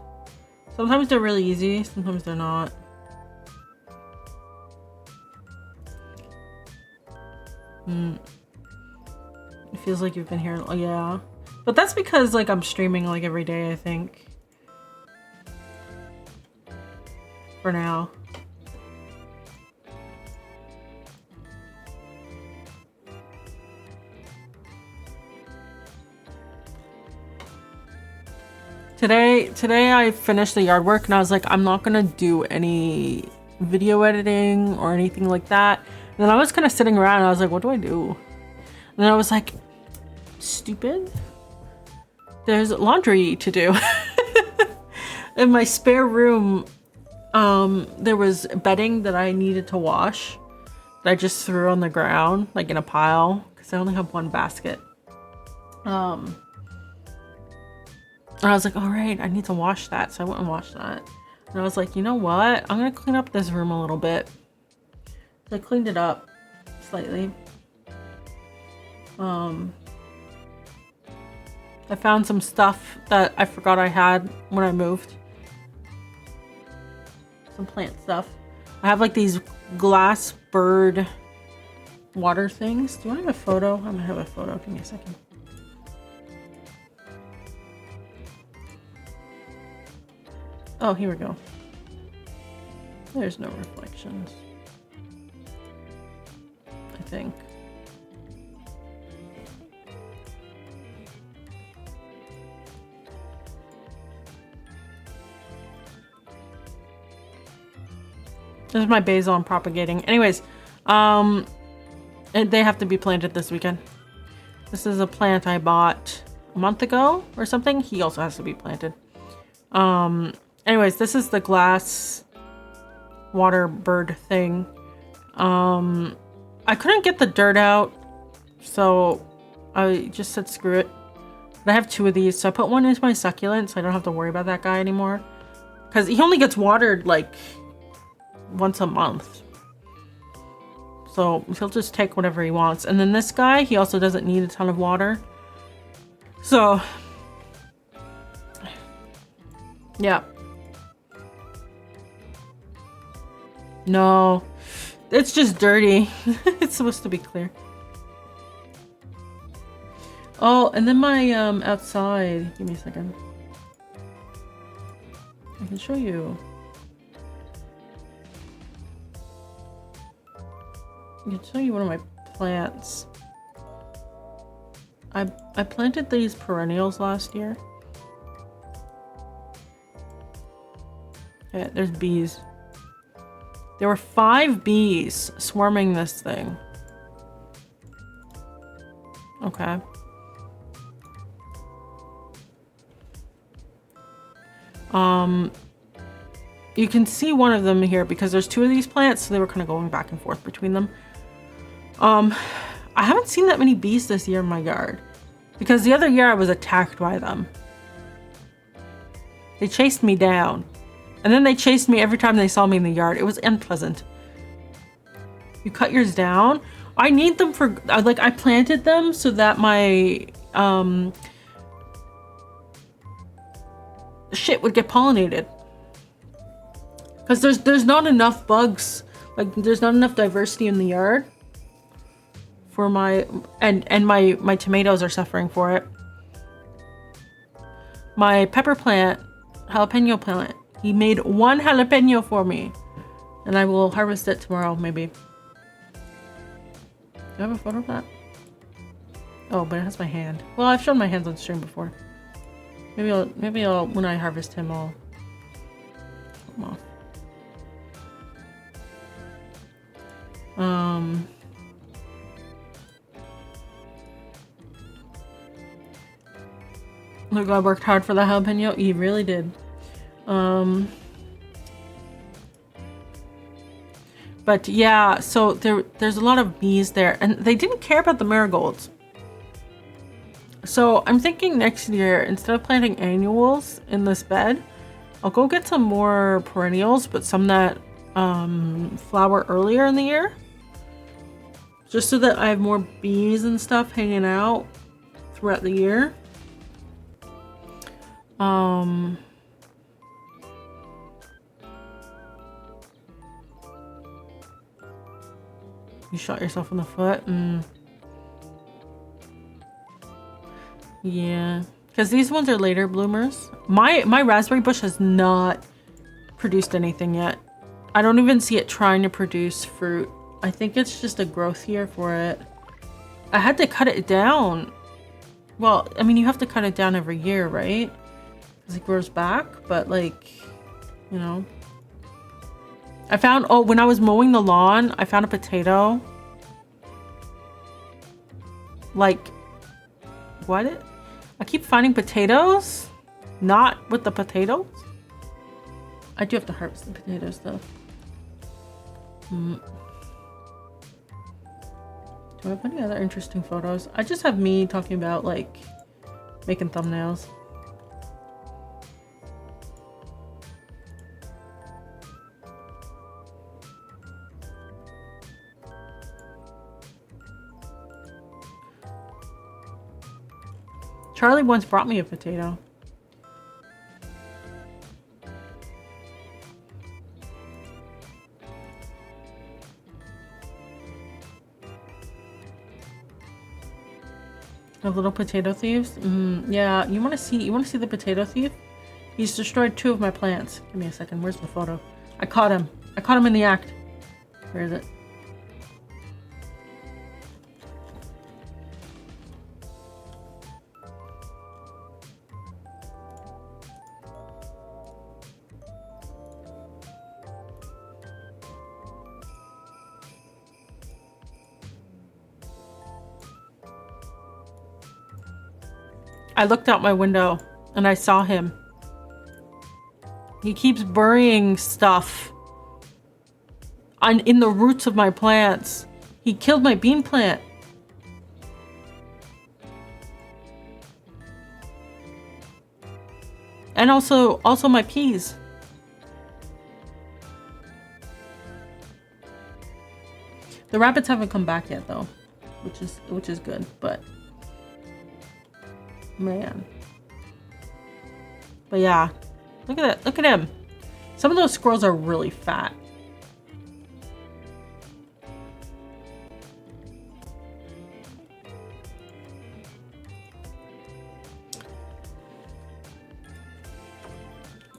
Sometimes they're really easy, sometimes they're not. It feels like you've been here. Oh yeah, but that's because like I'm streaming like every day, I think. For now. Today I finished the yard work and I was like, I'm not gonna do any video editing or anything like that. And then I was kind of sitting around and I was like, what do I do? And then I was like, stupid. There's laundry to do. In my spare room, there was bedding that I needed to wash that I just threw on the ground, like in a pile, because I only have one basket. And I was like, all right, I need to wash that. So I went and washed that. And I was like, you know what? I'm going to clean up this room a little bit. So I cleaned it up slightly. I found some stuff that I forgot I had when I moved. Some plant stuff. I have like these glass bird water things. Do I have a photo? I'm going to have a photo. Give me a second. Oh, here we go. There's no reflections. I think. This is my basil I'm propagating. Anyways, and they have to be planted this weekend. This is a plant I bought a month ago or something. He also has to be planted. Anyways, this is the glass water bird thing. I couldn't get the dirt out, so I just said screw it. But I have 2 of these, so I put one into my succulent so I don't have to worry about that guy anymore. Because he only gets watered like once a month. So he'll just take whatever he wants. And then this guy, he also doesn't need a ton of water. So, yeah. No, it's just dirty. It's supposed to be clear. Oh, and then my outside. Give me a second. I can show you. I can show you one of my plants. I planted these perennials last year. Yeah, there's bees. There were 5 bees swarming this thing. Okay. You can see one of them here because there's 2 of these plants, so they were kind of going back and forth between them. I haven't seen that many bees this year in my yard because the other year I was attacked by them. They chased me down. And then they chased me every time they saw me in the yard. It was unpleasant. You cut yours down? I need them for, like, I planted them so that my, shit would get pollinated. Because there's not enough bugs. Like, there's not enough diversity in the yard. For my, and my tomatoes are suffering for it. My pepper plant, jalapeno plant. He made 1 jalapeno for me. And I will harvest it tomorrow, maybe. Do I have a photo of that? Oh, but it has my hand. Well, I've shown my hands on stream before. Maybe I'll when I harvest him, I'll put him off. Look, I worked hard for the jalapeno. He really did. But yeah, so there's a lot of bees there, and they didn't care about the marigolds. So I'm thinking next year, instead of planting annuals in this bed, I'll go get some more perennials, but some that flower earlier in the year. Just so that I have more bees and stuff hanging out throughout the year. You shot yourself in the foot? Yeah, because these ones are later bloomers. My raspberry bush has not produced anything yet. I don't even see it trying to produce fruit. I think it's just a growth year for it. I had to cut it down. Well, I mean, you have to cut it down every year, right? Because it grows back, but like, you know. I found, oh, when I was mowing the lawn, I found a potato. Like, what? I keep finding potatoes, not with the potatoes. I do have to harvest the potatoes though. Do I have any other interesting photos? I just have me talking about like making thumbnails. Charlie once brought me a potato. The little potato thieves? Yeah, you wanna see the potato thief? He's destroyed 2 of my plants. Give me a second, where's the photo? I caught him. I caught him in the act. Where is it? I looked out my window and I saw him. He keeps burying stuff in the roots of my plants. He killed my bean plant. And also my peas. The rabbits haven't come back yet though, which is good, but man. But yeah, look at that. Look at him. Some of those squirrels are really fat.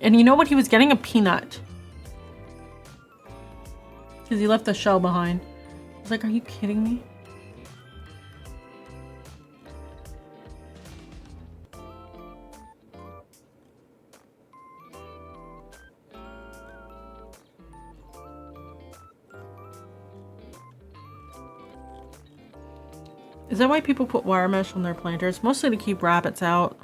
And you know what? He was getting a peanut. Because he left the shell behind. I was like, are you kidding me? Is that why people put wire mesh on their planters? Mostly to keep rabbits out.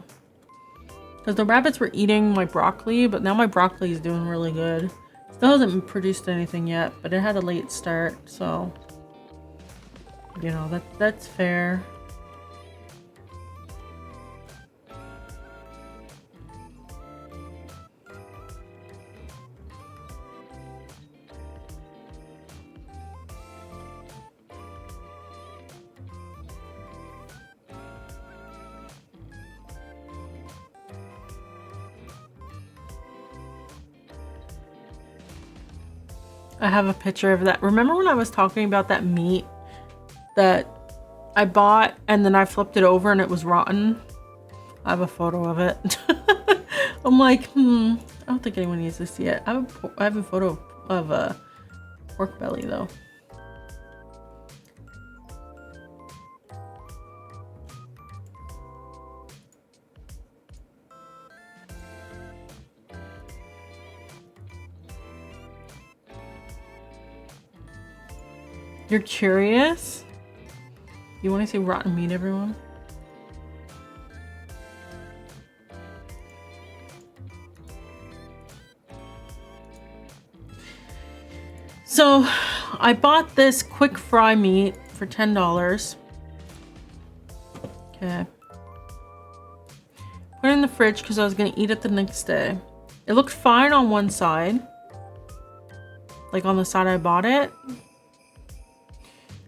Because the rabbits were eating my broccoli, but now my broccoli is doing really good. Still hasn't produced anything yet, but it had a late start, so you know, that's fair. I have a picture of that. Remember when I was talking about that meat that I bought and then I flipped it over and it was rotten? I have a photo of it. I'm like, I don't think anyone needs to see it. I have a photo of a pork belly though. You're curious? You want to see rotten meat, everyone? So, I bought this quick fry meat for $10. Okay. Put it in the fridge because I was gonna eat it the next day. It looked fine on one side. Like on the side I bought it.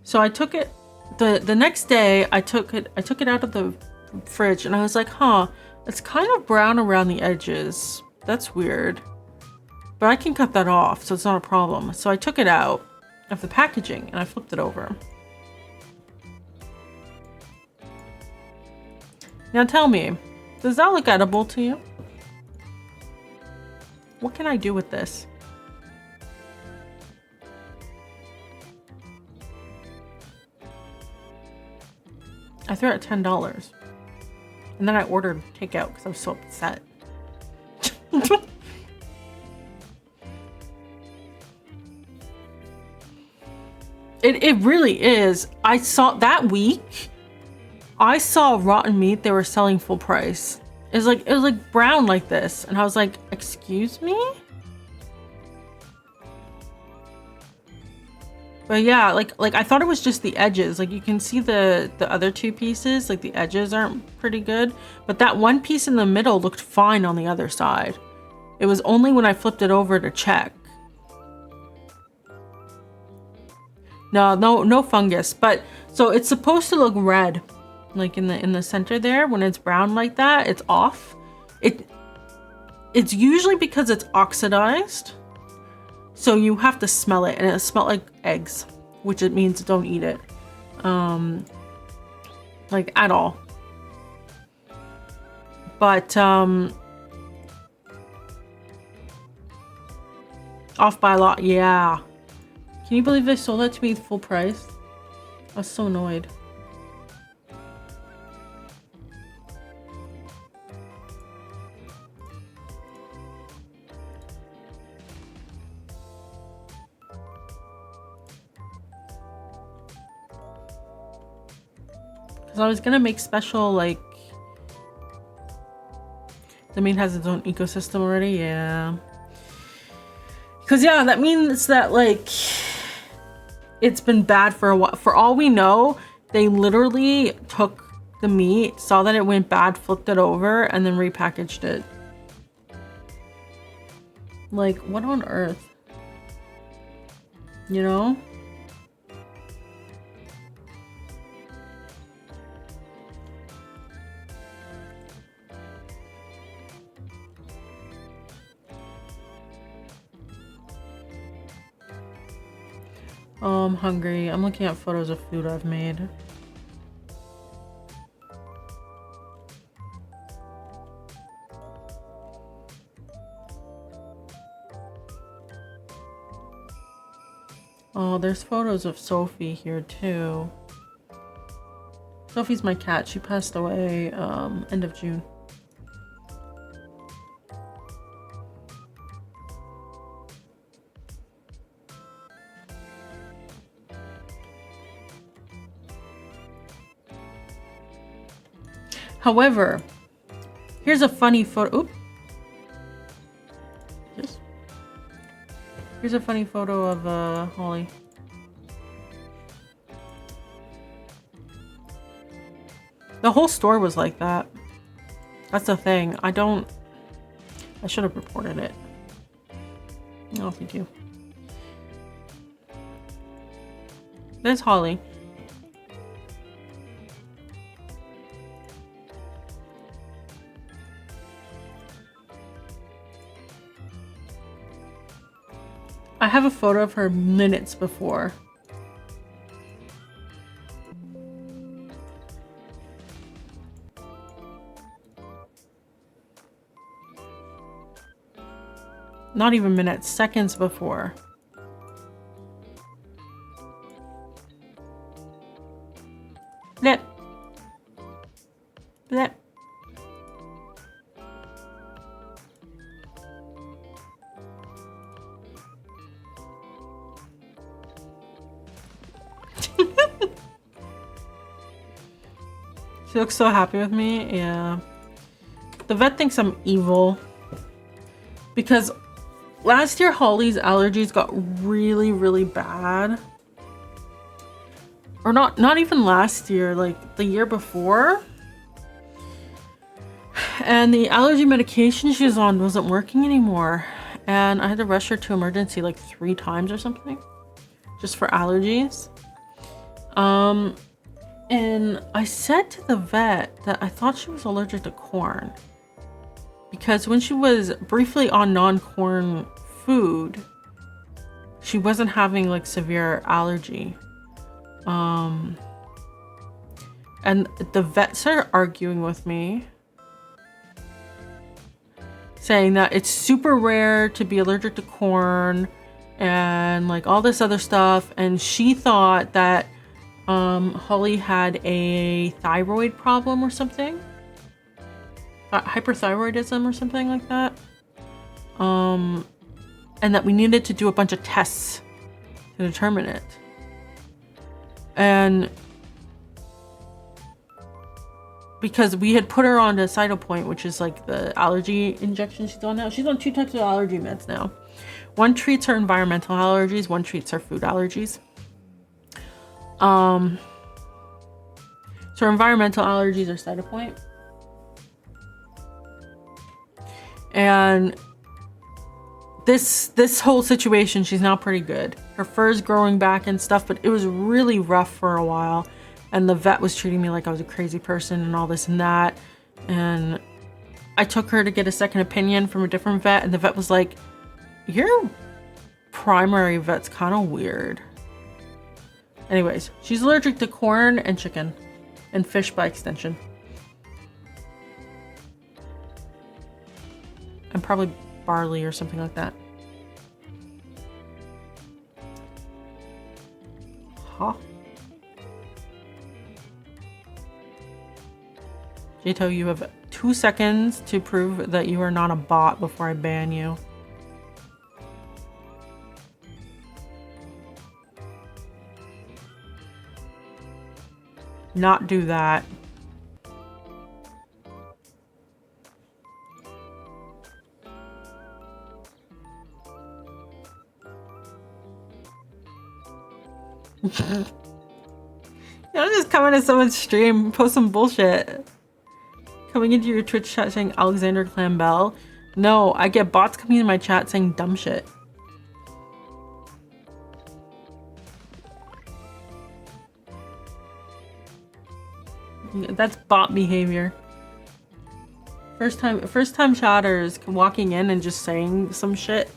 So I took it the next day I took it out of the fridge and I was like, huh, it's kind of brown around the edges. That's weird. But I can cut that off, so it's not a problem. So I took it out of the packaging and I flipped it over. Now tell me, does that look edible to you? What can I do with this? I threw it at $10. And then I ordered takeout because I was so upset. It really is. I saw that week, I saw rotten meat they were selling full price. It was like brown like this. And I was like, excuse me? But yeah, like I thought it was just the edges. Like you can see the other two pieces, like the edges aren't pretty good. But that one piece in the middle looked fine on the other side. It was only when I flipped it over to check. No fungus. But so it's supposed to look red, like in the center there. When it's brown like that, it's off. It's usually because it's oxidized. So you have to smell it, and it smells like eggs, which it means don't eat it, like at all. But off by a lot, yeah. Can you believe they sold that to me full price? I was so annoyed. Because I was gonna make special, like, the meat has its own ecosystem already, yeah. Because yeah, that means that like it's been bad for a while. For all we know, they literally took the meat, saw that it went bad, flipped it over, and then repackaged it. Like, what on earth? You know? Oh, I'm hungry. I'm looking at photos of food I've made. Oh, there's photos of Sophie here too. Sophie's my cat. She passed away end of June. However, here's a funny photo. Oop. Yes. Here's a funny photo of Holly. The whole store was like that. That's the thing. I should have reported it. No, thank you. There's Holly. I have a photo of her minutes before. Not even minutes, seconds before. Blip. Blip. She looks so happy with me. Yeah. The vet thinks I'm evil because last year Holly's allergies got really, really bad. Or not even last year, like the year before. And the allergy medication she was on wasn't working anymore. And I had to rush her to emergency like 3 times or something. Just for allergies. And I said to the vet that I thought she was allergic to corn. Because when she was briefly on non-corn food, she wasn't having like severe allergy. And the vet started arguing with me, saying that it's super rare to be allergic to corn and like all this other stuff. And she thought that Holly had a thyroid problem or something, hyperthyroidism or something like that, and that we needed to do a bunch of tests to determine it. And because we had put her on to Cytopoint, which is like the allergy injection she's on now. She's on 2 types of allergy meds now. One treats her environmental allergies, one treats her food allergies. So her environmental allergies are Cytopoint. And this whole situation, she's now pretty good. Her fur's growing back and stuff, but it was really rough for a while. And the vet was treating me like I was a crazy person and all this and that. And I took her to get a second opinion from a different vet, and the vet was like, your primary vet's kind of weird. Anyways, she's allergic to corn and chicken and fish by extension. And probably barley or something like that. Huh? Jito, you have 2 seconds to prove that you are not a bot before I ban you. Not do that. Don't just come into someone's stream, post some bullshit. Coming into your Twitch chat saying Alexander Clambell. No, I get bots coming in my chat saying dumb shit. That's bot behavior. First time chatters walking in and just saying some shit.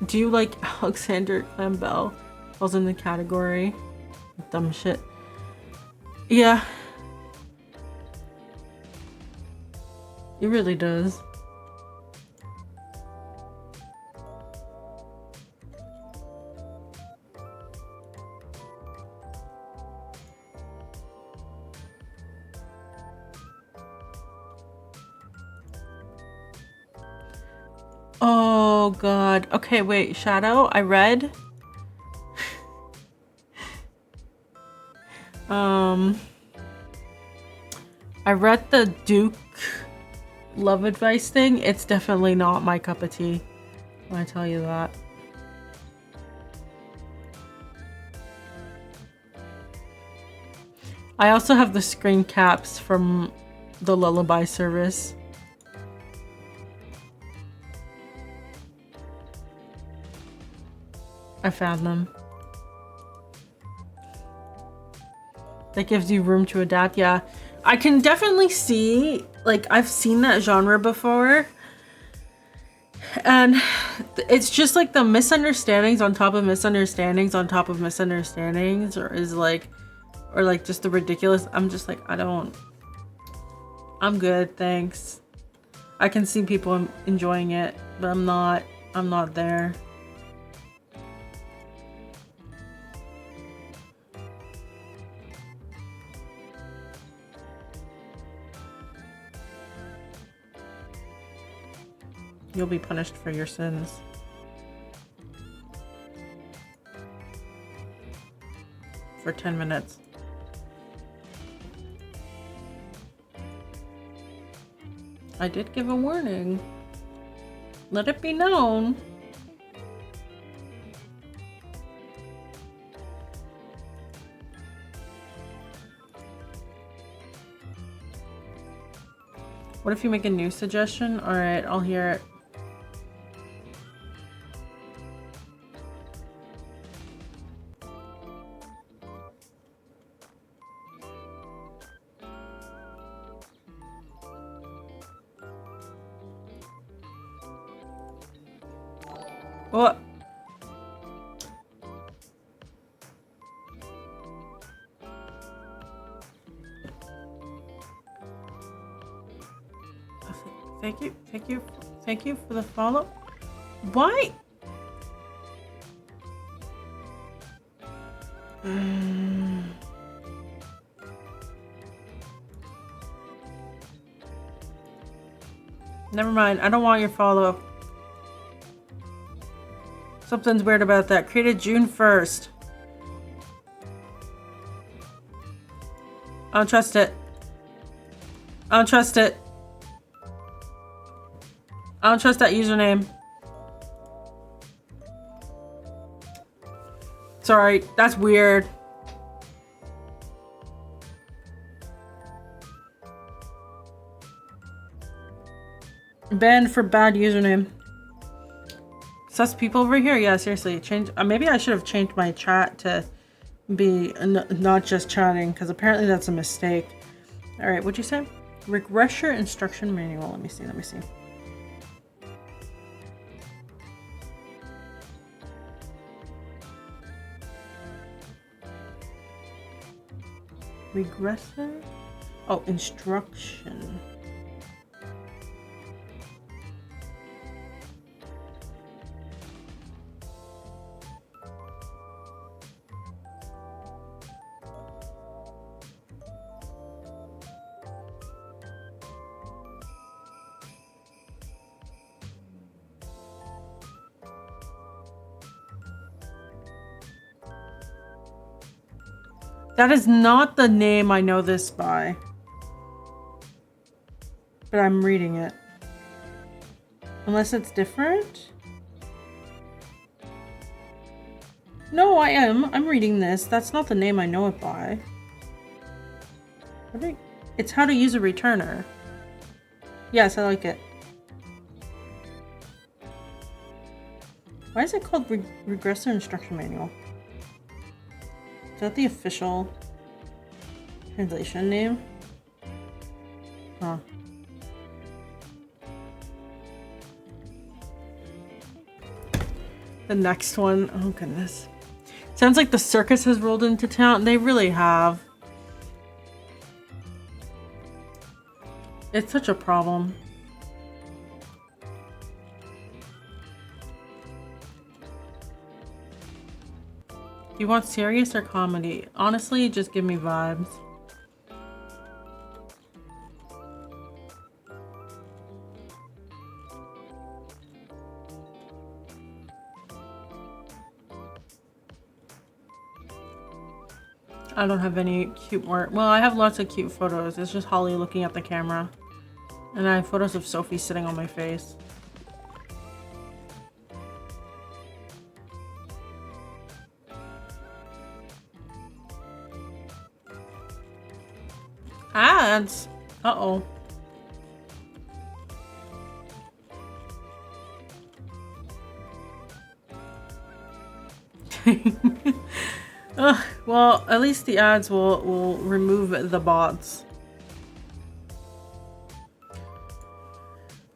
Do you like Alexander Clambell? Falls in the category. Dumb shit. Yeah. It really does. Oh god. Okay, wait, Shadow, I read. I read the Duke love advice thing. It's definitely not my cup of tea. I tell you that. I also have the screen caps from the Lullaby service. I found them. That gives you room to adapt. Yeah, I can definitely see, like, I've seen that genre before, and it's just like the misunderstandings on top of misunderstandings on top of misunderstandings, or just the ridiculous. I'm just like, I'm good, thanks. I can see people enjoying it, but I'm not there. You'll be punished for your sins. For 10 minutes. I did give a warning. Let it be known. What if you make a new suggestion? All right, I'll hear it. What? Thank you for the follow. Why? Never mind. I don't want your follow. Something's weird about that. Created June 1st. I don't trust it. I don't trust it. I don't trust that username. Sorry, that's weird. Banned for bad username. Sus people over here? Yeah, seriously. Change. Maybe I should have changed my chat to be not just chatting, because apparently that's a mistake. Alright, what'd you say? Regressor instruction manual. Let me see. Regressor? Oh, instruction. That is not the name I know this by. But I'm reading it. Unless it's different? No, I am. I'm reading this. That's not the name I know it by. It's how to use a returner. Yes, I like it. Why is it called Regressor Instruction Manual? Is that the official translation name? Huh. The next one. Oh goodness. Sounds like the circus has rolled into town. They really have. It's such a problem. You want serious or comedy? Honestly, just give me vibes. I don't have any cute work. Well, I have lots of cute photos. It's just Holly looking at the camera. And I have photos of Sophie sitting on my face. Ads. Uh-oh. Well, at least the ads will remove the bots.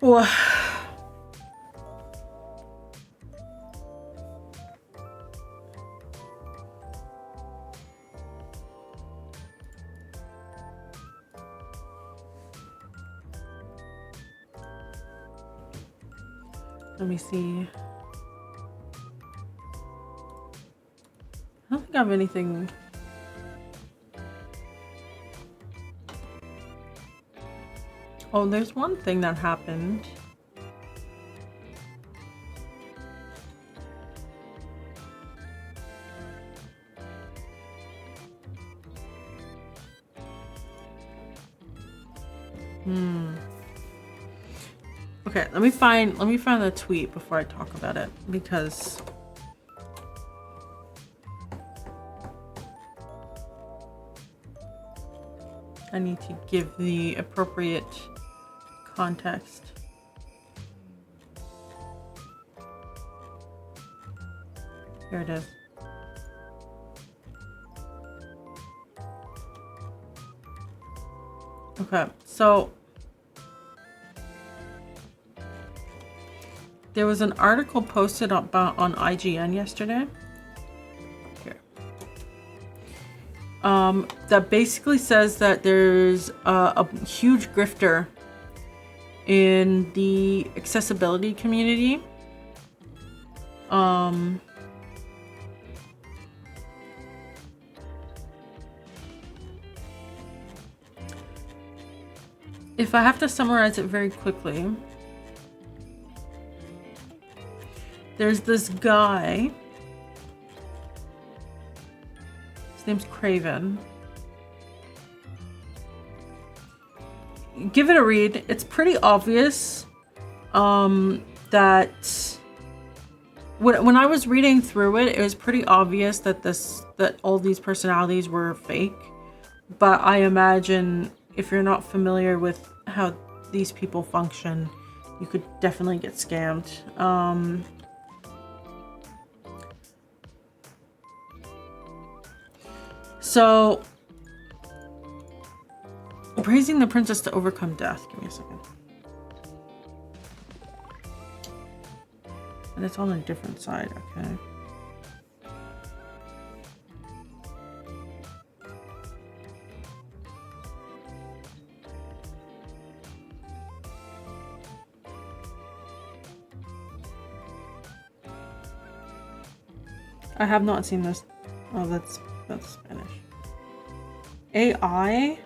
Well, let me see. I don't think I have anything. Oh, there's one thing that happened. Okay, let me find the tweet before I talk about it, because I need to give the appropriate context. Here it is. Okay, so there was an article posted on IGN yesterday. Here. That basically says that there's a huge grifter in the accessibility community. If I have to summarize it very quickly, there's this guy. His name's Craven. Give it a read. It's pretty obvious that when I was reading through it, it was pretty obvious that all these personalities were fake. But I imagine if you're not familiar with how these people function, you could definitely get scammed. So, praising the princess to overcome death. Give me a second. And it's on a different side, okay. I have not seen this. Oh, that's Spanish. AI?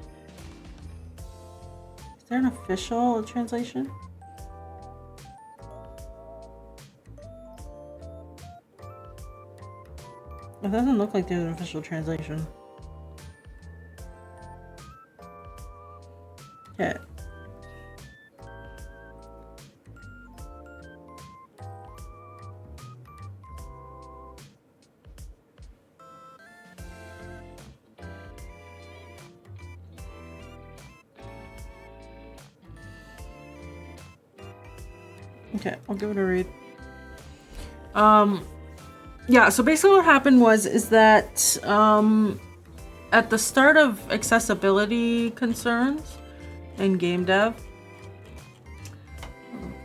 Is there an official translation? It doesn't look like there's an official translation. Okay. Okay, I'll give it a read. Yeah, so basically what happened is that at the start of accessibility concerns in game dev,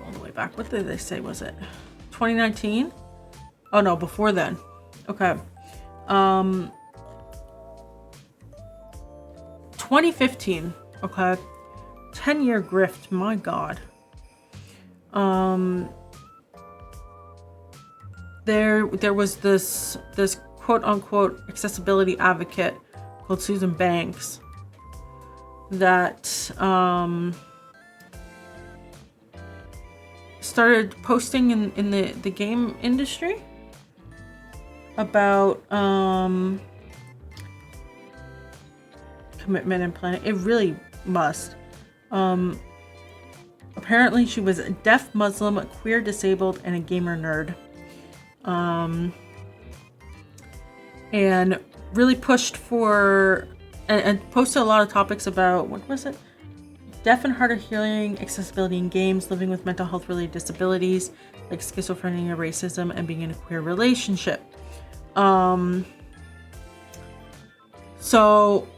all the way back, what did they say was it? 2019? Oh no, before then. Okay. 2015. Okay. 10-year grift, my god. There was this quote unquote accessibility advocate called Susan Banks that started posting in the game industry about commitment and planning. It really must. Apparently she was a deaf, Muslim, queer, disabled, and a gamer nerd. And really pushed for and posted a lot of topics about, what was it? Deaf and hard of hearing, accessibility in games, living with mental health related disabilities like schizophrenia, racism, and being in a queer relationship. So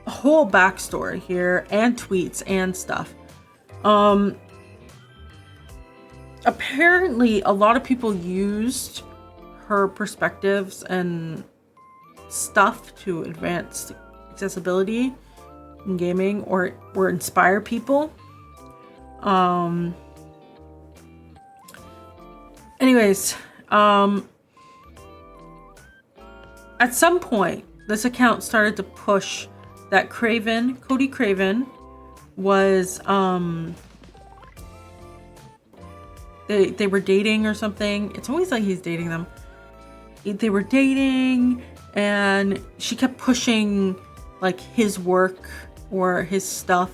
a whole backstory here and tweets and stuff. Apparently a lot of people used her perspectives and stuff to advance accessibility in gaming or inspire people. Anyways, at some point this account started to push that Cody Craven was they were dating or something. It's always like he's dating them. They were dating and she kept pushing like his work or his stuff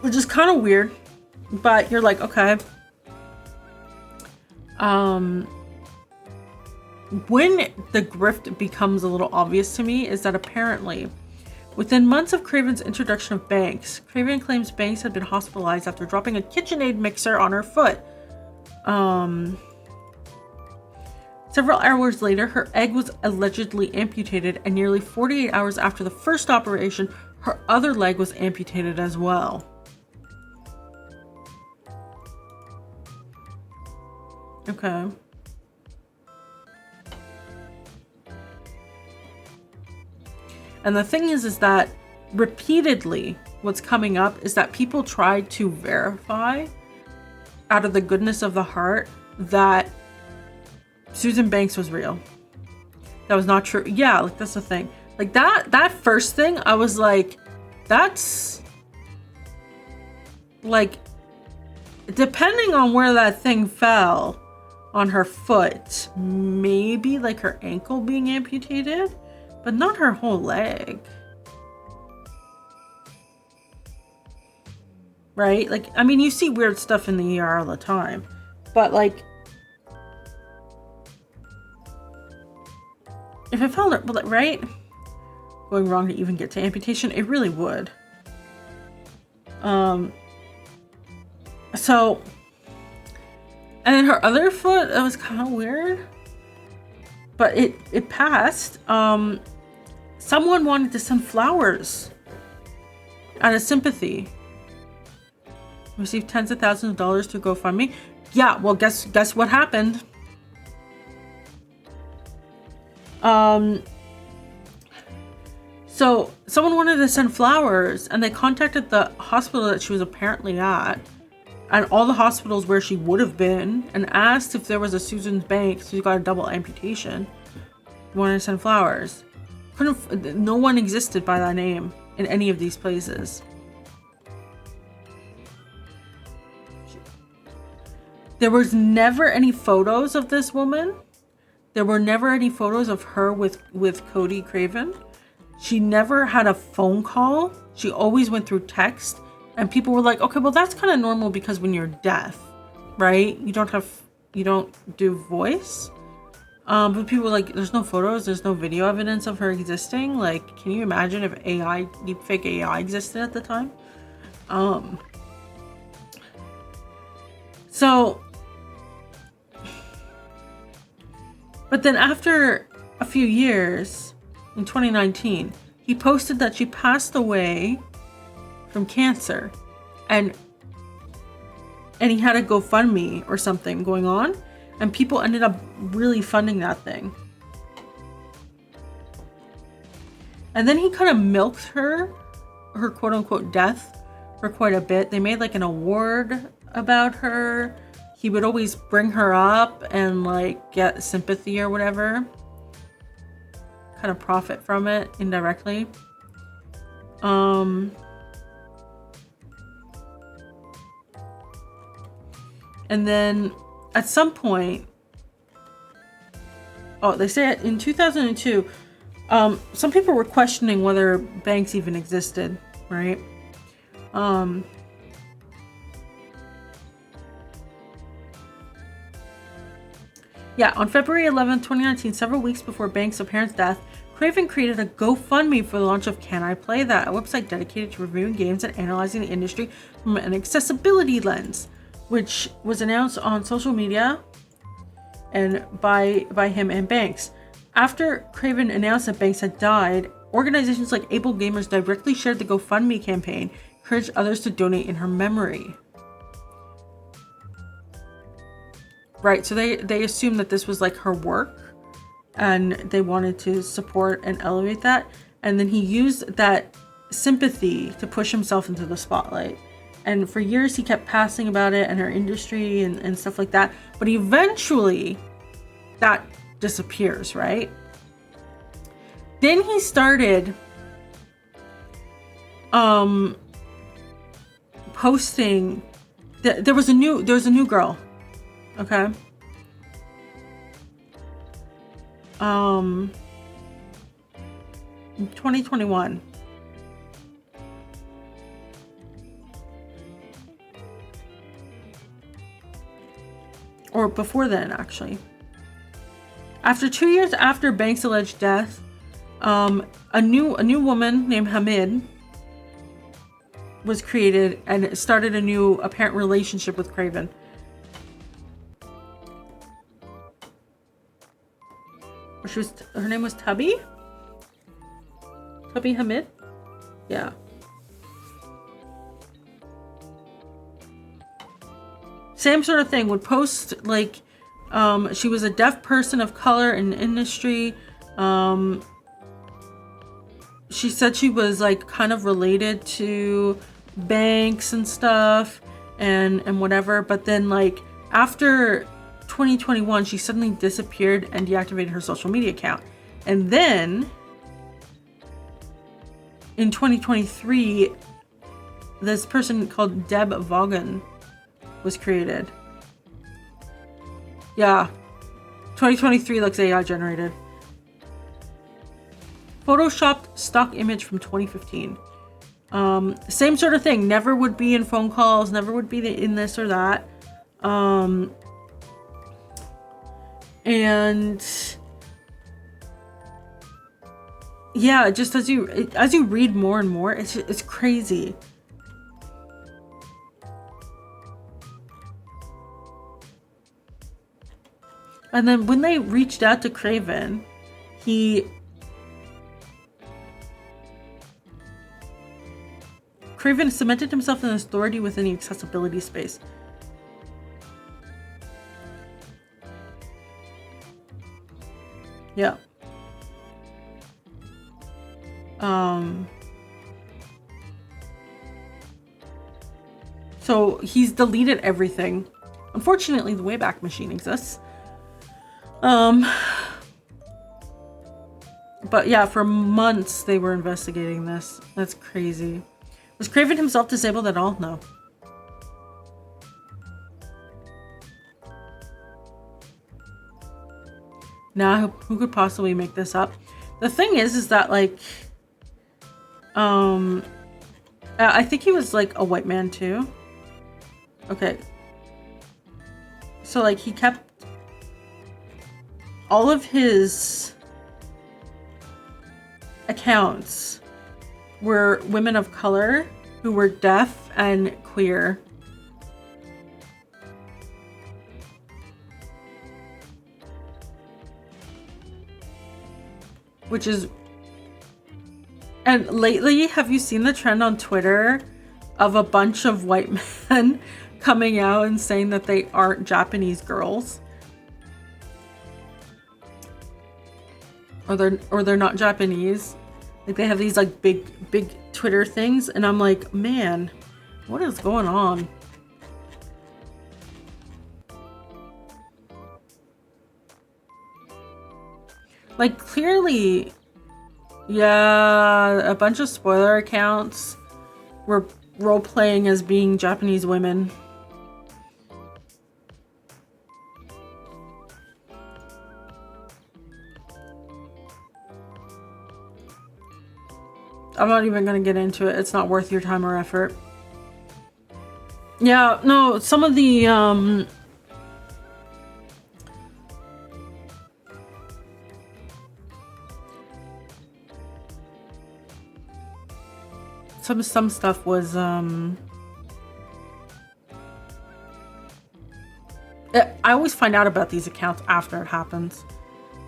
which is kind of weird, but you're like, okay. When the grift becomes a little obvious to me is that apparently within months of Craven's introduction of Banks, Craven claims Banks had been hospitalized after dropping a KitchenAid mixer on her foot. Several hours later, her egg was allegedly amputated, and nearly 48 hours after the first operation, her other leg was amputated as well. Okay. And the thing is that repeatedly what's coming up is that people tried to verify out of the goodness of the heart that Susan Banks was real. That was not true. Yeah, like that's the thing. Like that first thing, I was like, that's like, depending on where that thing fell on her foot, maybe like her ankle being amputated, but not her whole leg. Right? Like, I mean, you see weird stuff in the ER all the time, but like, if it fell, right? Going wrong to even get to amputation, it really would. So, and then her other foot, that was kind of weird, but it passed. Someone wanted to send flowers out of sympathy. Received tens of thousands of dollars to GoFundMe. Yeah, well, guess what happened? So someone wanted to send flowers, and they contacted the hospital that she was apparently at, and all the hospitals where she would have been, and asked if there was a Susan Banks who got a double amputation, wanted to send flowers. No one existed by that name in any of these places. There was never any photos of this woman. There were never any photos of her with Cody Craven. She never had a phone call. She always went through text. And people were like, okay, well, that's kind of normal because when you're deaf, right? You don't do voice. But people were like, there's no photos, there's no video evidence of her existing. Like, can you imagine if deepfake AI existed at the time? So, but then after a few years, in 2019, he posted that she passed away from cancer, and he had a GoFundMe or something going on, and people ended up really funding that thing. And then he kind of milked her quote unquote death for quite a bit. They made like an award about her. He would always bring her up and like get sympathy or whatever, kind of profit from it indirectly. And then at some point, they say in 2002, some people were questioning whether Banks even existed, right? Yeah, on February 11th, 2019, several weeks before Banks' apparent death, Craven created a GoFundMe for the launch of Can I Play That, a website dedicated to reviewing games and analyzing the industry from an accessibility lens, which was announced on social media and by him and Banks. After Craven announced that Banks had died, organizations like Able Gamers directly shared the GoFundMe campaign, encouraged others to donate in her memory. Right, so they assumed that this was like her work, and they wanted to support and elevate that. And then he used that sympathy to push himself into the spotlight. And for years he kept passing about it and her industry and stuff like that. But eventually that disappears, right? Then he started posting there was a new girl. Okay. 2021. or before then, actually. After 2 years after Banks' alleged death, a new woman named Hamid was created and it started a new apparent relationship with Craven. Her name was Tubby? Tubby Hamid? Yeah. Same sort of thing, would post like she was a deaf person of color in the industry. She said she was like kind of related to Banks and stuff and whatever, but then like after 2021 she suddenly disappeared and deactivated her social media account. And then in 2023 this person called Deb Vaughan was created. Yeah, 2023 looks AI generated. Photoshopped stock image from 2015. Same sort of thing. Never would be in phone calls. Never would be in this or that. And yeah, just as you read more and more, it's crazy. And then when they reached out to Craven, Craven cemented himself in authority within the accessibility space. Yeah. So he's deleted everything. Unfortunately, the Wayback Machine exists. But yeah, for months they were investigating this. That's crazy. Was Craven himself disabled at all? No. Nah, who could possibly make this up? The thing is that like, I think he was like a white man too. Okay. So like he kept all of his accounts were women of color who were deaf and queer. Which is... And lately, have you seen the trend on Twitter of a bunch of white men coming out and saying that they aren't Japanese girls? Or they're not Japanese. Like they have these like big Twitter things, and I'm like, man, what is going on? Like clearly, yeah, a bunch of spoiler accounts were role playing as being Japanese women. I'm not even going to get into it. It's not worth your time or effort. Yeah, no, some of the, some stuff was, I always find out about these accounts after it happens.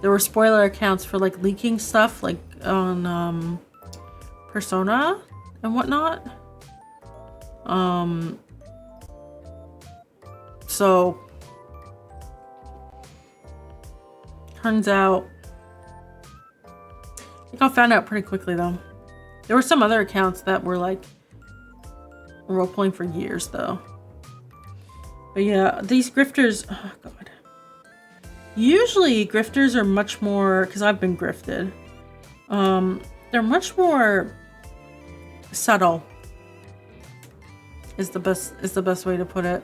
There were spoiler accounts for like leaking stuff, like on, Persona and whatnot. So turns out I think I found out pretty quickly though. There were some other accounts that were like role-playing for years though. But yeah, these grifters, oh god. Usually grifters are much more, because I've been grifted. They're much more subtle is the best way to put it.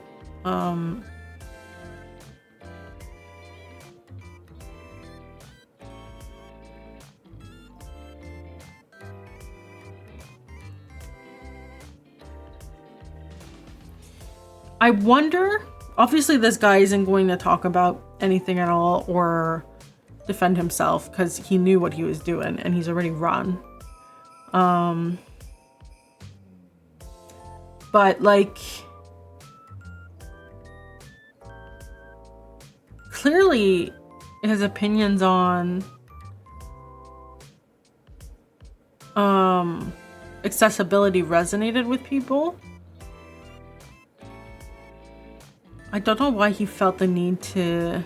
I wonder obviously this guy isn't going to talk about anything at all or defend himself because he knew what he was doing and he's already run. But like, clearly his opinions on accessibility resonated with people. I don't know why he felt the need to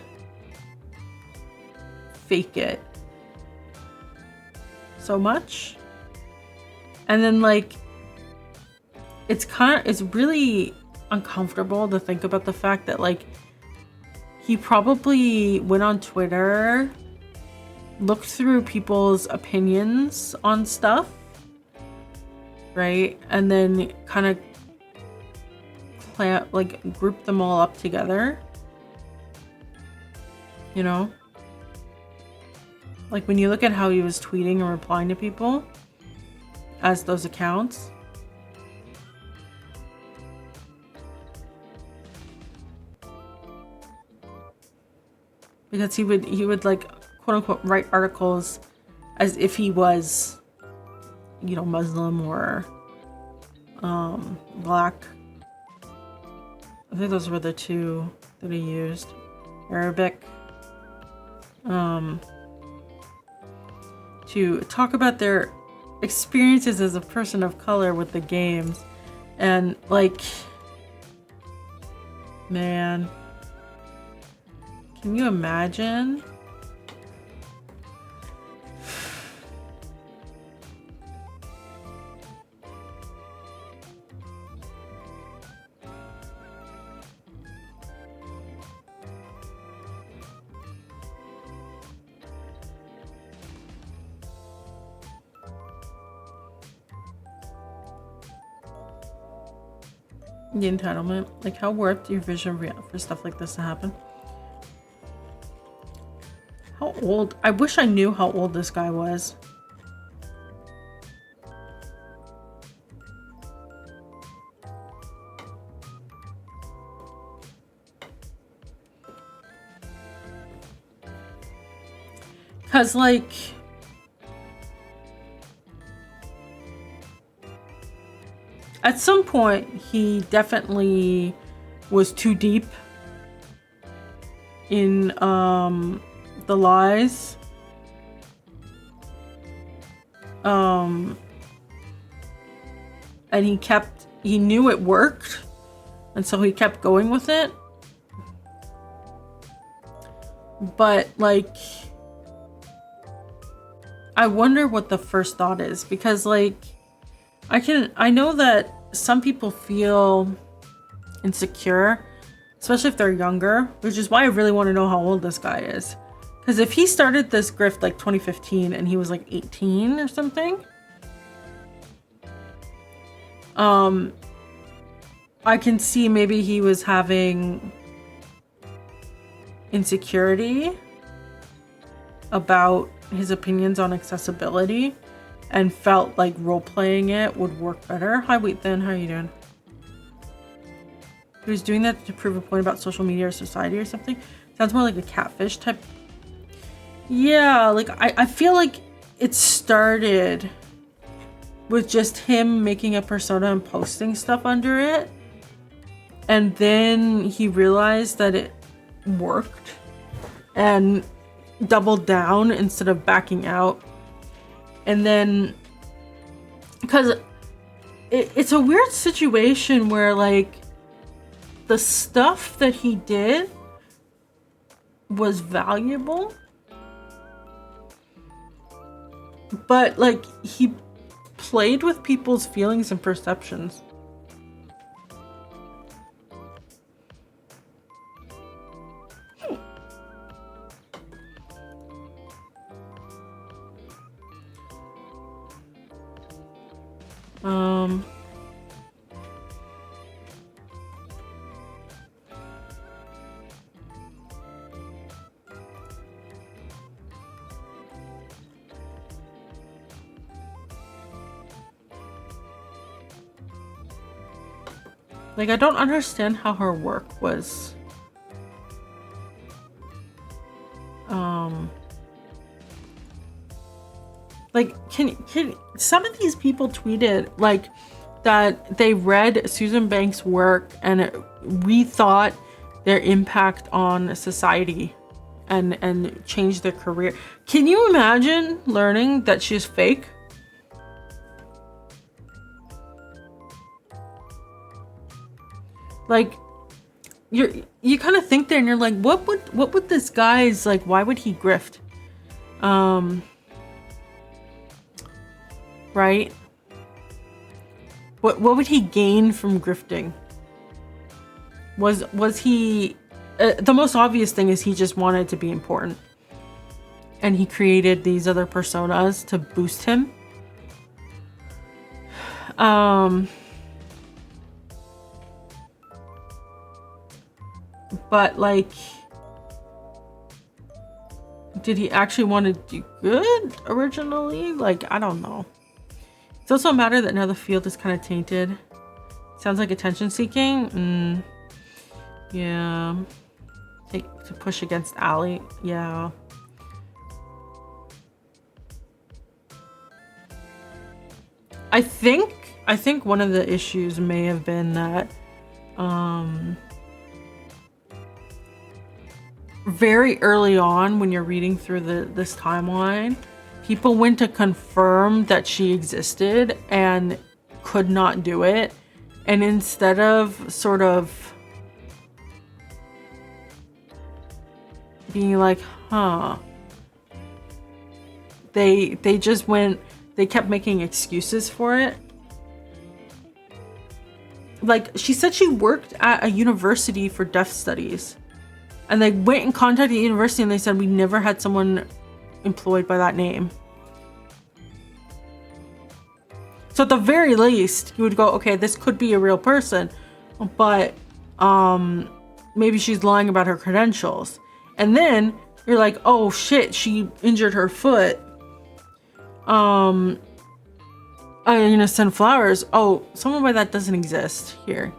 fake it so much. And then like, it's really uncomfortable to think about the fact that like, he probably went on Twitter, looked through people's opinions on stuff, right? And then kind of like group them all up together, you know? Like when you look at how he was tweeting and replying to people as those accounts, because he would like quote unquote write articles as if he was, you know, Muslim or black. I think those were the two that he used. Arabic. To talk about their experiences as a person of color with the games. And like, man, can you imagine? The entitlement, like how warped your vision for stuff like this to happen. How old? I wish I knew how old this guy was. Cause like, at some point, he definitely was too deep in the lies. And he knew it worked, and so he kept going with it. But like, I wonder what the first thought is, because like, I know that some people feel insecure, especially if they're younger, which is why I really want to know how old this guy is. Because if he started this grift like 2015 and he was like 18 or something, I can see maybe he was having insecurity about his opinions on accessibility and felt like role-playing it would work better. Hi, Wheat Thin, how are you doing? He was doing that to prove a point about social media or society or something. Sounds more like a catfish type. Yeah, like I feel like it started with just him making a persona and posting stuff under it. And then he realized that it worked and doubled down instead of backing out. And then, because it's a weird situation where like the stuff that he did was valuable, but like he played with people's feelings and perceptions. Like, I don't understand how her work was Like, can some of these people tweeted like that they read Susan Banks' work and rethought their impact on society and changed their career. Can you imagine learning that she's fake? Like, you kind of think there and you're like, what would this guy's, like, why would he grift? Right? What would he gain from grifting? Was he the most obvious thing is he just wanted to be important, and he created these other personas to boost him. But like, did he actually want to do good originally? Like, I don't know. It's also a matter that now the field is kind of tainted. Sounds like attention seeking. Yeah. To push against Allie. Yeah. I think one of the issues may have been that very early on when you're reading through this timeline, people went to confirm that she existed and could not do it, and instead of sort of being like, huh, they just went, they kept making excuses for it. Like, she said she worked at a university for deaf studies, and they went and contacted the university and they said, we never had someone employed by that name. So at the very least, you would go, okay, this could be a real person, but maybe she's lying about her credentials. And then you're like, oh shit, she injured her foot. I'm gonna send flowers. Oh, someone by that doesn't exist here.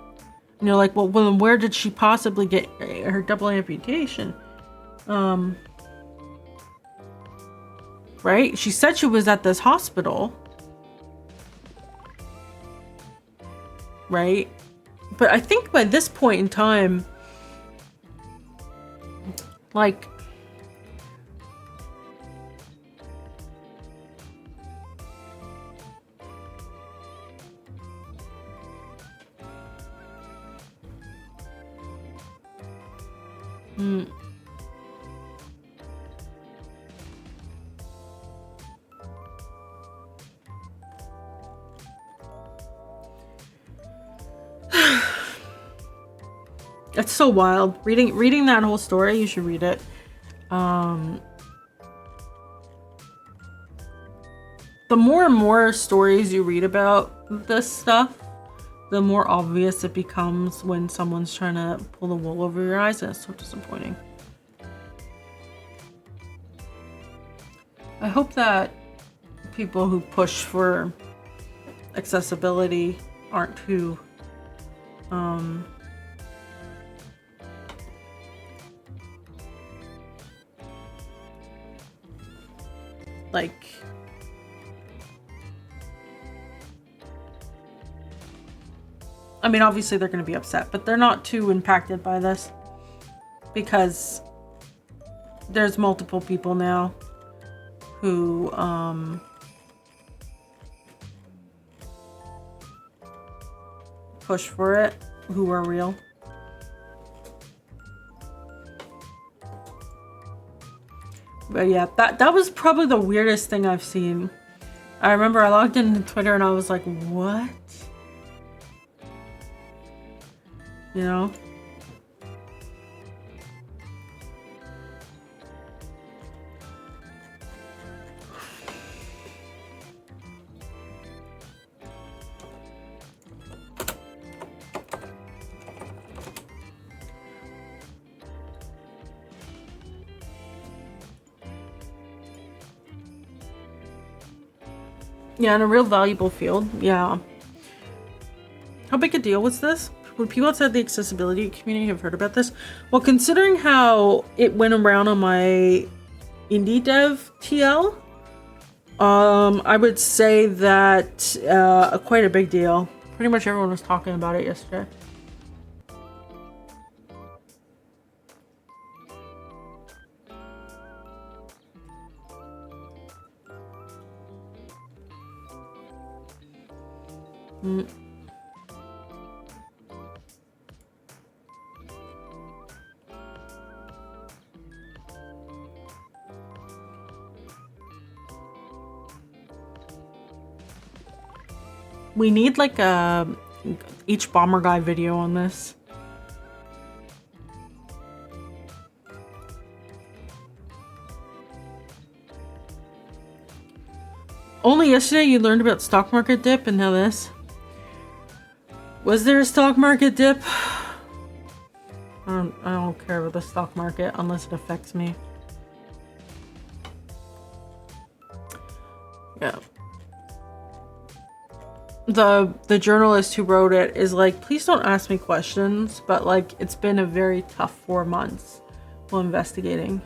And you're like, well, then where did she possibly get her double amputation? Right? She said she was at this hospital. Right? But I think by this point in time, like, it's so wild. Reading that whole story, you should read it. The more and more stories you read about this stuff, the more obvious it becomes when someone's trying to pull the wool over your eyes, and it's so disappointing. I hope that people who push for accessibility aren't too like, I mean, obviously they're going to be upset, but they're not too impacted by this because there's multiple people now who push for it, who are real. But yeah, that was probably the weirdest thing I've seen. I remember I logged into Twitter and I was like, what? You know? Yeah, in a real valuable field. Yeah. How big a deal was this? Would people outside the accessibility community have heard about this? Well, considering how it went around on my indie dev TL. I would say that quite a big deal. Pretty much everyone was talking about it yesterday. We need like a each bomber guy video on this. Only yesterday you learned about stock market dip and now this. Was there a stock market dip? I don't care about the stock market unless it affects me. Yeah. The journalist who wrote it is like, please don't ask me questions, but like it's been a very tough 4 months while investigating.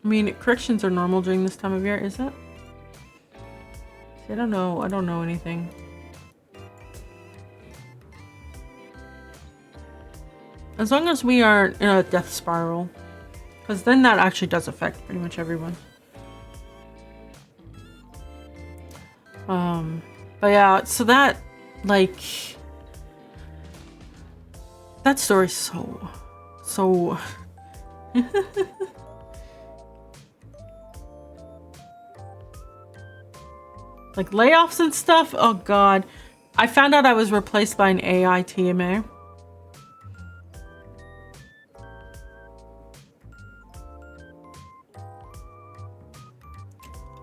I mean, corrections are normal during this time of year, is it? I don't know. I don't know anything. As long as we aren't in a death spiral. Because then that actually does affect pretty much everyone. But yeah, so that, like... That story's so... like layoffs and stuff? Oh god. I found out I was replaced by an AI TMA.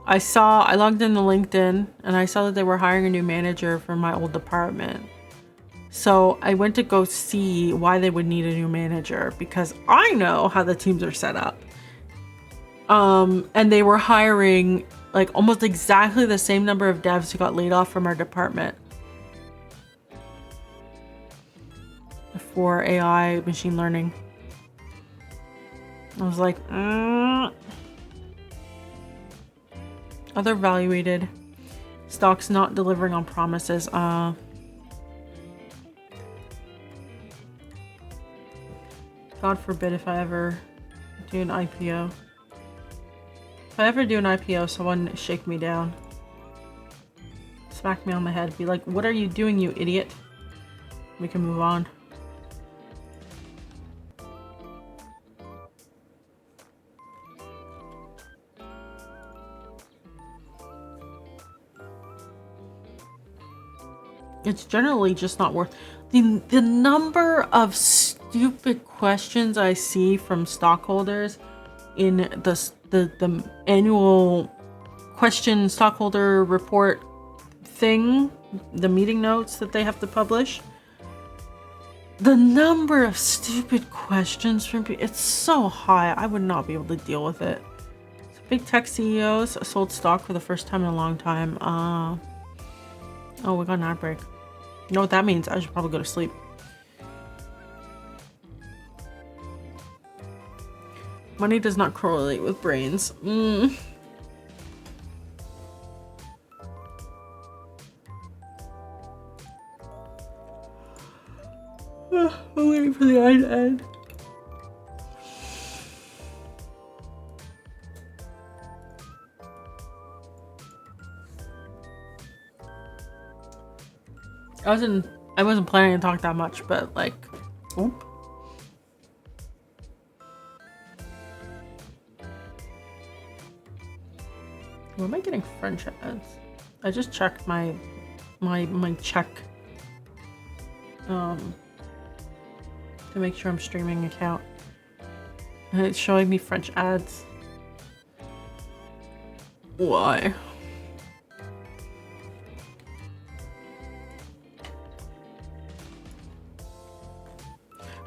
I logged into LinkedIn and I saw that they were hiring a new manager for my old department. So I went to go see why they would need a new manager because I know how the teams are set up. And they were hiring like almost exactly the same number of devs who got laid off from our department for AI machine learning. I was like, Other valuated stocks not delivering on promises. God forbid if I ever do an IPO. If I ever do an IPO, someone shake me down. Smack me on the head. Be like, what are you doing, you idiot? We can move on. It's generally just not worth the number of stupid questions I see from stockholders in the annual question stockholder report thing, the meeting notes that they have to publish. The number of stupid questions from people, it's so high. I would not be able to deal with it. So big tech CEOs sold stock for the first time in a long time. Oh, we got an ad break. You know what that means? I should probably go to sleep. Money does not correlate with brains. I'm waiting for the eye to end. I wasn't planning to talk that much, but like, oop. Why am I getting French ads? I just checked my check to make sure I'm streaming account. And it's showing me French ads. Why?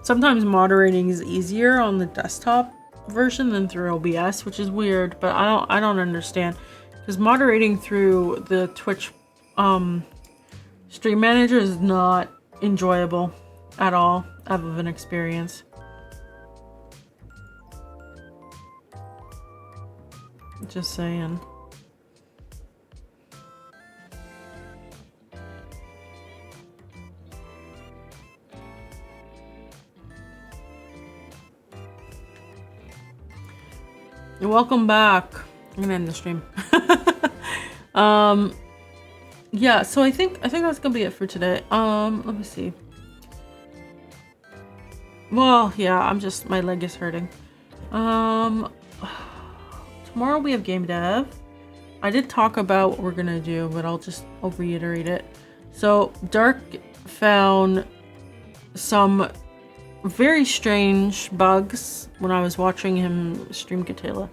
Sometimes moderating is easier on the desktop version than through OBS, which is weird, but I don't understand. because moderating through the Twitch stream manager is not enjoyable at all out of an experience. Just saying. Welcome back. I'm gonna end the stream. Yeah, so I think that's gonna be it for today. Let me see. Well, yeah, my leg is hurting. Tomorrow we have game dev. I did talk about what we're gonna do, but I'll reiterate it. So Dark found some very strange bugs when I was watching him stream Katayla,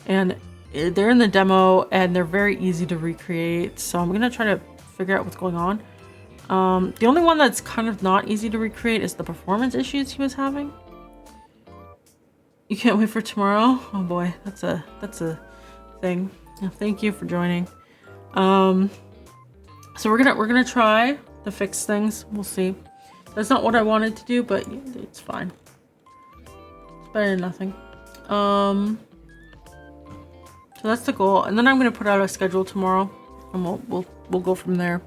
and they're in the demo and they're very easy to recreate, so I'm gonna try to figure out what's going on. The only one that's kind of not easy to recreate is the performance issues he was having. You can't wait for tomorrow? Oh boy, that's a thing. Thank you for joining. So we're gonna try to fix things. We'll see. That's not what I wanted to do, but it's fine. It's better than nothing. So that's the goal, and then I'm gonna put out a schedule tomorrow, and we'll go from there.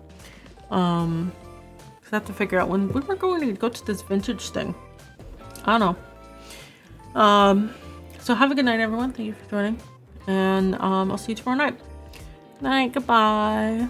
'Cause I have to figure out when we're going to go to this vintage thing. I don't know. So have a good night, everyone. Thank you for joining, and I'll see you tomorrow night. Night. Goodbye.